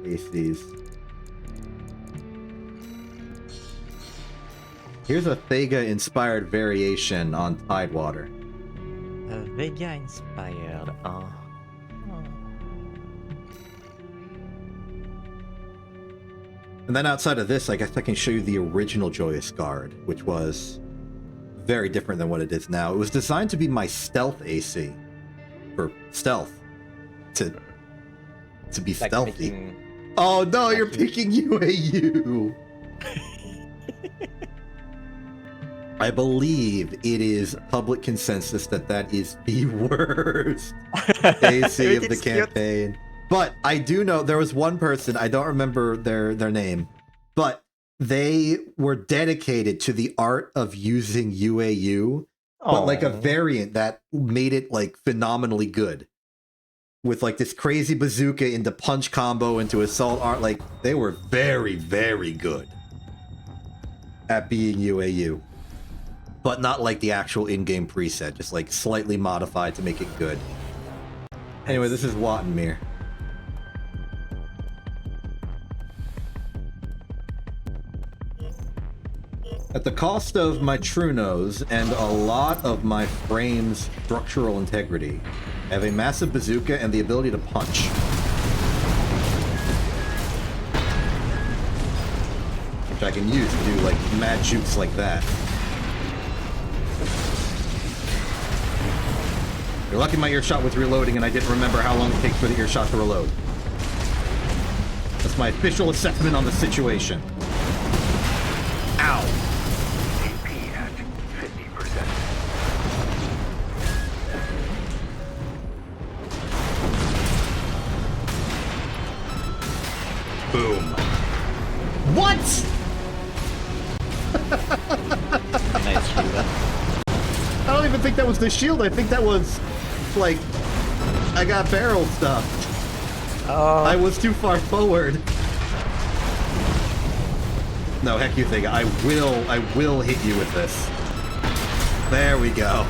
ACs. Here's a Thega-inspired variation on Tidewater. Vega inspired. And then outside of this, I guess I can show you the original Joyous Guard, which was very different than what it is now. It was designed to be my stealth AC. For stealth. To be Like stealthy. making... Oh no, you're picking UAU! I believe it is public consensus that that is the worst AC of the It's cute. campaign. But I do know there was one person, I don't remember their name, but they were dedicated to the art of using UAU, but like a Aw. variant that made it like phenomenally good. With like this crazy bazooka into punch combo into assault art, like they were very, very good at being UAU. But not like the actual in-game preset, just like slightly modified to make it good. Anyway, this is Wattenmere. At the cost of my true nose and a lot of my frame's structural integrity, I have a massive bazooka and the ability to punch. Which I can use to do like mad jukes like that. You're lucky my earshot was reloading and I didn't remember how long it takes for the earshot to reload. That's my official assessment on the situation. Ow! AP at 50%. Boom. What? Nice shield. I don't even think that was the shield. I think that was, like, I got barrel stuffed. Oh, I was too far forward. No, heck you think. I will hit you with this. There we go.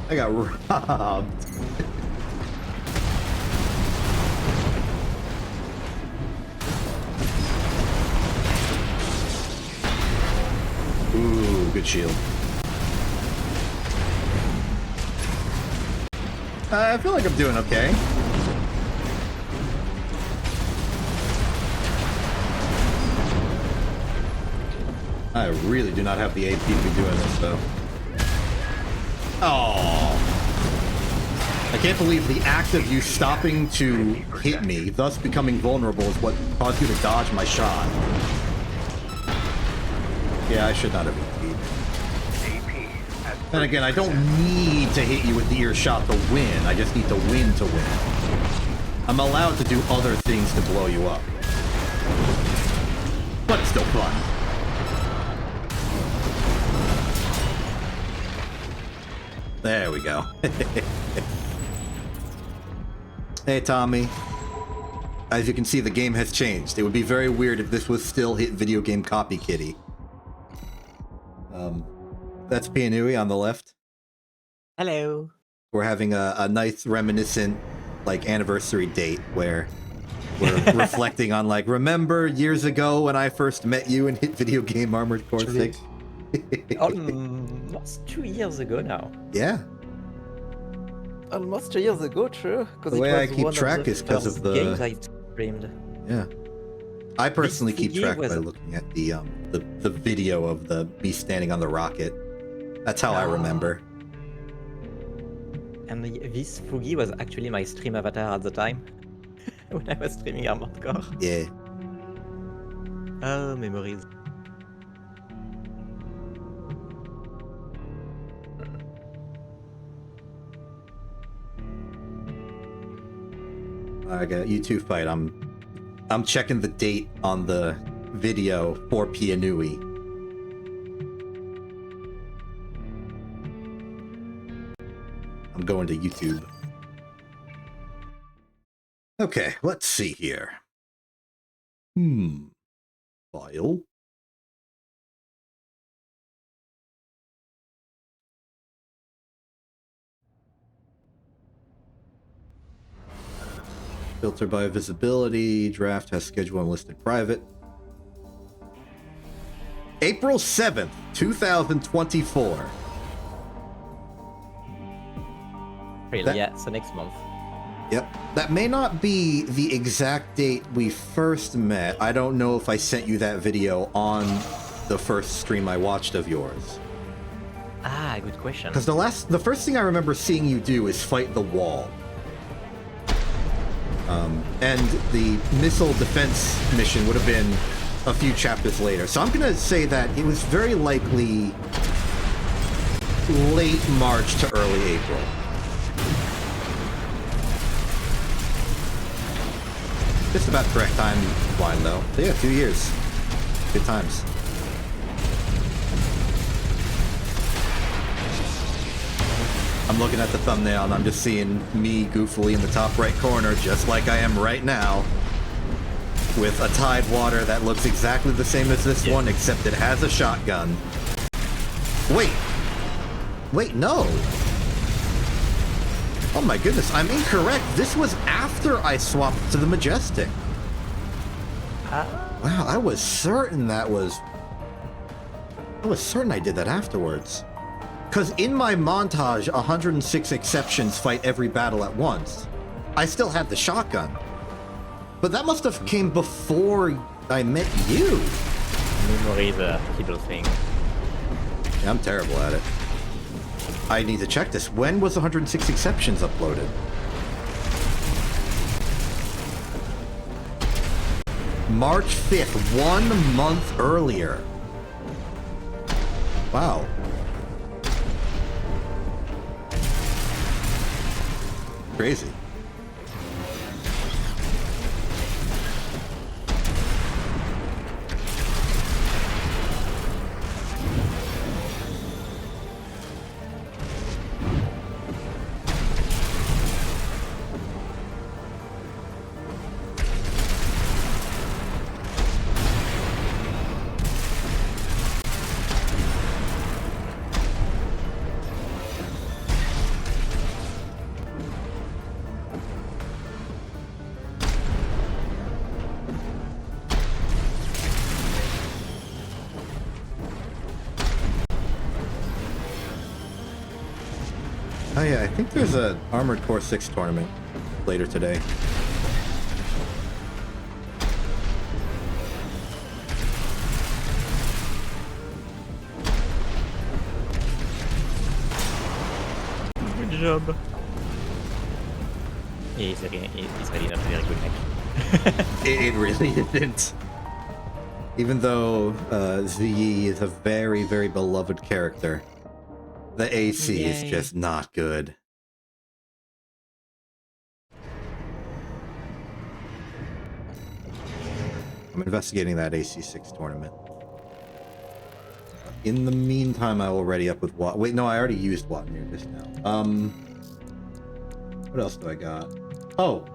I got robbed. Ooh, good shield. I feel like I'm doing okay. I really do not have the AP to be doing this, though. Oh. I can't believe the act of you stopping to hit me, thus becoming vulnerable, is what caused you to dodge my shot. Yeah, I should not have EP'd. And again, I don't need to hit you with the earshot to win. I just need to win to win. I'm allowed to do other things to blow you up. But it's still fun. There we go. Hey, Tommy. As you can see, the game has changed. It would be very weird if this was still Hit Video Game Copy Kitty. That's Pianui on the left. Hello. We're having a nice reminiscent, like, anniversary date where we're reflecting on, like, remember years ago when I first met you in Hit Video Game Armored Core 6? Almost 2 years ago now. Yeah. Almost 2 years ago, true. The way I keep track is because of the games I streamed. Yeah. I personally keep Fugi track by was- looking at the video of the me standing on the rocket. That's how I remember. And this Fugi was actually my stream avatar at the time. When I was streaming Armored Core. Yeah. Oh, memories. I got YouTube fight. I'm checking the date on the video for Pianui. I'm going to YouTube. Okay, let's see here. File. Filter by visibility. Draft has schedule and listed private. April 7th, 2024. Really, yeah, so next month. Yep. That may not be the exact date we first met. I don't know if I sent you that video on the first stream I watched of yours. Ah, good question. Because the first thing I remember seeing you do is fight the wall. And the missile defense mission would have been a few chapters later. So I'm gonna say that it was very likely late March to early April. Just about correct timeline, though. So yeah, 2 years. Good times. I'm looking at the thumbnail and I'm just seeing me goofily in the top right corner, just like I am right now, with a Tidewater that looks exactly the same as this one, except it has a shotgun. Wait! Wait, no! Oh my goodness, I'm incorrect. This was after I swapped to the Majestic. Wow, I was certain I did that afterwards. Because in my montage, 106 exceptions fight every battle at once. I still had the shotgun. But that must have came before I met you. Memory is a kiddo thing. Yeah, I'm terrible at it. I need to check this. When was 106 exceptions uploaded? March 5th, 1 month earlier. Wow. Crazy. Oh yeah, I think there's a Armored Core 6 tournament later today. Good job. He's really not very good mech. It really isn't. Even though Ziyi is a very, very beloved character, the AC is Yay. just not good. I'm investigating that AC6 tournament. In the meantime, I will ready up with what? Wait, no, I already used Watnir just now. What else do I got? Oh.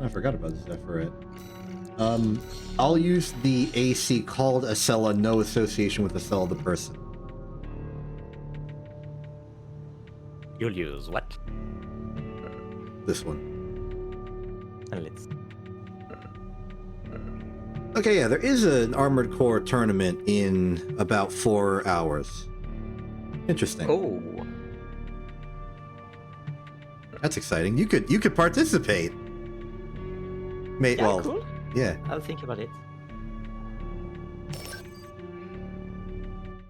I forgot about Zephyret. I'll use the AC called Acela, no association with Acela the person. You'll use what? This one. Let's. Okay, yeah, there is an Armored Core tournament in about 4 hours. Interesting. Oh. That's exciting. You could participate. Mate, Yeah, well, cool. yeah. I'll think about it.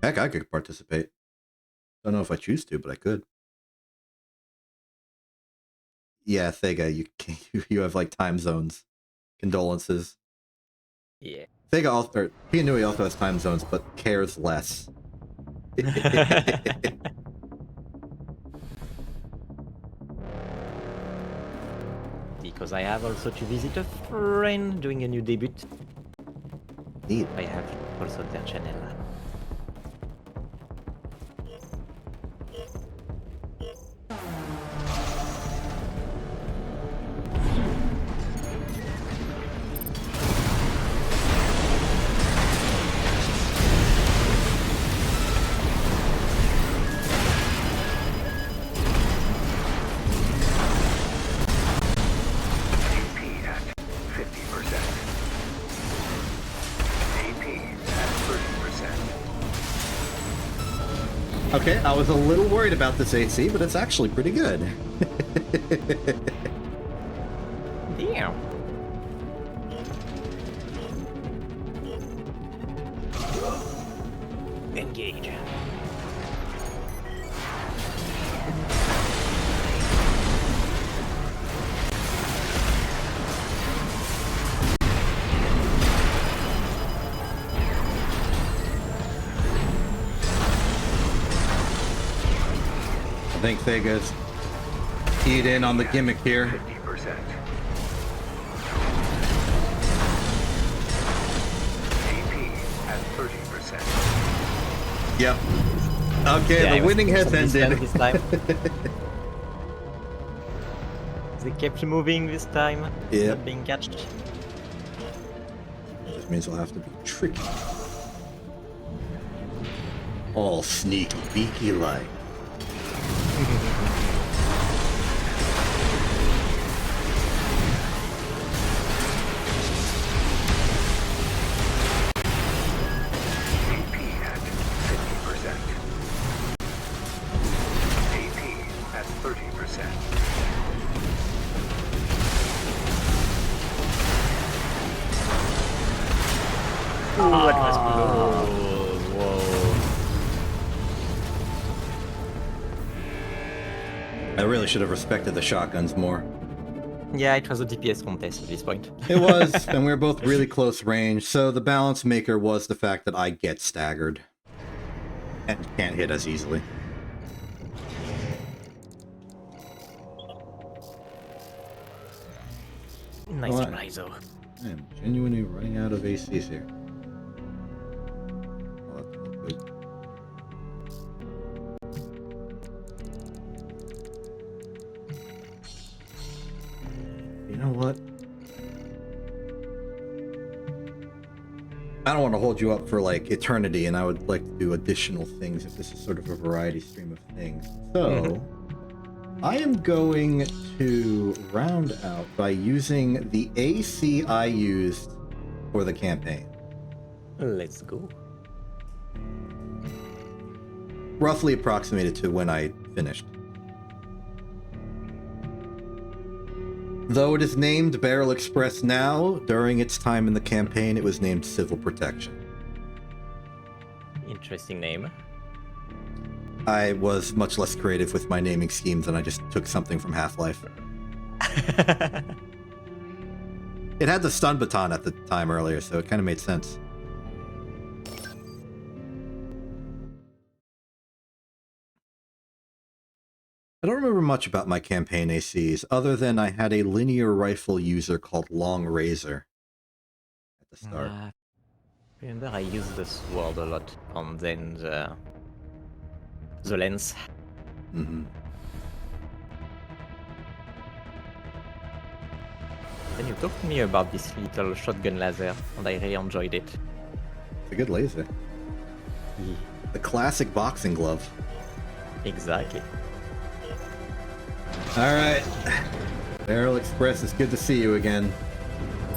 Heck, I could participate. Don't know if I choose to, but I could. Yeah, Thega, you have like time zones. Condolences. Yeah. Thega also, or Pianui also has time zones, but cares less. Because I have also to visit a friend doing a new debut. Neat. I have also their channel. AP at 50%. AP at 30%. Okay, I was a little worried about this AC, but it's actually pretty good. Damn. Engage. I think Thega's keyed in on the gimmick here. 50%. AP at 30%. Yep. Okay, Yeah, I the was winning has some distance ended. this time. They kept moving this time. Yep. Not being catched. This means I'll have to be tricky. All sneaky beaky like. AP at 50%. AP at 30%. Ooh, that was close. Whoa. I really should have respected the shotguns more. Yeah, it was a DPS contest at this point. It was, and we were both really close range, so the balance maker was the fact that I get staggered. And can't hit as easily. Nice Alright. try, though. I am genuinely running out of ACs here. Well, that's not good. You know what? I don't want to hold you up for like eternity, and I would like to do additional things if this is sort of a variety stream of things. So, I am going to round out by using the AC I used for the campaign. Let's go. Roughly approximated to when I finished. Though it is named Barrel Express now, during its time in the campaign, it was named Civil Protection. Interesting name. I was much less creative with my naming schemes, and I just took something from Half-Life. It had the stun baton at the time earlier, so it kind of made sense. I don't remember much about my campaign ACs, other than I had a linear rifle user called Long Razor at the start. Remember, I used the sword a lot, and then the lens. Mm-hmm. Then you talked to me about this little shotgun laser, and I really enjoyed it. It's a good laser. The classic boxing glove. Exactly. Alright. Barrel Express, it's good to see you again.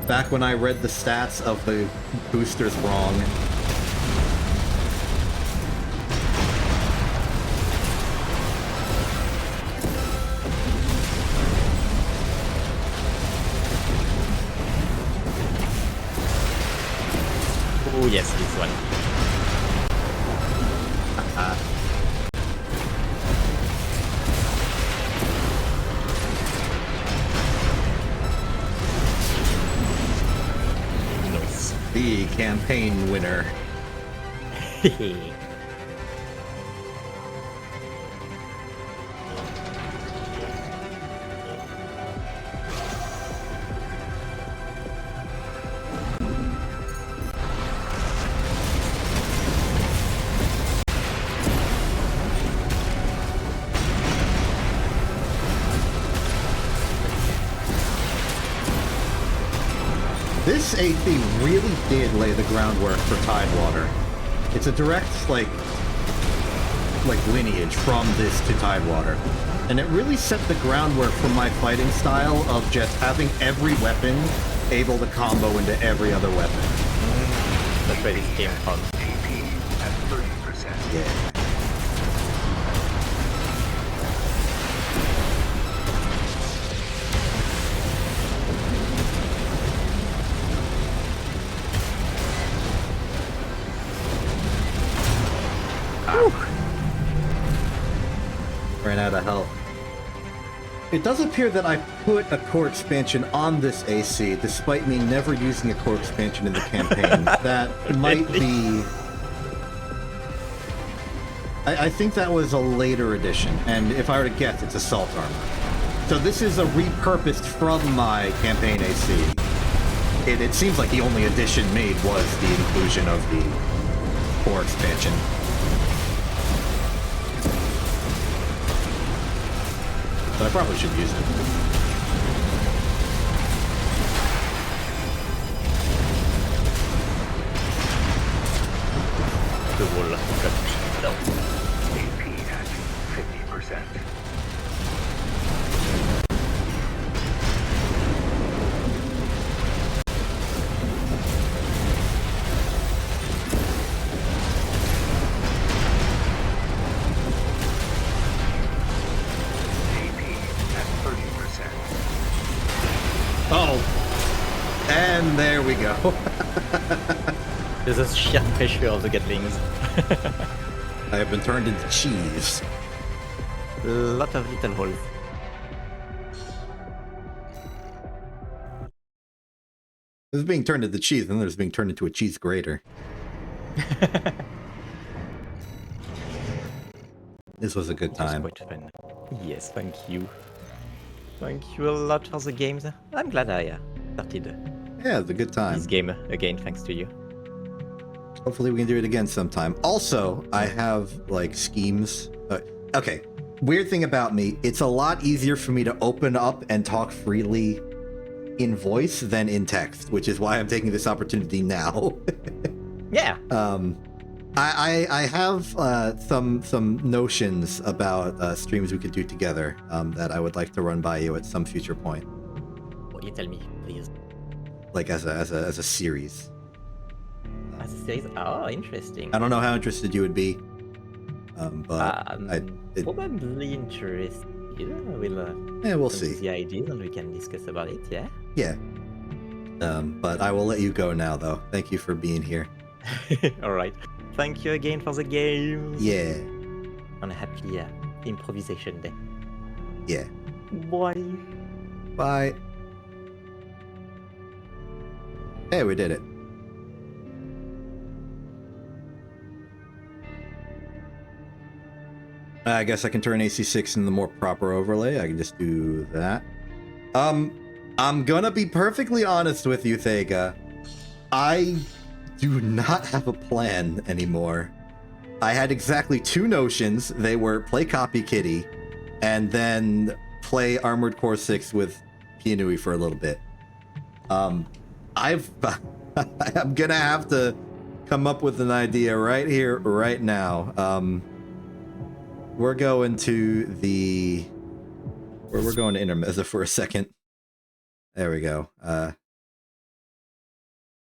Back when I read the stats of the boosters wrong. Oh yes, this one. Nice. The campaign winner. This AP really did lay the groundwork for Tidewater. It's a direct, like lineage from this to Tidewater. And it really set the groundwork for my fighting style of just having every weapon able to combo into every other weapon. That's where this came from. AP at 30%. Yeah. Ran out of health. It does appear that I put a core expansion on this AC, despite me never using a core expansion in the campaign. That might be... I think that was a later edition, and if I were to guess, it's Assault Armor. So this is a repurposed from my campaign AC. It seems like the only addition made was the inclusion of the core expansion. But I probably should use it. The wall got down. AP at 50%. AP at 30%. Oh! And there we go. There's a sheer pressure of the Gatlings. I have been turned into cheese. A lot of little holes. There's being turned into cheese, and there's being turned into a cheese grater. This was a good It was time. quite fun. Yes, thank you. Thank you a lot for the games. I'm glad I started Yeah, it was a good time. this game again, thanks to you. Hopefully we can do it again sometime. Also, I have, like, schemes. Okay, weird thing about me, it's a lot easier for me to open up and talk freely in voice than in text, which is why I'm taking this opportunity now. Yeah. I have some notions about streams we could do together that I would like to run by you at some future point, What you tell me, please. like as a series. As a series? Oh, interesting. I don't know how interested you would be, but Probably interested. We'll we'll come see. to the ideas and we can discuss about it. Yeah. Yeah. But I will let you go now, though. Thank you for being here. All right. Thank you again for the game. Yeah. And a happy improvisation day. Yeah. Bye. Bye. Hey, we did it. I guess I can turn AC6 into the more proper overlay. I can just do that. I'm gonna be perfectly honest with you, Thega. I do not have a plan anymore. I had exactly two notions. They were play Copy Kitty and then play Armored Core 6 with Pianui for a little bit. I'm gonna have to come up with an idea right here, right now. We're going to the... We're going to Intermezzo for a second. There we go.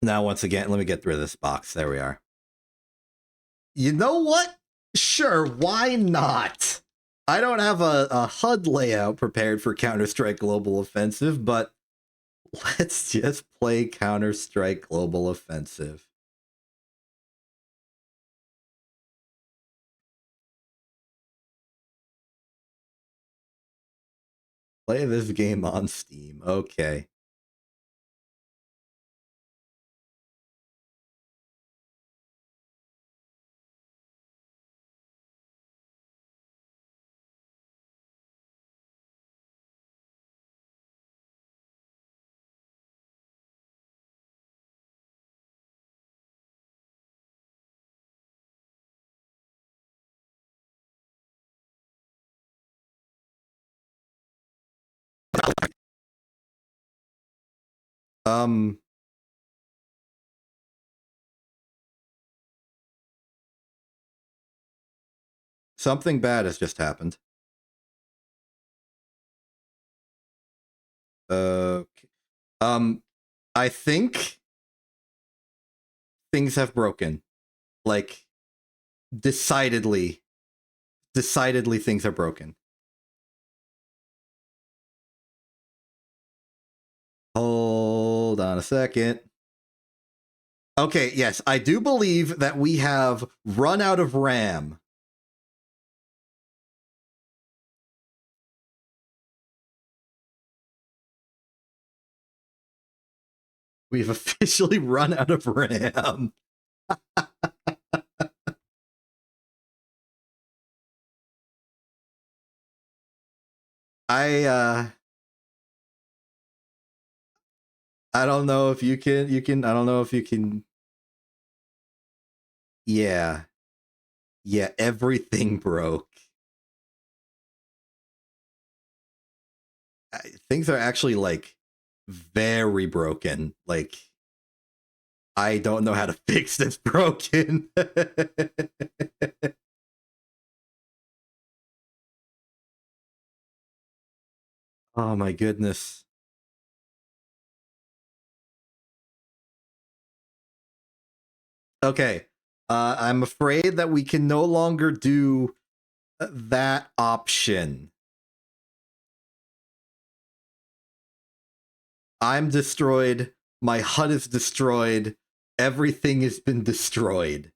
Now, once again, let me get rid of this box. There we are. You know what? Sure, why not? I don't have a HUD layout prepared for Counter-Strike Global Offensive, but let's just play Counter-Strike Global Offensive. Play this game on Steam. Okay. Something bad has just happened. Okay. I think things have broken. Like, decidedly things are broken. Hold on a second. Okay, yes, I do believe that we have run out of RAM. We've officially run out of RAM. I don't know if you can I don't know if you can. Yeah, everything broke. Things are actually like very broken. Like, I don't know how to fix this broken. Oh my goodness. Okay. I'm afraid that we can no longer do that option. I'm destroyed. My HUD is destroyed. Everything has been destroyed.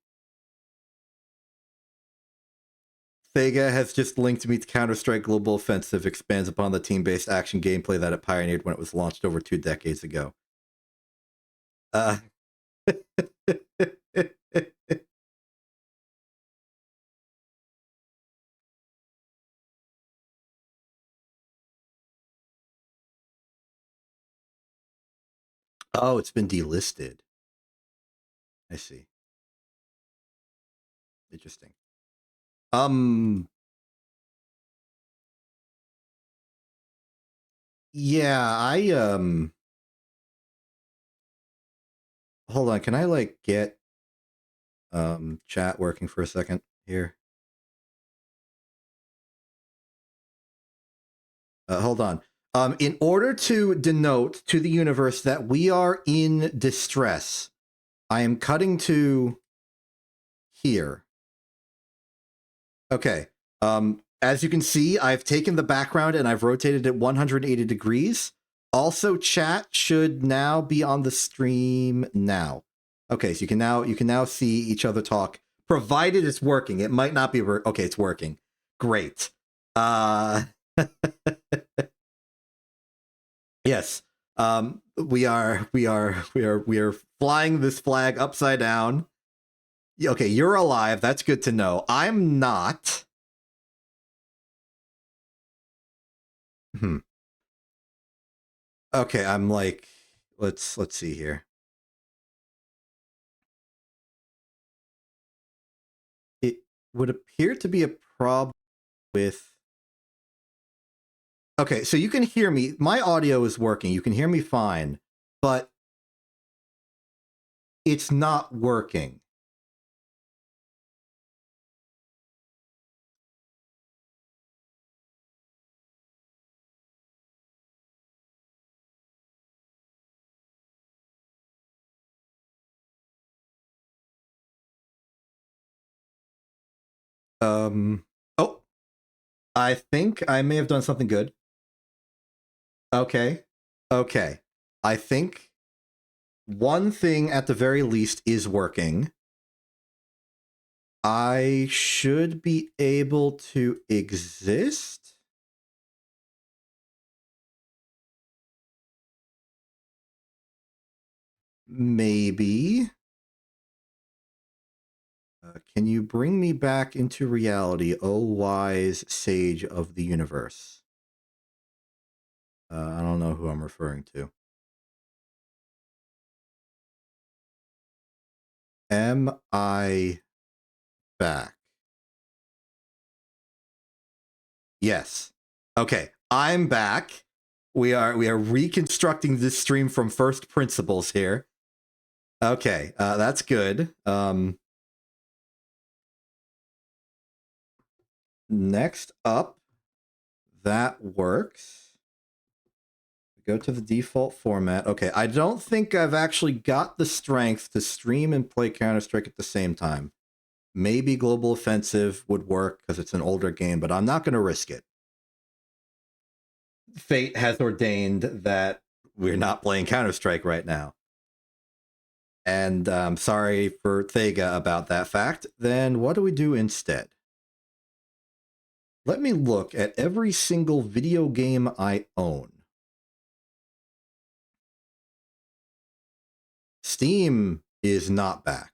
Sega has just linked me to Counter-Strike Global Offensive, expands upon the team-based action gameplay that it pioneered when it was launched over 2 decades ago. Oh, it's been delisted. I see. Interesting. Yeah, hold on, can I like get Chat working for a second here. Hold on. In order to denote to the universe that we are in distress, I am cutting to here. Okay. As you can see, I've taken the background and I've rotated it 180 degrees. Also, chat should now be on the stream now. Okay, so you can now see each other talk, provided it's working. It might not be okay, it's working. Great. Yes. We are flying this flag upside down. Okay, you're alive. That's good to know. I'm not. Okay, I'm like, let's see here. It would appear to be a problem with. Okay, so you can hear me. My audio is working. You can hear me fine, but it's not working. Oh, I think I may have done something good. Okay. I think one thing at the very least is working. I should be able to exist. Maybe. Can you bring me back into reality, O wise sage of the universe? I don't know who I'm referring to. Am I back? Yes. Okay, I'm back. We are reconstructing this stream from first principles here. Okay, that's good. Next up, that works. Go to the default format. Okay, I don't think I've actually got the strength to stream and play Counter-Strike at the same time. Maybe Global Offensive would work because it's an older game, but I'm not going to risk it. Fate has ordained that we're not playing Counter-Strike right now. And I'm sorry for Thega about that fact. Then what do we do instead? Let me look at every single video game I own. Steam is not back.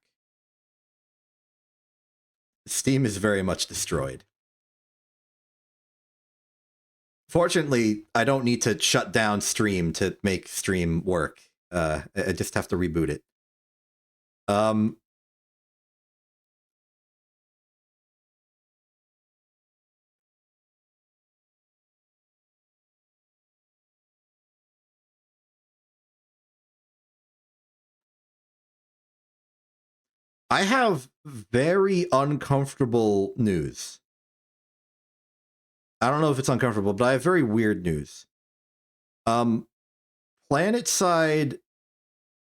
Steam is very much destroyed. Fortunately, I don't need to shut down stream to make stream work. I just have to reboot it. I have very uncomfortable news. I don't know if it's uncomfortable, but I have very weird news. PlanetSide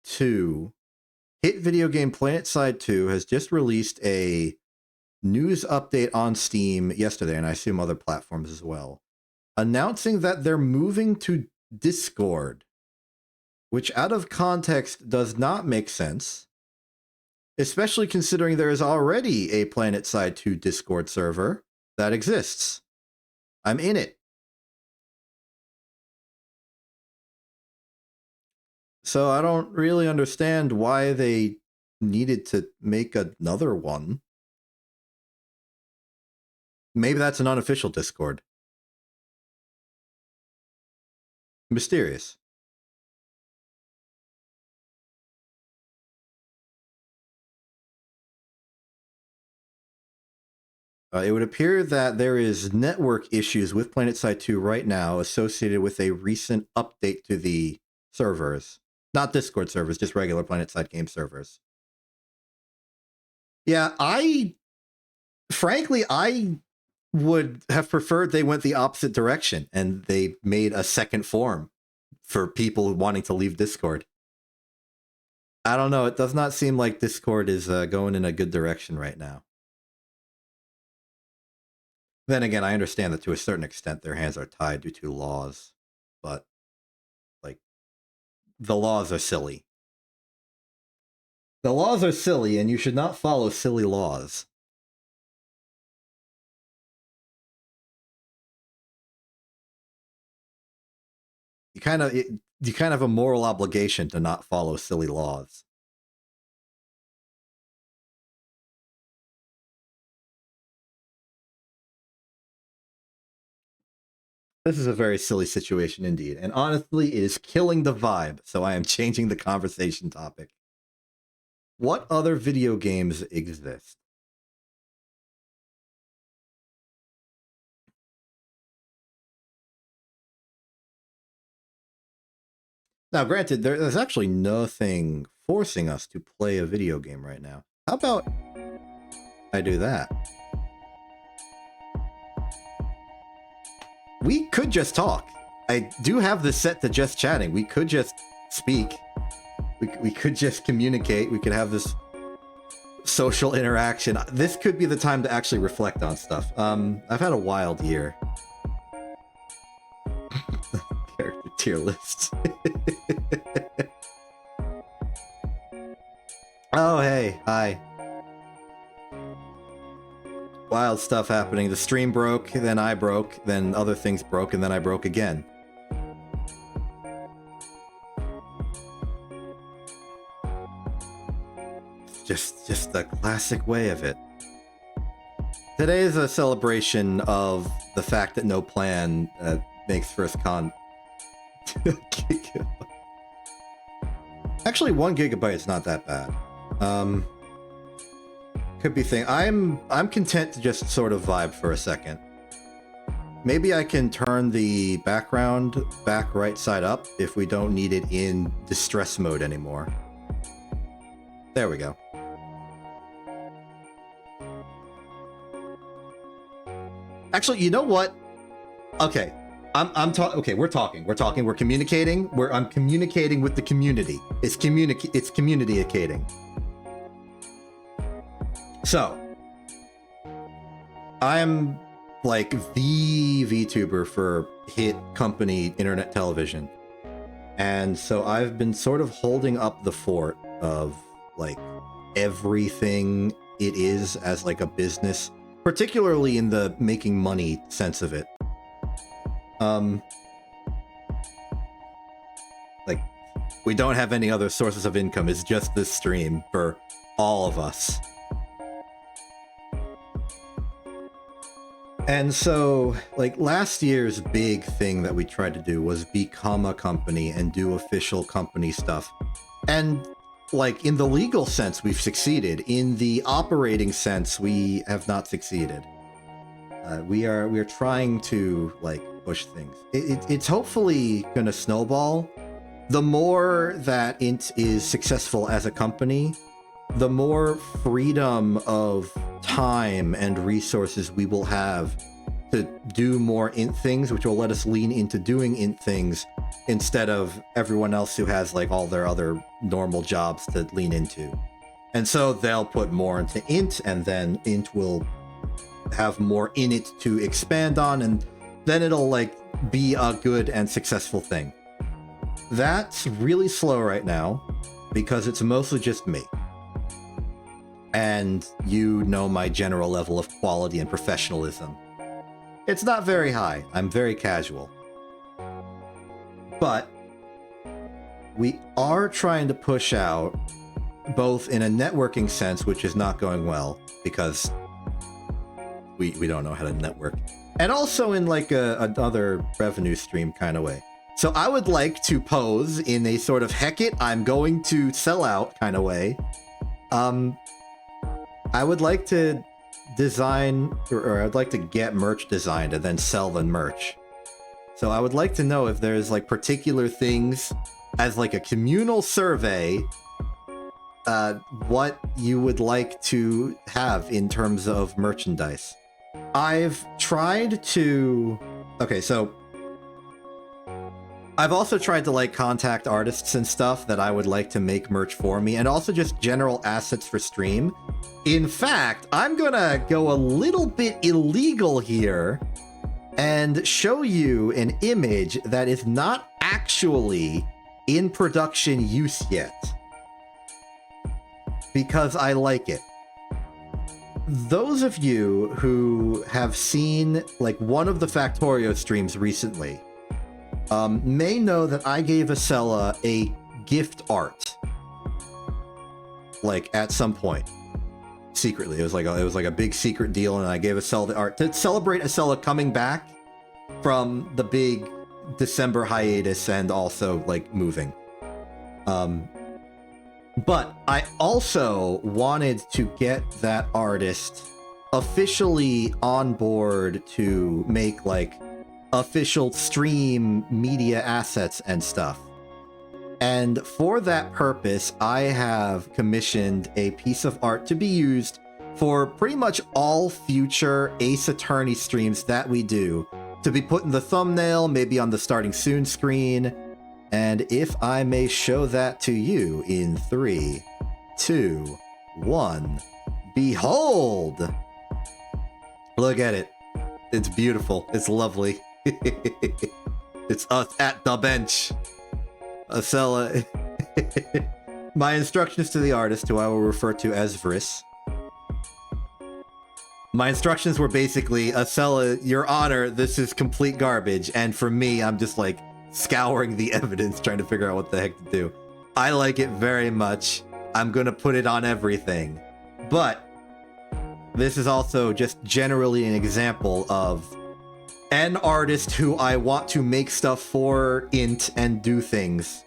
2, hit video game PlanetSide 2 has just released a news update on Steam yesterday, and I assume other platforms as well, announcing that they're moving to Discord, which out of context does not make sense, especially considering there is already a PlanetSide 2 Discord server that exists. I'm in it. So I don't really understand why they needed to make another one. Maybe that's an unofficial Discord. Mysterious. It would appear that there is network issues with PlanetSide 2 right now associated with a recent update to the servers. Not Discord servers, just regular PlanetSide game servers. Yeah, frankly, I would have preferred they went the opposite direction and they made a second forum for people wanting to leave Discord. I don't know. It does not seem like Discord is going in a good direction right now. Then again, I understand that to a certain extent their hands are tied due to laws, but like the laws are silly. The laws are silly, and you should not follow silly laws. You kind of have a moral obligation to not follow silly laws. This is a very silly situation indeed, and honestly, it is killing the vibe, so I am changing the conversation topic. What other video games exist? Now, granted, there's actually nothing forcing us to play a video game right now. How about I do that? We could just talk. I do have this set to just chatting. We could just speak. We could just communicate. We could have this social interaction. This could be the time to actually reflect on stuff. I've had a wild year. Character tier list. Oh, hey. Hi. Wild stuff happening. The stream broke, then I broke, then other things broke, and then I broke again. Just the classic way of it. Today is a celebration of the fact that no plan makes first con. Actually, 1 gigabyte is not that bad. Could be thing. I'm content to just sort of vibe for a second. Maybe I can turn the background back right side up if we don't need it in distress mode anymore. There we go. Actually, you know what? Okay. I'm talking. Okay, we're talking. We're communicating. I'm communicating with the community. It's communicating. So, I'm like the VTuber for hit company internet television. And so I've been sort of holding up the fort of like everything it is as like a business, particularly in the making money sense of it. Like we don't have any other sources of income. It's just this stream for all of us. And so, like, last year's big thing that we tried to do was become a company and do official company stuff. And, like, in the legal sense, we've succeeded. In the operating sense, we have not succeeded. We are trying to, like, push things. It's hopefully going to snowball. The more that Int is successful as a company, the more freedom of time and resources we will have to do more Int things, which will let us lean into doing Int things instead of everyone else who has like all their other normal jobs to lean into. And so they'll put more into Int, and then Int will have more in it to expand on, and then it'll like be a good and successful thing. That's really slow right now because it's mostly just me. And you know my general level of quality and professionalism. It's not very high. I'm very casual. But we are trying to push out, both in a networking sense, which is not going well, because we don't know how to network, and also in like another revenue stream kind of way. So I would like to pose in a sort of heck it, I'm going to sell out kind of way. I would like to design, or I'd like to get merch designed and then sell the merch. So I would like to know if there's like particular things as like a communal survey what you would like to have in terms of merchandise. I've tried to... Okay, so I've also tried to like contact artists and stuff that I would like to make merch for me, and also just general assets for stream. In fact, I'm gonna go a little bit illegal here and show you an image that is not actually in production use yet, because I like it. Those of you who have seen like one of the Factorio streams recently may know that I gave Acela a gift art, like at some point, secretly. It was like a big secret deal, and I gave Acela the art to celebrate Acela coming back from the big December hiatus and also like moving. But I also wanted to get that artist officially on board to make like official stream media assets and stuff. And for that purpose, I have commissioned a piece of art to be used for pretty much all future Ace Attorney streams that we do, to be put in the thumbnail, maybe on the starting soon screen. And if I may show that to you in 3, 2, 1, behold! Look at it. It's beautiful. It's lovely. It's us at the bench. Acela. My instructions to the artist, who I will refer to as Vriss. My instructions were basically, Acela, Your Honor, this is complete garbage. And for me, I'm just like scouring the evidence, trying to figure out what the heck to do. I like it very much. I'm gonna put it on everything. But this is also just generally an example of an artist who I want to make stuff for, int, and do things.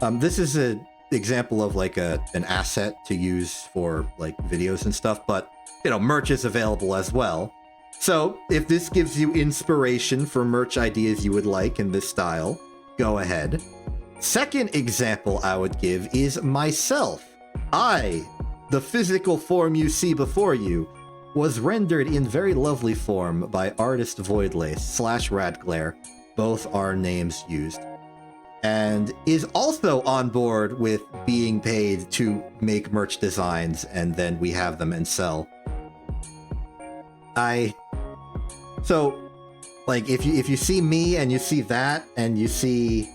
This is an example of like an asset to use for like videos and stuff, but you know, merch is available as well. So if this gives you inspiration for merch ideas you would like in this style, go ahead. Second example I would give is myself. I, the physical form you see before you, was rendered in very lovely form by artist Voidlace / Radglare, both are names used, and is also on board with being paid to make merch designs, and then we have them and sell. So, like, if you see me and you see that and you see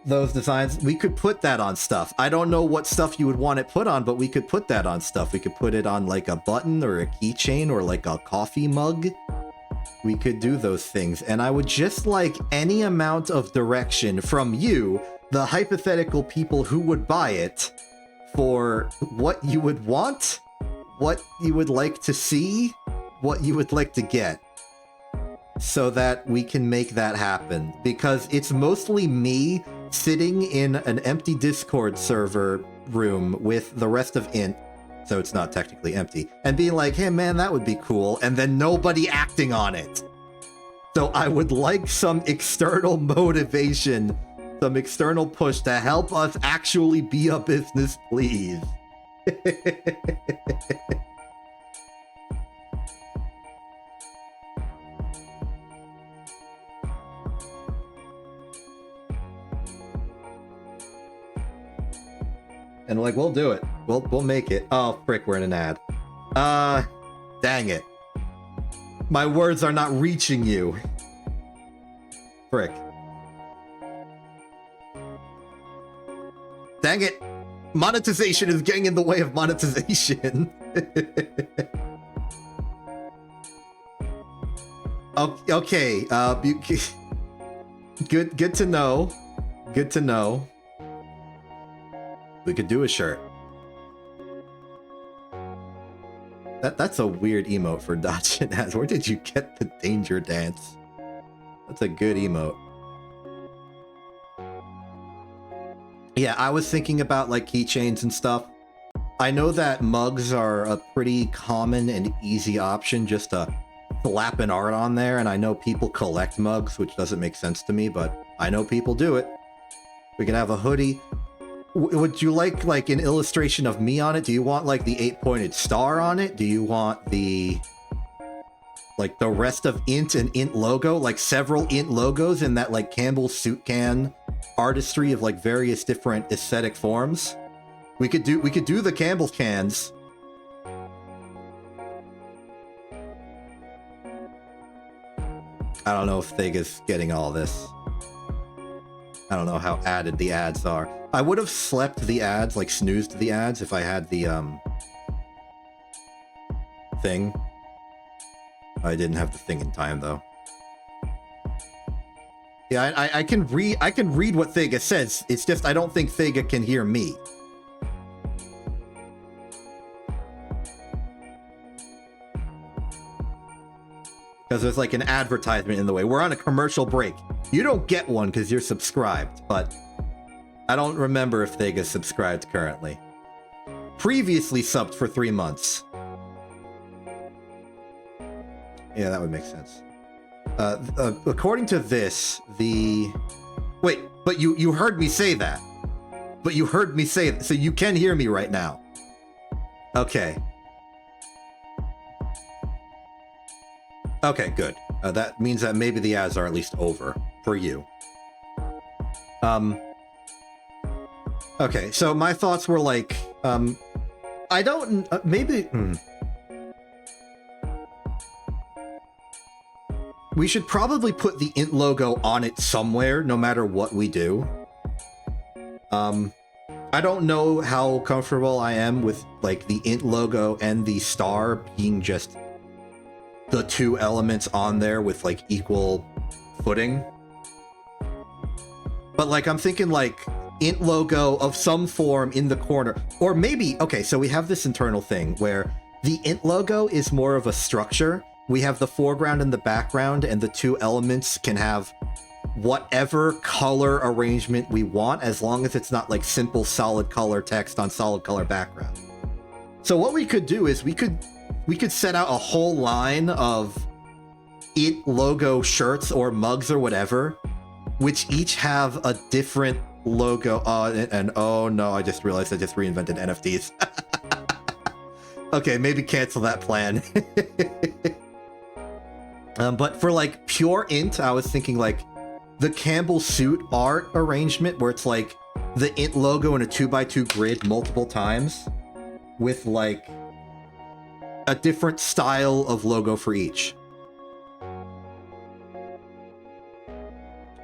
those designs, we could put that on stuff. I don't know what stuff you would want it put on, but we could put that on stuff. We could put it on like a button or a keychain or like a coffee mug. We could do those things, and I would just like any amount of direction from you, the hypothetical people who would buy it, for what you would want, what you would like to see, what you would like to get, so that we can make that happen. Because it's mostly me sitting in an empty Discord server room with the rest of Int, so it's not technically empty, and being like, hey man, that would be cool, and then nobody acting on it. So I would like some external motivation, some external push to help us actually be a business, please. And like, we'll do it. We'll make it. Oh, frick, we're in an ad. Dang it. My words are not reaching you. Frick. Dang it. Monetization is getting in the way of monetization. Okay, good to know. Good to know. We could do a shirt. That's a weird emote for Dodgin ads. Where did you get the danger dance? That's a good emote. Yeah, I was thinking about like keychains and stuff. I know that mugs are a pretty common and easy option just to slap an art on there, and I know people collect mugs, which doesn't make sense to me, but I know people do it. We could have a hoodie. Would you like an illustration of me on it? Do you want like the 8-pointed star on it? Do you want the like the rest of int and int logo, like several int logos in that like Campbell's soup can artistry of like various different aesthetic forms? We could do the Campbell's cans. I don't know if Thega's getting all this. I don't know how added the ads are. I would have slept the ads, like snoozed the ads, if I had the thing. I didn't have the thing in time though. Yeah, I can read what Thega says. It's just I don't think Thega can hear me. Because there's like an advertisement in the way. We're on a commercial break. You don't get one because you're subscribed, but I don't remember if Thega's subscribed currently. Previously subbed for 3 months. Yeah, that would make sense. According to this, Wait, but you heard me say that. But you heard me say that, so you can hear me right now. Okay. Okay, good. That means that maybe the ads are at least over for you. Okay, so my thoughts were like, I don't, maybe, we should probably put the int logo on it somewhere, no matter what we do. I don't know how comfortable I am with like the int logo and the star being just the two elements on there with like equal footing. But like I'm thinking like int logo of some form in the corner, or maybe, okay, so we have this internal thing where the int logo is more of a structure. We have the foreground and the background, and the two elements can have whatever color arrangement we want, as long as it's not like simple solid color text on solid color background. So what we could do is we could set out a whole line of int logo shirts or mugs or whatever, which each have a different logo. And oh no, I just realized I just reinvented NFTs. Okay, maybe cancel that plan. But for like pure int, I was thinking like the Campbell suit art arrangement where it's like the int logo in a 2x2 grid multiple times with like a different style of logo for each.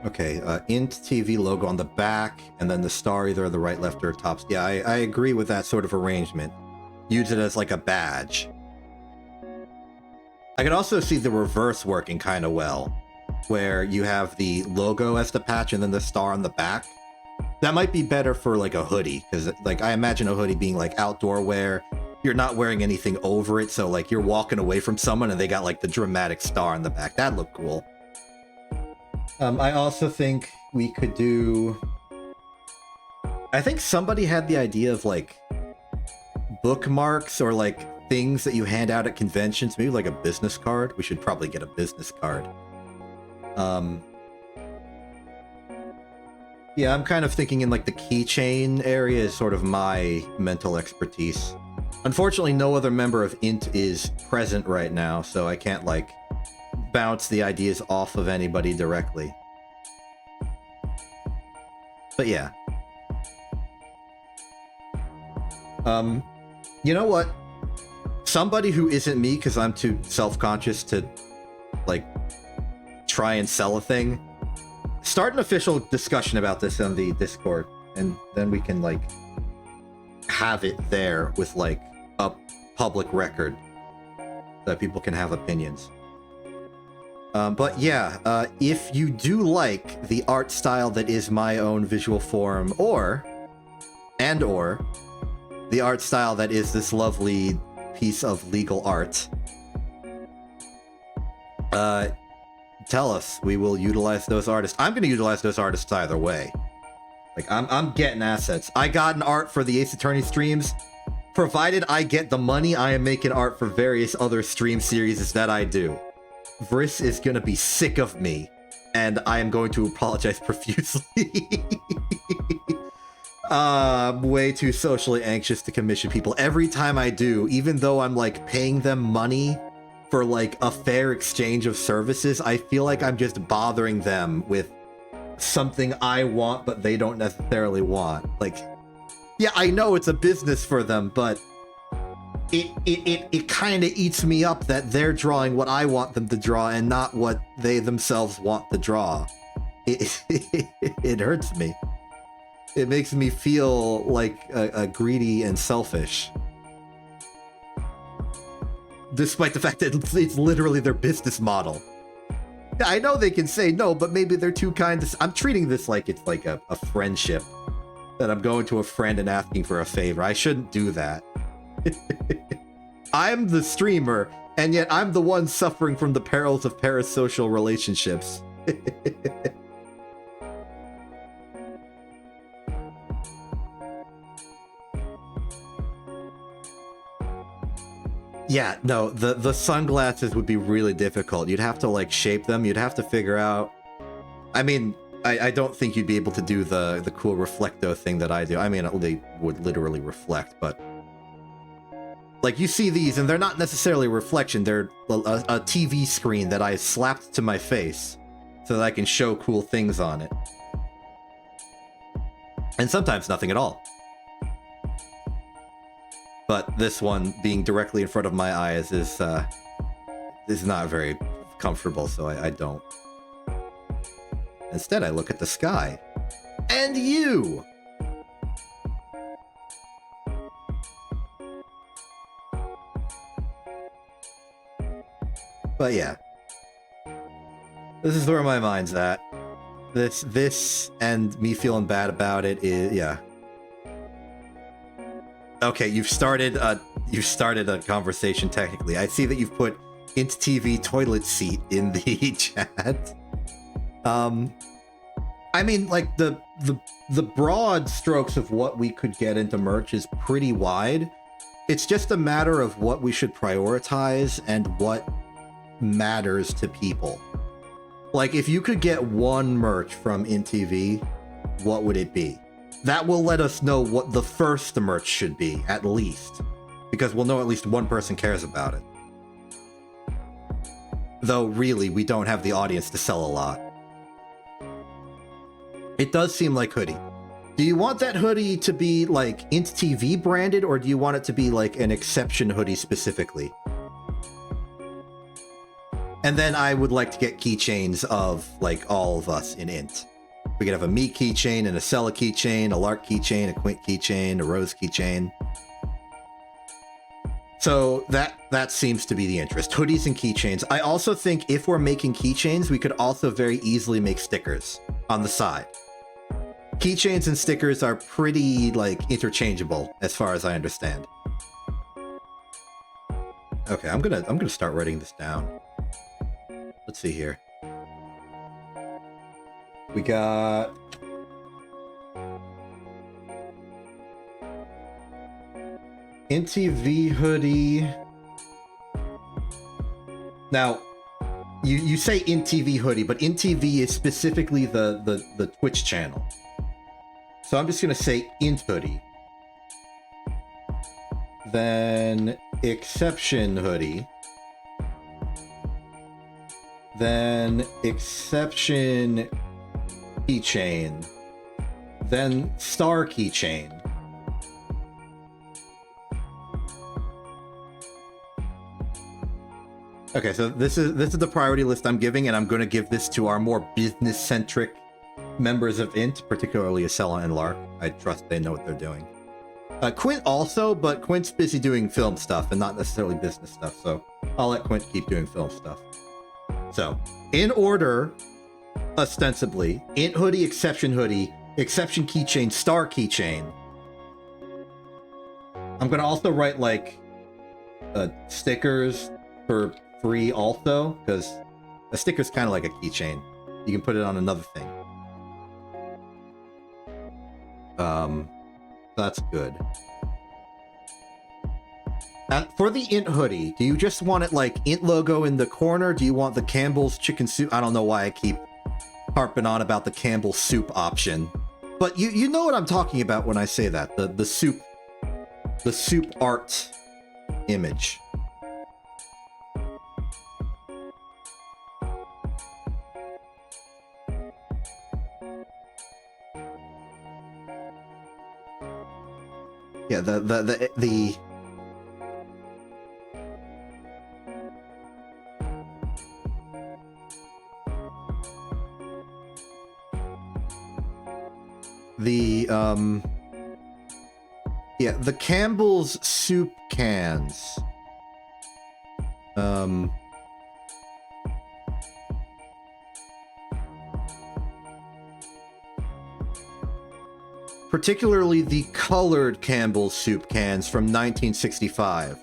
Okay, int TV logo on the back, and then the star either on the right, left, or top. Yeah, I agree with that sort of arrangement. Use it as like a badge. I could also see the reverse working kind of well, where you have the logo as the patch and then the star on the back. That might be better for like a hoodie, because like I imagine a hoodie being like outdoor wear. You're not wearing anything over it, so like you're walking away from someone and they got like the dramatic star on the back. That'd look cool. I also think we could do... I think somebody had the idea of like bookmarks or like things that you hand out at conventions, maybe like a business card. We should probably get a business card. Yeah, I'm kind of thinking in like the keychain area is sort of my mental expertise. Unfortunately, no other member of int is present right now, so I can't like bounce the ideas off of anybody directly. But yeah. You know what? Somebody who isn't me, because I'm too self-conscious to like try and sell a thing, start an official discussion about this on the Discord, and then we can like have it there with like a public record that people can have opinions. But yeah, if you do like the art style that is my own visual form, or the art style that is this lovely piece of legal art, tell us. We will utilize those artists. I'm going to utilize those artists either way. Like, I'm getting assets. I got an art for the Ace Attorney streams. Provided I get the money, I am making art for various other stream series that I do. Vriss is going to be sick of me, and I am going to apologize profusely. I'm way too socially anxious to commission people. Every time I do, even though I'm like paying them money for like a fair exchange of services, I feel like I'm just bothering them with something I want but they don't necessarily want. Like, yeah, I know it's a business for them, but it kind of eats me up that they're drawing what I want them to draw and not what they themselves want to draw. It hurts me. It makes me feel like a greedy and selfish. Despite the fact that it's literally their business model. I know they can say no, but maybe they're too kind to... I'm treating this like it's like a friendship. That I'm going to a friend and asking for a favor. I shouldn't do that. I'm the streamer, and yet I'm the one suffering from the perils of parasocial relationships. Yeah, no, the sunglasses would be really difficult. You'd have to like shape them. You'd have to figure out... I mean, I don't think you'd be able to do the cool reflecto thing that I do. I mean, they would literally reflect, but... Like, you see these, and they're not necessarily a reflection. They're a TV screen that I slapped to my face so that I can show cool things on it. And sometimes nothing at all. But this one, being directly in front of my eyes, is not very comfortable, so I don't. Instead, I look at the sky. And you! But yeah. This is where my mind's at. This and me feeling bad about it is, yeah. Okay, you've started a conversation technically. I see that you've put Int TV toilet seat in the chat. I mean, like the broad strokes of what we could get into merch is pretty wide. It's just a matter of what we should prioritize and what matters to people. Like, if you could get one merch from Int TV, what would it be? That will let us know what the first merch should be, at least. Because we'll know at least one person cares about it. Though, really, we don't have the audience to sell a lot. It does seem like hoodie. Do you want that hoodie to be, like, Int TV branded, or do you want it to be, like, an exception hoodie specifically? And then I would like to get keychains of, like, all of us in Int. We could have a me keychain, and a Sella keychain, a Lark keychain, a Quint keychain, a Rose keychain. So that seems to be the interest. Hoodies and keychains. I also think if we're making keychains, we could also very easily make stickers on the side. Keychains and stickers are pretty, like, interchangeable, as far as I understand. Okay, I'm gonna start writing this down. Let's see here. We got... Int TV hoodie. Now, you say Int TV hoodie, but Int TV is specifically the Twitch channel. So I'm just gonna say Int hoodie. Then exception hoodie. Then exception keychain. Then star keychain. Okay, so this is the priority list I'm giving, and I'm going to give this to our more business-centric members of Int, particularly Acela and Lark. I trust they know what they're doing. Quint also, but Quint's busy doing film stuff and not necessarily business stuff, so I'll let Quint keep doing film stuff. So, in order, ostensibly, Int hoodie, exception keychain, star keychain. I'm going to also write, like, stickers for free also, because a sticker's kind of like a keychain. You can put it on another thing. That's good. For the Int hoodie, do you just want it like Int logo in the corner? Do you want the Campbell's chicken soup? I don't know why I keep harping on about the Campbell's soup option. But you know what I'm talking about when I say that. The soup art image. Yeah, the yeah, the Campbell's soup cans. Particularly the colored Campbell's soup cans from 1965.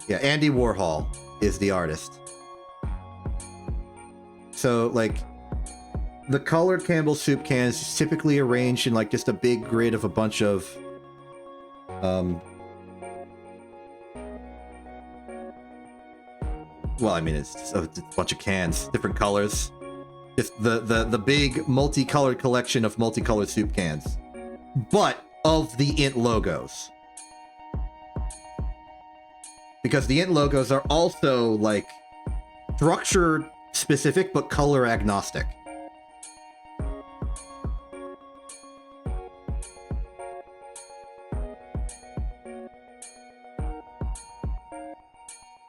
Yeah, Andy Warhol is the artist. So, like, the colored Campbell's soup cans is typically arranged in, like, just a big grid of a bunch of, well, I mean, it's just a bunch of cans, different colors. Just the big multicolored collection of multicolored soup cans. But of the int logos. Because the int logos are also, like, structure specific, but color agnostic.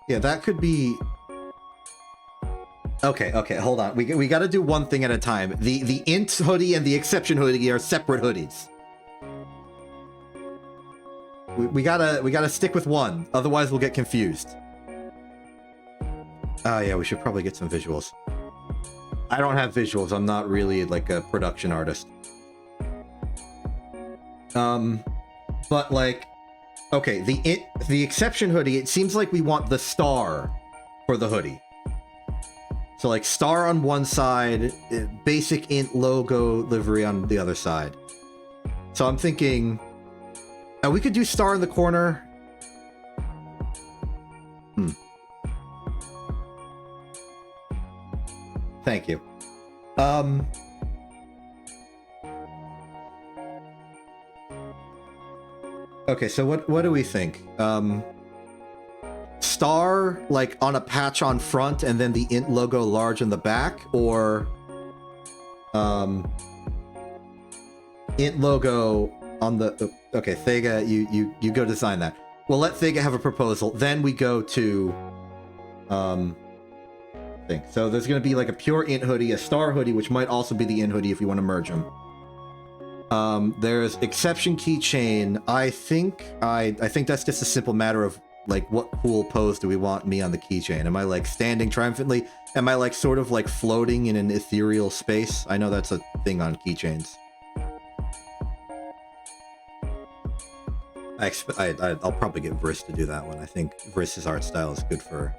Yeah, that could be... Okay, hold on. We gotta do one thing at a time. The int hoodie and the exception hoodie are separate hoodies. We gotta stick with one, otherwise we'll get confused. Oh yeah, we should probably get some visuals. I don't have visuals. I'm not really like a production artist. But like, okay, the exception hoodie. It seems like we want the star for the hoodie. So like star on one side, basic int logo livery on the other side. So I'm thinking, we could do star in the corner. Thank you. Okay, so what do we think? Star, like, on a patch on front, and then the int logo large in the back, or int logo on the... Okay, Thega, you go design that. We'll let Thega have a proposal, then we go to... thing. So there's going to be, like, a pure int hoodie, a star hoodie, which might also be the int hoodie if you want to merge them. There's exception keychain. I think that's just a simple matter of, like, what cool pose do we want me on the keychain? Am I, like, standing triumphantly? Am I, like, sort of, like, floating in an ethereal space? I know that's a thing on keychains. I'll probably get Vriss to do that one. I think Vriss's art style is good for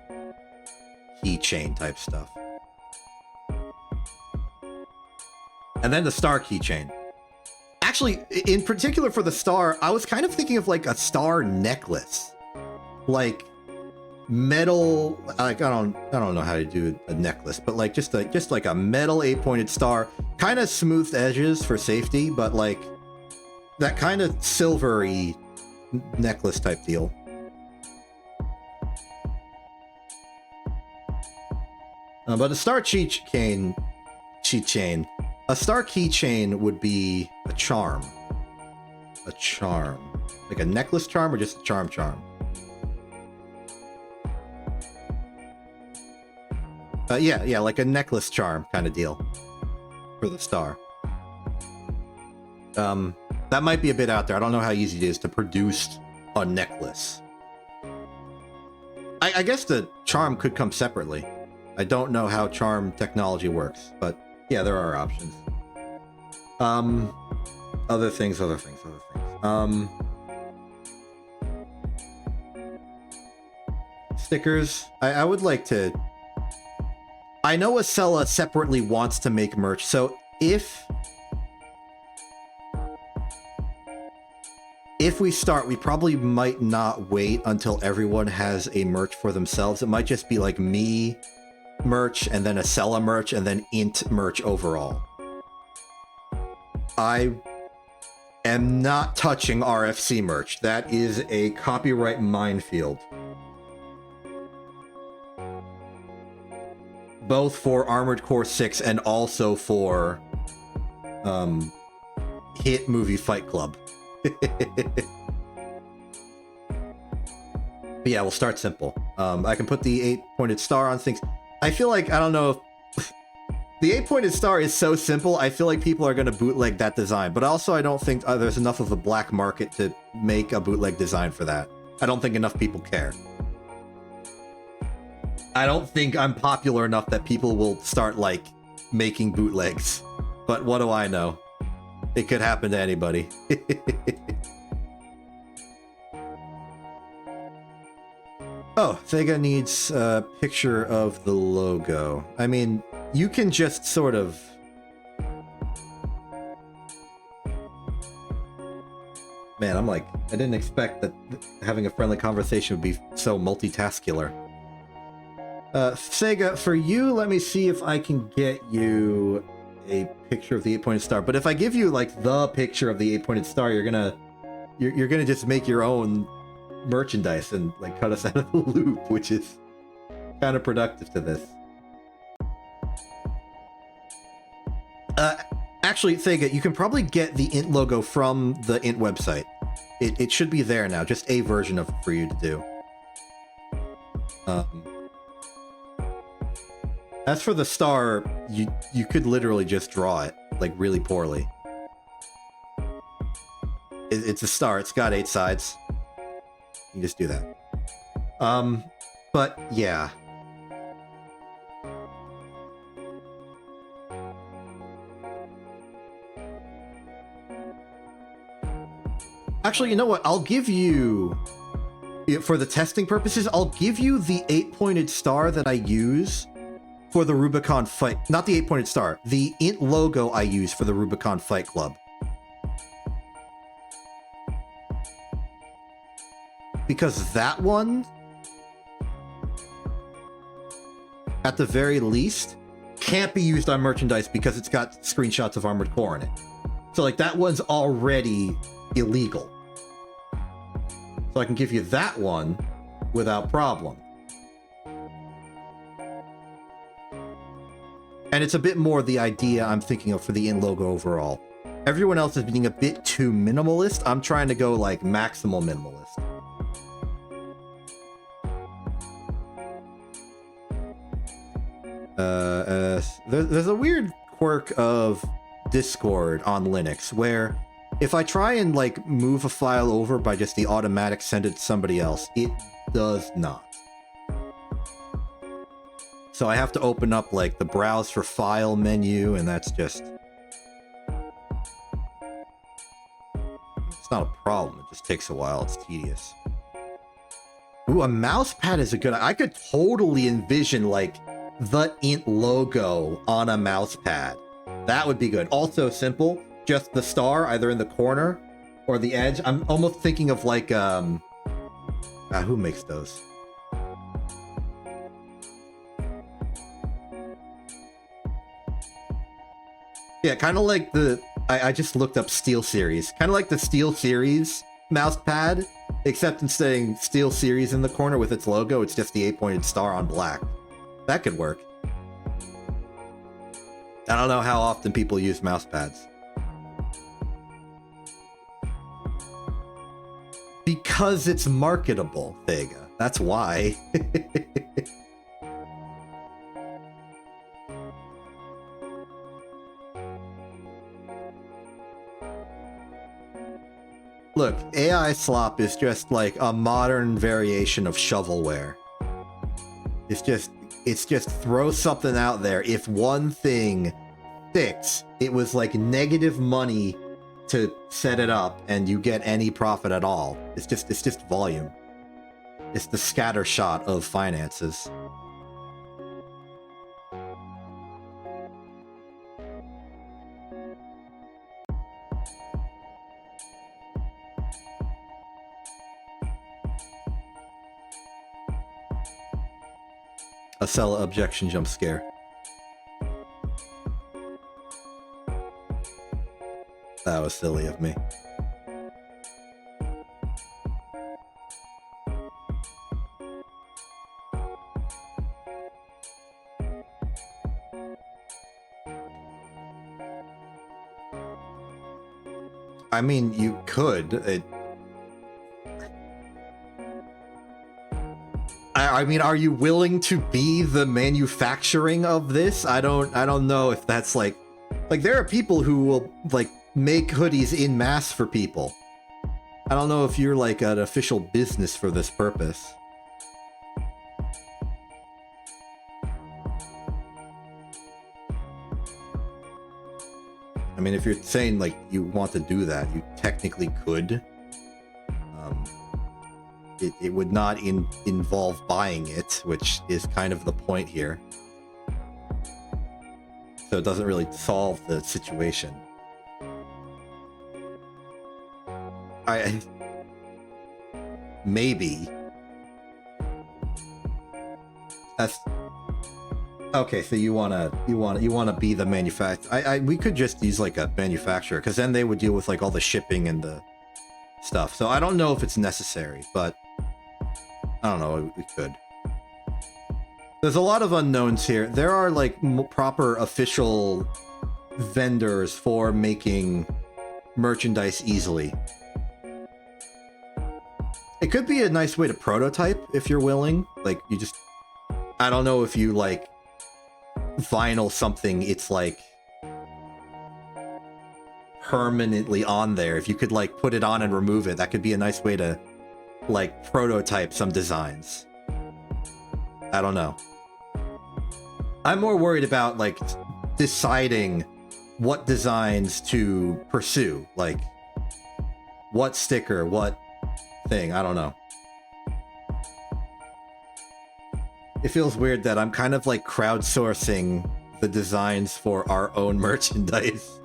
keychain type stuff. And then the star keychain. Actually, in particular for the star, I was kind of thinking of, like, a star necklace. Like, metal, like, I don't know how to do a necklace, but like just like a metal 8-pointed star, kind of smooth edges for safety, but like that kind of silvery necklace type deal. But a star cheat chain, a star keychain would be a charm. A charm, like a necklace charm, or just a charm. Yeah, like a necklace charm kind of deal for the star. That might be a bit out there. I don't know how easy it is to produce a necklace. I guess the charm could come separately. I don't know how charm technology works, but yeah, there are options. Other things. Stickers. I would like to... I know Acela separately wants to make merch, so if we start, we probably might not wait until everyone has a merch for themselves. It might just be like me merch, and then Acela merch, and then int merch overall. I am not touching RFC merch. That is a copyright minefield. Both for Armored Core 6 and also for Hit Movie Fight Club. But yeah, we'll start simple. I can put the 8-pointed star on things. I feel like, I don't know if... The 8-pointed star is so simple, I feel like people are going to bootleg that design. But also, I don't think there's enough of a black market to make a bootleg design for that. I don't think enough people care. I don't think I'm popular enough that people will start, like, making bootlegs. But what do I know? It could happen to anybody. Oh, Sega needs a picture of the logo. I mean, you can just sort of... Man, I'm like, I didn't expect that having a friendly conversation would be so multitaskular. Sega, for you, let me see if I can get you a picture of the 8-pointed star. But if I give you, like, the picture of the 8-pointed star, you're gonna just make your own merchandise and, like, cut us out of the loop, which is kind of productive to this. Actually, Sega, you can probably get the int logo from the int website. It should be there now, just a version of it for you to do. As for the star, you could literally just draw it, like, really poorly. It's a star, it's got 8 sides. You just do that. But yeah. Actually, you know what? I'll give you, for the testing purposes, I'll give you the 8-pointed star that I use for the Rubicon Fight. Not the 8-pointed star, the int logo I use for the Rubicon Fight Club. Because that one, at the very least, can't be used on merchandise because it's got screenshots of Armored Core in it. So, like, that one's already illegal. So I can give you that one without problem. And it's a bit more the idea I'm thinking of for the int logo overall. Everyone else is being a bit too minimalist. I'm trying to go, like, maximal minimalist. There's a weird quirk of Discord on Linux where if I try and, like, move a file over by just the automatic send it to somebody else, it does not. So I have to open up, like, the browse for file menu, and that's just... It's not a problem, it just takes a while, it's tedious. Ooh, a mouse pad is a good... I could totally envision, like, the int logo on a mouse pad. That would be good. Also simple, just the star either in the corner or the edge. I'm almost thinking of, like, who makes those? Yeah, kind of like the... I just looked up SteelSeries. Kind of like the SteelSeries mouse pad, except instead of SteelSeries in the corner with its logo, it's just the 8-pointed star on black. That could work. I don't know how often people use mouse pads. Because it's marketable, Thega. That's why. Look, AI slop is just like a modern variation of shovelware. It's just throw something out there. If one thing sticks, it was like negative money to set it up and you get any profit at all. It's just volume. It's the scatter shot of finances. Acela objection jump scare. That was silly of me. I mean, you could. I mean, are you willing to be the manufacturing of this? I don't know if that's like there are people who will like make hoodies in mass for people. I don't know if you're like an official business for this purpose. I mean, if you're saying like you want to do that, you technically could. It would not involve buying it, which is kind of the point here. So it doesn't really solve the situation. Maybe. That's okay. So you wanna be the manufacturer. We could just use like a manufacturer, because then they would deal with like all the shipping and the stuff. So I don't know if it's necessary, but I don't know. We could. There's a lot of unknowns here. There are like proper official vendors for making merchandise easily. It could be a nice way to prototype if you're willing. Like you just, I don't know if you like vinyl something, it's like permanently on there. If you could like put it on and remove it, that could be a nice way to like prototype some designs. I don't know. I'm more worried about like deciding what designs to pursue, like what sticker, what thing. I don't know. It feels weird that I'm kind of like crowdsourcing the designs for our own merchandise.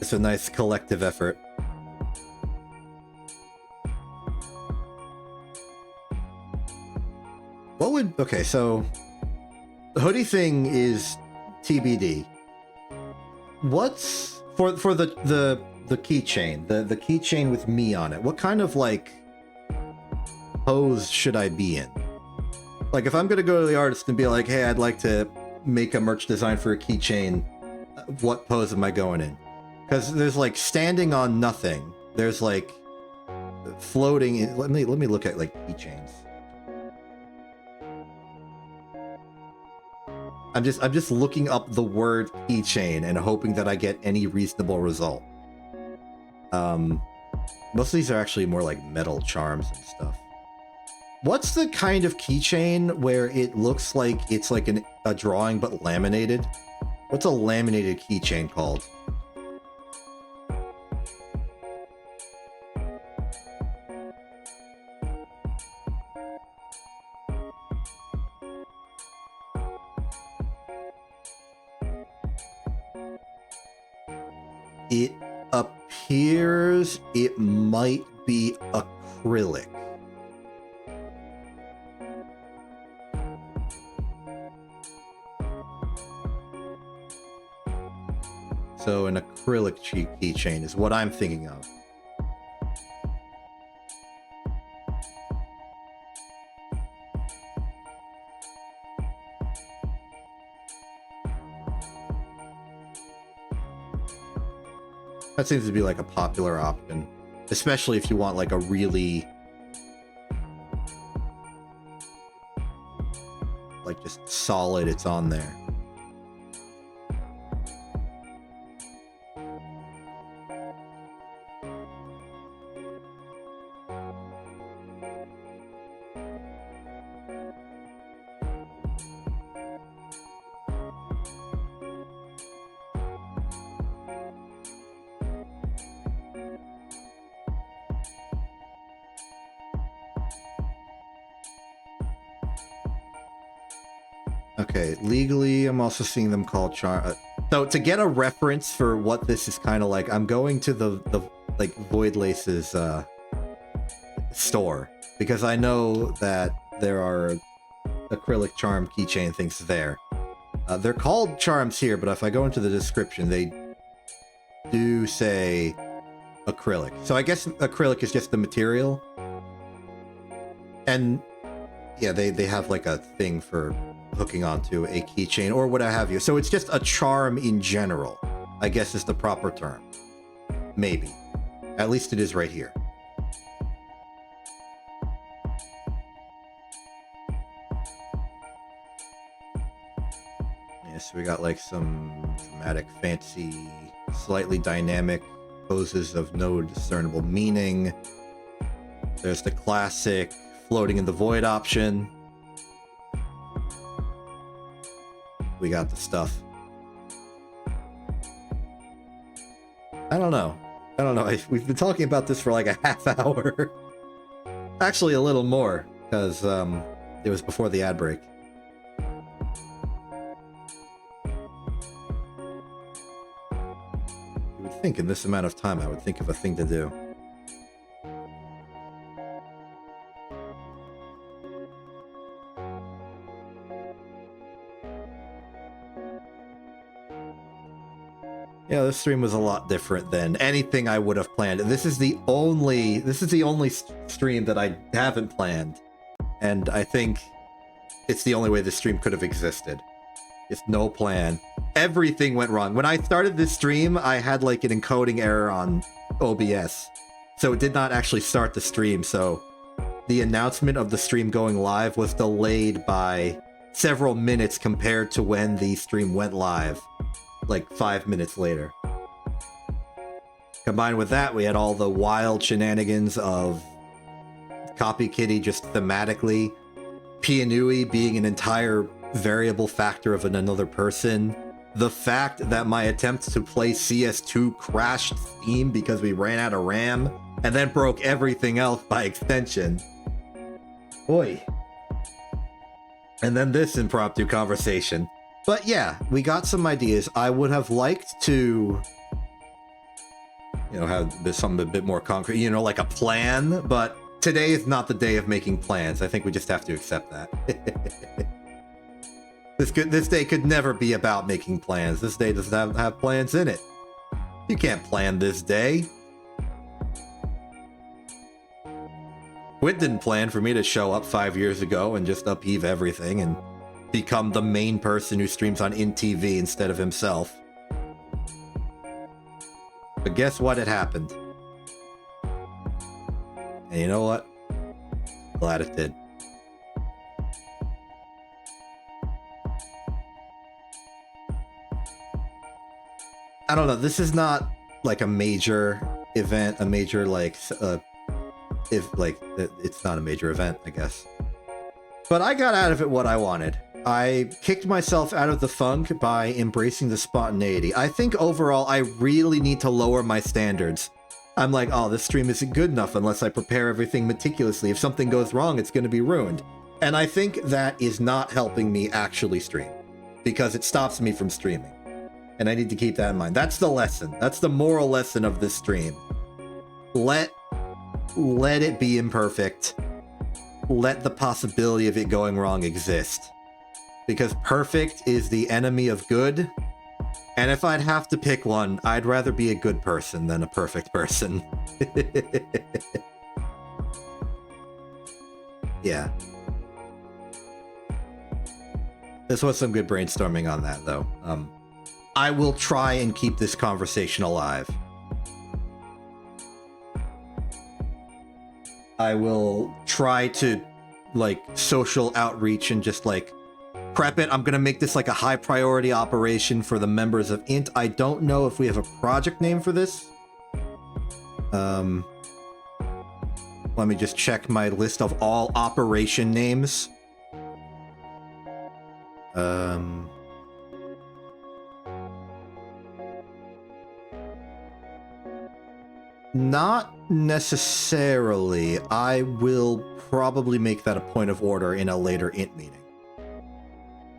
It's a nice collective effort. What would... Okay, so... The hoodie thing is TBD. What's... For the keychain, the keychain with me on it, what kind of, like, pose should I be in? Like, if I'm gonna go to the artist and be like, hey, I'd like to make a merch design for a keychain, what pose am I going in? Because there's, like, standing on nothing. There's, like, floating... Let me look at, like, keychains. I'm just looking up the word keychain and hoping that I get any reasonable result. Most of these are actually more like metal charms and stuff. What's the kind of keychain where it looks like it's like a drawing but laminated? What's a laminated keychain called? It appears it might be acrylic. So an acrylic keychain is what I'm thinking of. That seems to be like a popular option, especially if you want like a really like just solid, it's on there. Okay, legally, I'm also seeing them called charm. So to get a reference for what this is kind of like, I'm going to the like Void Laces store, because I know that there are acrylic charm keychain things there. They're called charms here, but if I go into the description, they do say acrylic. So I guess acrylic is just the material. And yeah, they have like a thing for hooking onto a keychain or what have you. So it's just a charm in general, I guess is the proper term. Maybe. At least it is right here. So we got like some dramatic, fancy, slightly dynamic poses of no discernible meaning. There's the classic floating in the void option. We got the stuff. I don't know. We've been talking about this for like a half hour. Actually, a little more, because it was before the ad break. Think in this amount of time I would think of a thing to do. Yeah, this stream was a lot different than anything I would have planned. This is the only stream that I haven't planned, and I think it's the only way this stream could have existed. It's no plan. Everything went wrong. When I started this stream, I had like an encoding error on OBS. So it did not actually start the stream. So the announcement of the stream going live was delayed by several minutes compared to when the stream went live. Like 5 minutes later. Combined with that, we had all the wild shenanigans of Copy Kitty just thematically, Pianui being an entire variable factor of another person, the fact that my attempt to play CS2 crashed Steam because we ran out of RAM, and then broke everything else by extension. Boy. And then this impromptu conversation. But yeah, we got some ideas. I would have liked to, have something a bit more concrete, like a plan, but today is not the day of making plans. I think we just have to accept that. This day could never be about making plans. This day doesn't have plans in it. You can't plan this day. Quinn didn't plan for me to show up 5 years ago and just upheave everything and become the main person who streams on InTV instead of himself. But guess what? It happened. And you know what? Glad it did. I don't know, this is not like a major event, a major it's not a major event, I guess. But I got out of it what I wanted. I kicked myself out of the funk by embracing the spontaneity. I think overall I really need to lower my standards. I'm like, oh, this stream isn't good enough unless I prepare everything meticulously. If something goes wrong, it's going to be ruined. And I think that is not helping me actually stream, because it stops me from streaming. And I need to keep that in mind. That's the lesson. That's the moral lesson of this stream. Let it be imperfect. Let the possibility of it going wrong exist. Because perfect is the enemy of good. And if I'd have to pick one, I'd rather be a good person than a perfect person. Yeah. This was some good brainstorming on that, though. I will try and keep this conversation alive. I will try to, social outreach and just, prep it. I'm going to make this, a high priority operation for the members of INT. I don't know if we have a project name for this. Let me just check my list of all operation names. Not necessarily. I will probably make that a point of order in a later INT meeting.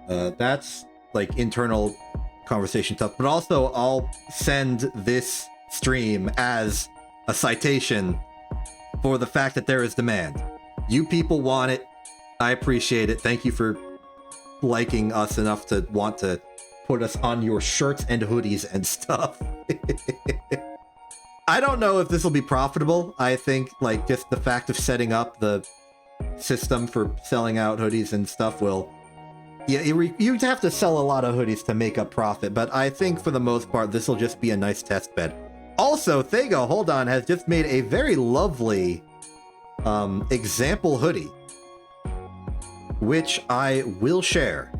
That's internal conversation stuff, but also I'll send this stream as a citation for the fact that there is demand. You people want it. I appreciate it. Thank you for liking us enough to want to put us on your shirts and hoodies and stuff. I don't know if this will be profitable. I think like just the fact of setting up the system for selling out hoodies and stuff will... Yeah, you'd have to sell a lot of hoodies to make up profit, but I think for the most part, this will just be a nice test bed. Also, Thega, hold on, has just made a very lovely example hoodie, which I will share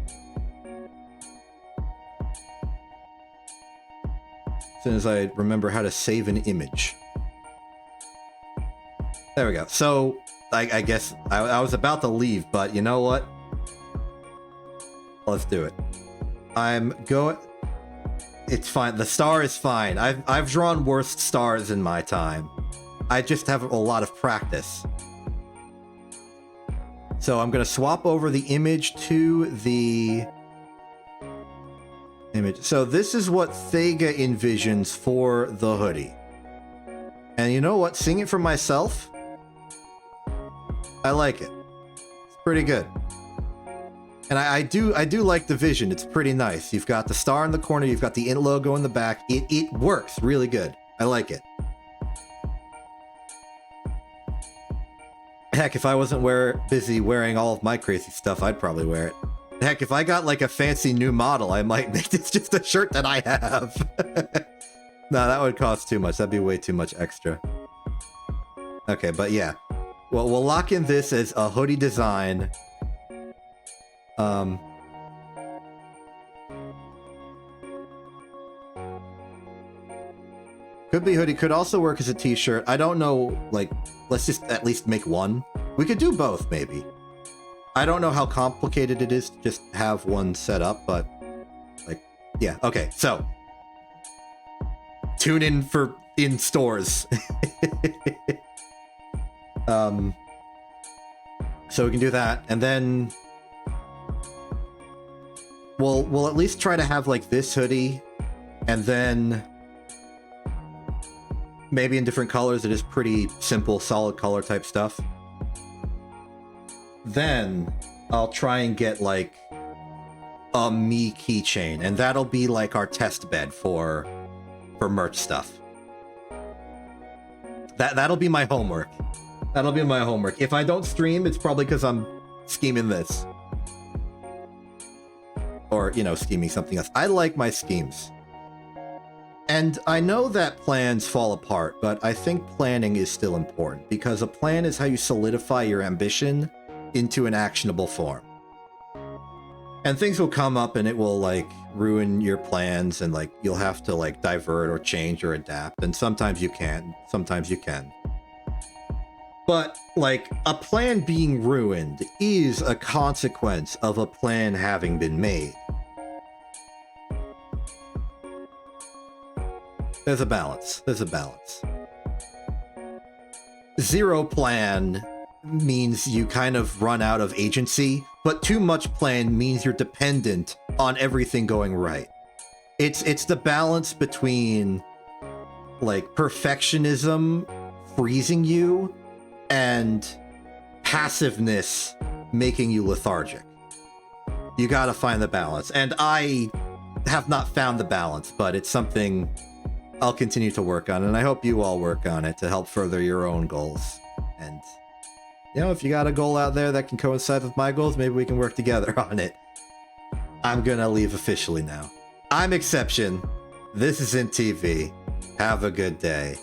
as soon as I remember how to save an image. There we go. So, I guess I was about to leave, but you know what? Let's do it. I'm going... It's fine. The star is fine. I've drawn worse stars in my time. I just have a lot of practice. So I'm going to swap over the image to the image. So this is what Thega envisions for the hoodie. And you know what? Seeing it for myself, I like it. It's pretty good. And I do like the vision. It's pretty nice. You've got the star in the corner. You've got the int logo in the back. It works really good. I like it. Heck, if I wasn't busy wearing all of my crazy stuff, I'd probably wear it. Heck, if I got like a fancy new model, I might make this just a shirt that I have. No, that would cost too much. That'd be way too much extra. Okay, but yeah. Well, we'll lock in this as a hoodie design. Could be hoodie, could also work as a t-shirt. I don't know, like, let's just at least make one. We could do both, maybe. I don't know how complicated it is to just have one set up, but, like, yeah, okay, so. Tune in stores. So we can do that, and then we'll at least try to have like this hoodie, and then maybe in different colors. It is pretty simple, solid color type stuff. Then I'll try and get like a me keychain, and that'll be like our test bed for merch stuff. That'll be my homework. That'll be my homework. If I don't stream, it's probably because I'm scheming this. Or, you know, scheming something else. I like my schemes. And I know that plans fall apart, but I think planning is still important, because a plan is how you solidify your ambition into an actionable form. And things will come up and it will, like, ruin your plans, and, like, you'll have to, like, divert or change or adapt. And sometimes you can, sometimes you can. But, like, a plan being ruined is a consequence of a plan having been made. There's a balance. There's a balance. Zero plan means you kind of run out of agency, but too much plan means you're dependent on everything going right. It's the balance between, like, perfectionism freezing you and passiveness making you lethargic. You gotta find the balance. And I have not found the balance, but it's something I'll continue to work on, and I hope you all work on it to help further your own goals. And, you know, if you got a goal out there that can coincide with my goals, maybe we can work together on it. I'm gonna leave officially now. I'm Exception. This is Int TV. Have a good day,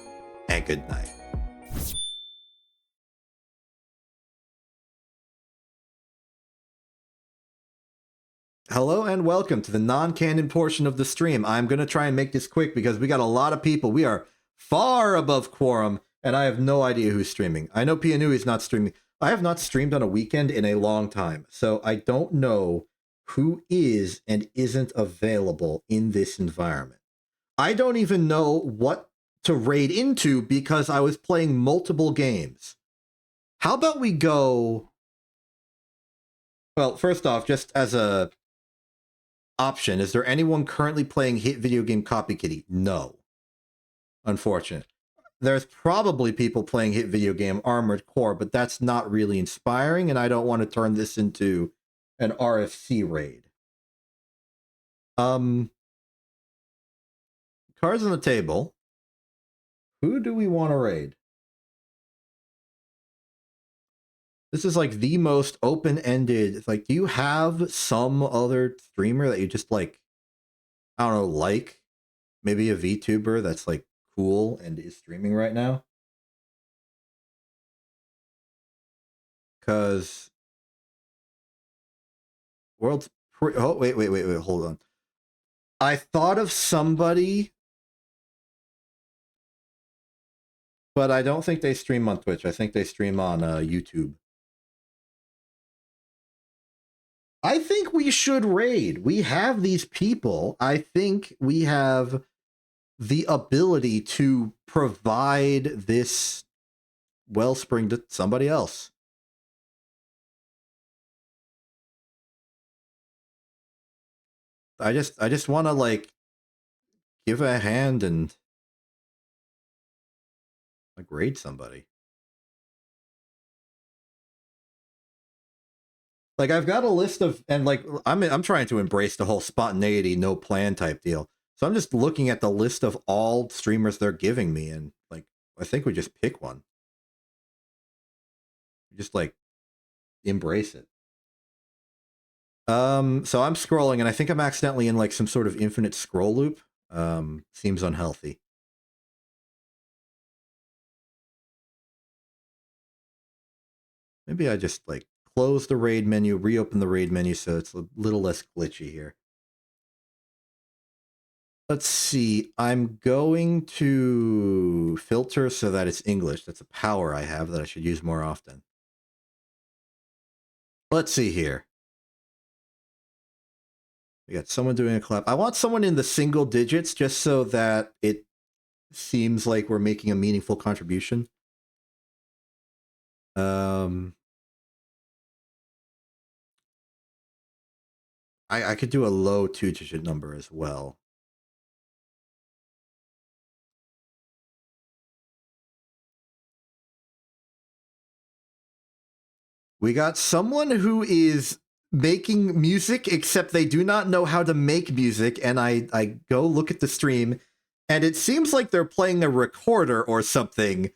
and good night. Hello and welcome to the non-canon portion of the stream. I'm going to try and make this quick because we got a lot of people. We are far above quorum, and I have no idea who's streaming. I know Pianui is not streaming. I have not streamed on a weekend in a long time, so I don't know who is and isn't available in this environment. I don't even know what to raid into because I was playing multiple games. How about we go... Well, first off, just as a option, is there anyone currently playing hit video game Copy Kitty? No. Unfortunate. There's probably people playing hit video game Armored Core, but that's not really inspiring, and I don't want to turn this into an RFC raid. Cards on the table. Who do we want to raid? This is like the most open-ended. It's like, do you have some other streamer that you just like, I don't know, like maybe a VTuber that's like cool and is streaming right now? Because world's oh wait, hold on. I thought of somebody, but I don't think they stream on Twitch. I think they stream on YouTube. I think we should raid. We have these people. I think we have the ability to provide this wellspring to somebody else. I just want to like give a hand and like raid somebody. Like I've got a list of, and like I'm trying to embrace the whole spontaneity, no plan type deal. So I'm just looking at the list of all streamers they're giving me, and like I think we just pick one. Just like embrace it. So I'm scrolling, and I think I'm accidentally in like some sort of infinite scroll loop. Seems unhealthy. Maybe I just like close the raid menu, reopen the raid menu so it's a little less glitchy here. Let's see. I'm going to filter so that it's English. That's a power I have that I should use more often. Let's see here. We got someone doing a clap. I want someone in the single digits just so that it seems like we're making a meaningful contribution. I could do a low 2-digit number as well. We got someone who is making music, except they do not know how to make music, and I go look at the stream, and it seems like they're playing a recorder or something.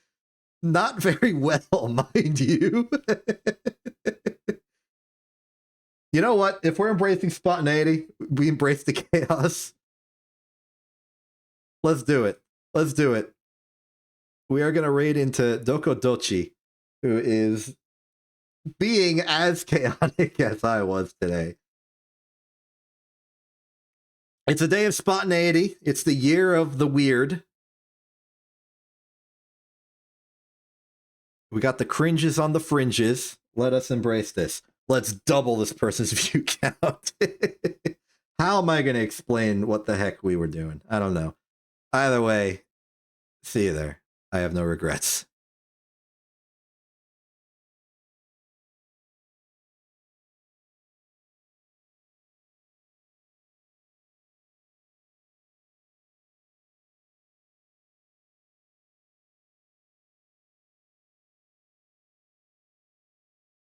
Not very well, mind you. You know what? If we're embracing spontaneity, we embrace the chaos. Let's do it. Let's do it. We are going to raid into Doko Dochi, who is being as chaotic as I was today. It's a day of spontaneity. It's the year of the weird. We got the cringes on the fringes. Let us embrace this. Let's double this person's view count. How am I going to explain what the heck we were doing? I don't know. Either way, see you there. I have no regrets.